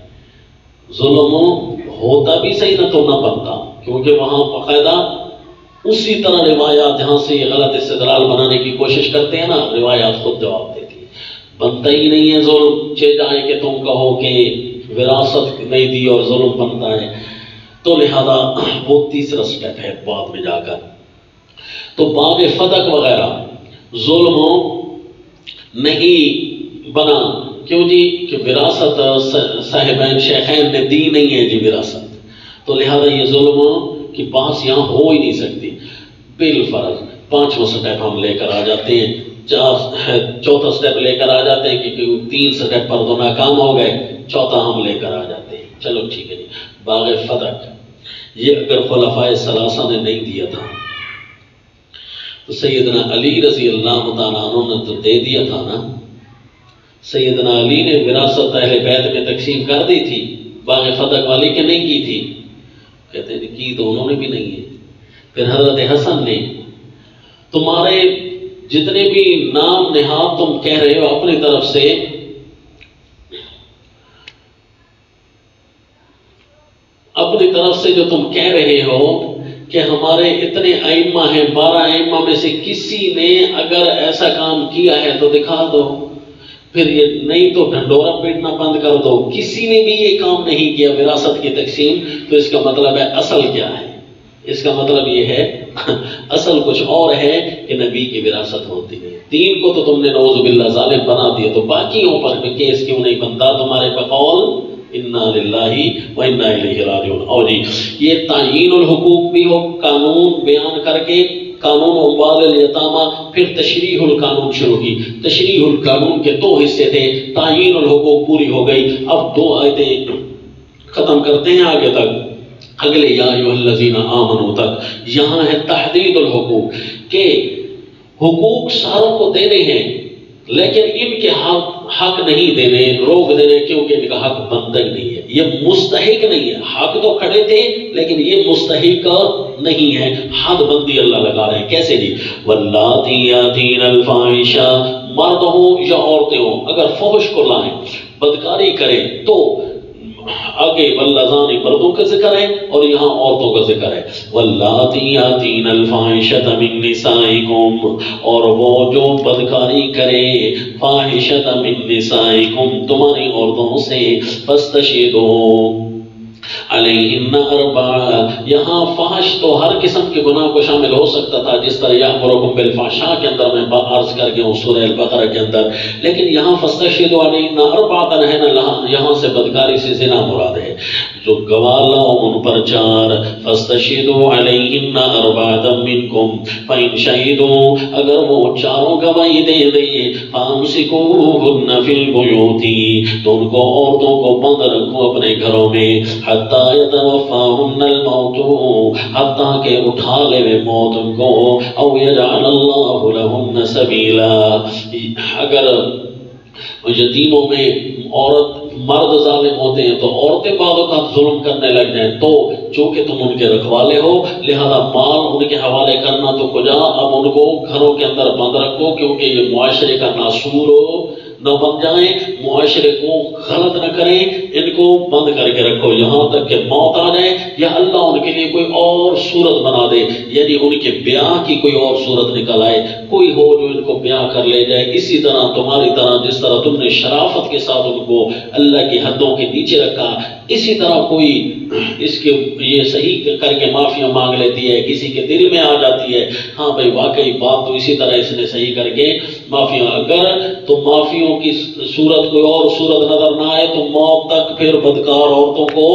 ظلم ہوتا بھی صحیح نہ تو نہ بنتا، کیونکہ وہاں باقاعدہ اسی طرح روایات جہاں سے یہ غلط استدلال بنانے کی کوشش کرتے ہیں نا، روایات خود جواب دیتی ہے، بنتا ہی نہیں ہے ظلم، چہ جائے کہ تم کہو کہ وراثت نہیں دی اور ظلم بنتا ہے، تو لہذا وہ تیسرا سٹیپ ہے بعد میں جا کر۔ تو باب فدق وغیرہ ظلم نہیں بنا، کیوں جی کہ وراثت صاحبین شیخین نے دی نہیں ہے جی وراثت، تو لہذا یہ ظلم کی بات یہاں ہو ہی نہیں سکتی۔ بالفرض پانچواں سٹیپ ہم لے کر آ جاتے ہیں، چوتھا سٹیپ لے کر آ جاتے ہیں کہ تین سٹیپ پر تو ناکام ہو گئے، چوتھا ہم لے کر آ جاتے ہیں۔ چلو ٹھیک ہے جی، باغ فدق یہ اگر خلفائے ثلاثہ نے نہیں دیا تھا تو سیدنا علی رضی اللہ تعالیٰ عنہ نے تو دے دیا تھا نا، سیدنا علی نے وراثت اہل بیت میں تقسیم کر دی تھی، باغ فدق والی کے نہیں کی تھی، کہتے ہیں کی تو انہوں نے بھی نہیں ہے۔ پھر حضرت حسن نے، تمہارے جتنے بھی نام نہاد تم کہہ رہے ہو اپنی طرف سے، جو تم کہہ رہے ہو کہ ہمارے اتنے ائمہ ہیں، 12 ائمہ میں سے کسی نے اگر ایسا کام کیا ہے تو دکھا دو، پھر یہ نہیں تو ڈھنڈورا پیٹنا بند کر دو، کسی نے بھی یہ کام نہیں کیا وراثت کی تقسیم، تو اس کا مطلب ہے اصل کیا ہے؟ اس کا مطلب یہ ہے اصل کچھ اور ہے کہ نبی کی وراثت ہوتی ہے۔ تین کو تو تم نے نعوذ باللہ ظالم بنا دیا، تو باقیوں پر بھی کیس کیوں نہیں بنتا تمہارے بقول انا للہ و انا الیہ راجعون۔ اور جی یہ تعیین الحقوق بھی ہو، قانون بیان کر کے قانون اموال الیتامہ، پھر تشریح القانون شروع کی۔ تشریح القانون کے 2 حصے تھے، تعیین الحقوق پوری ہو گئی، اب 2 آیتیں ختم کرتے ہیں آگے تک، اگلے یا ایھا الذین آمنوا تک یہاں ہے تحدید الحقوق کہ حقوق ساروں کو دینے ہیں، لیکن ان کے حق نہیں دینے، روک دینے، کیونکہ ان کا حق بنتا ہی نہیں ہے، یہ مستحق نہیں ہے۔ حق تو کھڑے تھے لیکن یہ مستحق نہیں ہے، حد بندی اللہ لگا رہے ہیں۔ کیسے جی؟ واللاتی یاتین الفاحشہ، مرد ہوں یا عورتیں ہوں، اگر فحش کو لائیں، بدکاری کریں، تو آگے واللذان مردوں کا ذکر ہے اور یہاں عورتوں کا ذکر ہے۔ واللاتی یاتین الفاحشۃ من نسائکم، اور وہ جو بدکاری کرے فاحشۃ من نسائکم تمہاری عورتوں سے، فاستشہدوا علیہن 4، یہاں فحش تو ہر قسم کے گناہ کو شامل ہو سکتا تھا، جس طرح یأمرکم بالفحشاء کے اندر میں عرض کر گیا ہوں سورہ البقرہ کے اندر، لیکن یہاں فاستشہدوا علیہن 4 ہے نا، یہاں سے بدکاری سے زنا مراد ہے، جو گواہ لاؤ ان پر 4، فاستشہدوا علیہن 4 منکم فإن شہدوا، اگر وہ 4 گواہی دے دیں، فامسکوہن فی البیوت، تو ان کو عورتوں کو بند رکھو اپنے گھروں میں، حتی یتوفاہن الموت، حتیٰ کہ اٹھا لے موت ان کو، او یجعل اللہ لہن سبیلا، اگر یتیموں میں عورت مرد ظالم ہوتے ہیں تو عورتیں بعض اوقات ظلم کرنے لگ جائیں، تو چونکہ تم ان کے رکھوالے ہو لہذا مال ان کے حوالے کرنا تو کجا، اب ان کو گھروں کے اندر بند رکھو، کیونکہ یہ معاشرے کا ناسور نہ بن جائیں، معاشرے کو غلط نہ کریں، ان کو بند کر کے رکھو یہاں تک کہ موت آ جائے، یا اللہ ان کے لیے کوئی اور صورت بنا دے، یعنی ان کے بیاہ کی کوئی اور صورت نکل آئے، کوئی ہو جو ان کو بیاہ کر لے جائے، اسی طرح تمہاری طرح جس طرح تم نے شرافت کے ساتھ ان کو اللہ کی حدوں کے نیچے رکھا، اسی طرح کوئی اس کے یہ صحیح کر کے معافیاں مانگ لیتی ہے، کسی کے دل میں آ جاتی ہے ہاں بھائی واقعی بات تو اسی طرح اس نے صحیح کر کے معافیاں، اگر تو معافیوں کی صورت کوئی اور صورت نظر نہ آئے تو موت تک پھر بدکار عورتوں کو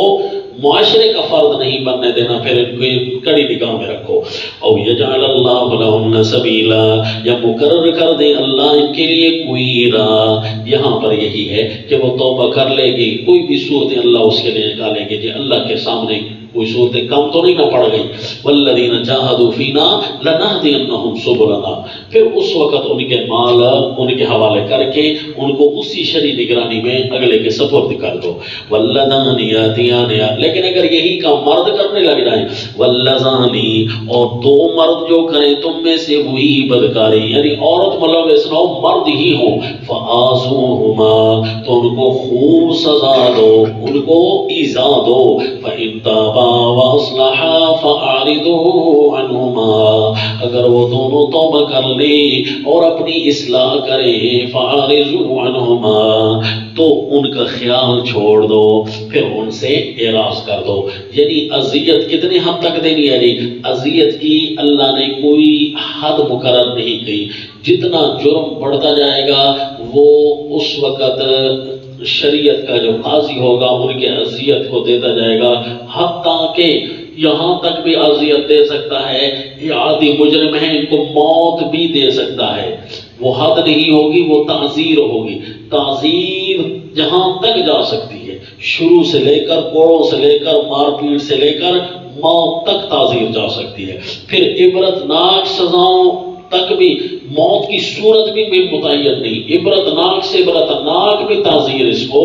معاشرے کا فرد نہیں بننے دینا، پھر ان کو کڑی نگاہ میں رکھو۔ او یجعل اللہ لہن سبیلا، یا مقرر کر دے اللہ ان کے لیے کوئی راہ۔ یہاں پر یہی ہے کہ وہ توبہ کر لے گی، کوئی بھی صورت اللہ اس کے لیے نکالے گی، جی اللہ کے سامنے کوئی صورتیں کم تو نہیں نہ پڑ گئی۔ والذین جاہدوا فینا لنہدینہم سبلنا، پھر اس وقت ان کے مال ان کے حوالے کر کے ان کو اسی شرعی نگرانی میں اگلے کے سپرد کر دو۔ واللذان یاتیان، لیکن اگر یہی کام مرد کرنے لگ جائیں، واللذانی، اور دو مرد جو کریں تم میں سے وہی بدکاری، یعنی عورت ملوث نہ ہو مرد ہی ہو، فآذوہما، تو ان کو خوب سزا دو، ان کو ایذا دو۔ فإن تابا وَأَصْلَحَا فَأَعْرِضُوا عَنْهُمَا، اگر وہ دونوں توبہ کر لیں اور اپنی اصلاح کریں، فَأَعْرِضُوا عَنْهُمَا، تو ان کا خیال چھوڑ دو، پھر ان سے اعراض کر دو۔ یعنی اذیت کتنے حد تک دینی ہے؟ اذیت کی اللہ نے کوئی حد مقرر نہیں کی، جتنا جرم بڑھتا جائے گا وہ اس وقت شریعت کا جو قاضی ہوگا ان کے اذیت کو دیتا جائے گا، حتیٰ کہ یہاں تک بھی اذیت دے سکتا ہے، یہ عادی مجرم ہے ان کو موت بھی دے سکتا ہے۔ وہ حد نہیں ہوگی، وہ تعزیر ہوگی، تعزیر جہاں تک جا سکتی ہے، شروع سے لے کر کوڑوں سے لے کر مار پیٹ سے لے کر موت تک تعزیر جا سکتی ہے۔ پھر عبرتناک سزاؤں تک بھی، موت کی صورت بھی متعین نہیں، عبرتناک سے عبرتناک بھی تعزیر اس کو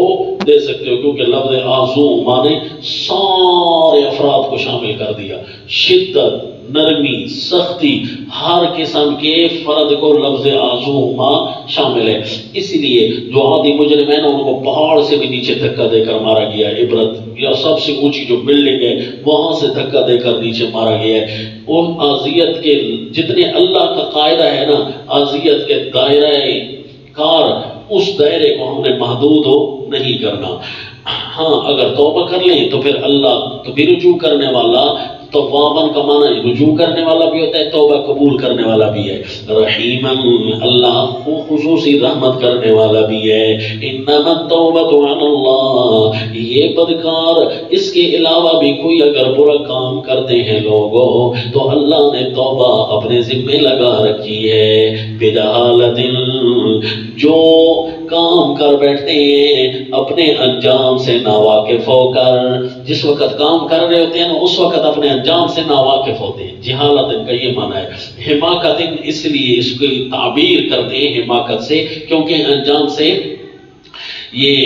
دے سکتے ہو، کیونکہ لفظ آزوما نے سارے افراد کو شامل کر دیا، شدت، نرمی، سختی، ہر قسم کے فرد کو لفظ آزوما شامل ہے۔ اس لیے جو عادی مجرم ہے نا ان کو پہاڑ سے بھی نیچے دھکا دے کر مارا گیا ہے، عبرت یا سب سے اونچی جو بلڈنگ ہے وہاں سے دھکا دے کر نیچے مارا گیا ہے۔ اور اذیت کے جتنے اللہ کا قاعدہ ہے نا، اذیت کے دائرہ کار، اس دائرے کو ہم نے محدود نہیں کرنا۔ ہاں اگر توبہ کر لیں تو پھر اللہ تو بھی رجوع کرنے والا، توابن کا معنی رجوع کرنے والا بھی ہوتا ہے، توبہ قبول کرنے والا بھی ہے، رحیمن، اللہ خصوصی رحمت کرنے والا بھی ہے۔ انما التوبۃ علی اللہ، یہ بدکار اس کے علاوہ بھی کوئی اگر برا کام کرتے ہیں لوگوں تو اللہ نے توبہ اپنے ذمہ لگا رکھی ہے۔ بجہالت، جو کام کر بیٹھتے ہیں اپنے انجام سے ناواقف ہو کر، جس وقت کام کر رہے ہوتے ہیں اس وقت اپنے انجام سے ناواقف ہوتے ہیں، جہالت کا یہ معنی ہے۔ حماقت اس لیے اس کی تعبیر کرتے ہیں حماقت سے، کیونکہ انجام سے یہ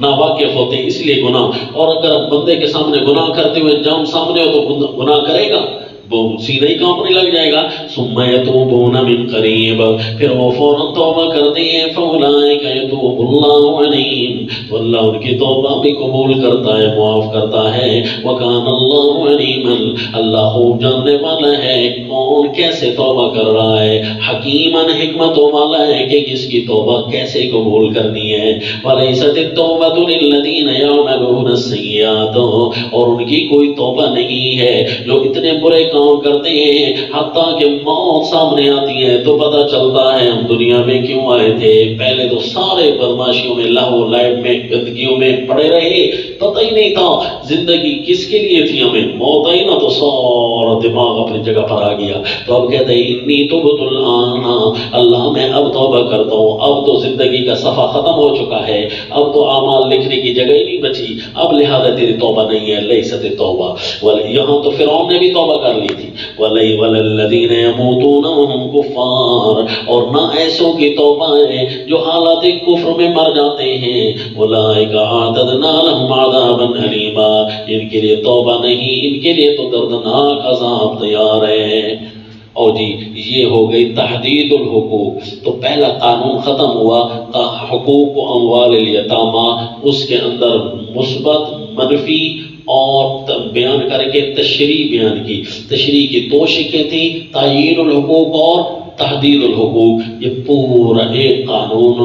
ناواقف ہوتے ہیں، اس لیے گناہ۔ اور اگر بندے کے سامنے گناہ کرتے ہوئے انجام سامنے ہو تو گناہ کرے گا، وہ سیدھا ہی کام نہیں لگ جائے گا۔ ثم یتوبون من قریب، پھر وہ فوراً توبہ کرتے ہیں، فاولئک یتوب اللہ علیہم، تو اللہ ان کی توبہ بھی قبول کرتا ہے، معاف کرتا ہے۔ وکان اللہ علیما، اللہ خوب جاننے والا ہے کون کیسے توبہ کر رہا ہے، حکیماً، حکمتوں والا ہے کہ کس کی توبہ کیسے قبول کرنی ہے۔ ولیست التوبۃ للذین یعملون السیئات، اور ان کی کوئی توبہ نہیں ہے جو اتنے برے کام کرتے ہیں حتیٰ کہ موت سامنے آتی ہے تو پتہ چلتا ہے ہم دنیا میں کیوں آئے تھے۔ پہلے تو سارے بدماشیوں میں، لہو لعب میں، گندگیوں میں پڑے رہے، پتہ ہی نہیں تھا زندگی کس کے لیے تھی، ہمیں موت آئی نا تو سارا دماغ اپنی جگہ پر آ گیا۔ تو اب کہتے ہیں انی تبت الآن، اللہ میں اب توبہ کرتا ہوں، اب تو زندگی کا صفحہ ختم ہو چکا ہے، اب تو اعمال لکھنے کی جگہ ہی نہیں بچی، اب لہذا تیری توبہ نہیں ہے، لیست توبہ۔ یہاں تو فرعون نے بھی توبہ کر لی تھی، وَلَلَّذِينَ يَمُوتُونَ وَهُمْ كُفَّارٌ، اور نہ ایسوں کی توبہ ہے جو حالات کفر میں مر جاتے ہیں، أُولَٰئِكَ أَعْتَدْنَا لَهُمْ عَذَابًا أَلِيمًا، ان کے لیے توبہ نہیں، ان کے لیے تو دردناک عذاب تیار ہے۔ اور جی یہ ہو گئی تحدید الحقوق، تو پہلا قانون ختم ہوا، حقوق و اموال الیتامہ، اس کے اندر مثبت، منفی اور بیان کر کے تشریح بیان کی۔ تشریح کی دو شکیں تھیں، تعیین الحقوق اور تحدید الحقوق، یہ پورا ایک قانون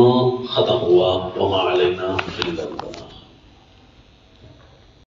ختم ہوا۔ وما علینا الا البلاغ۔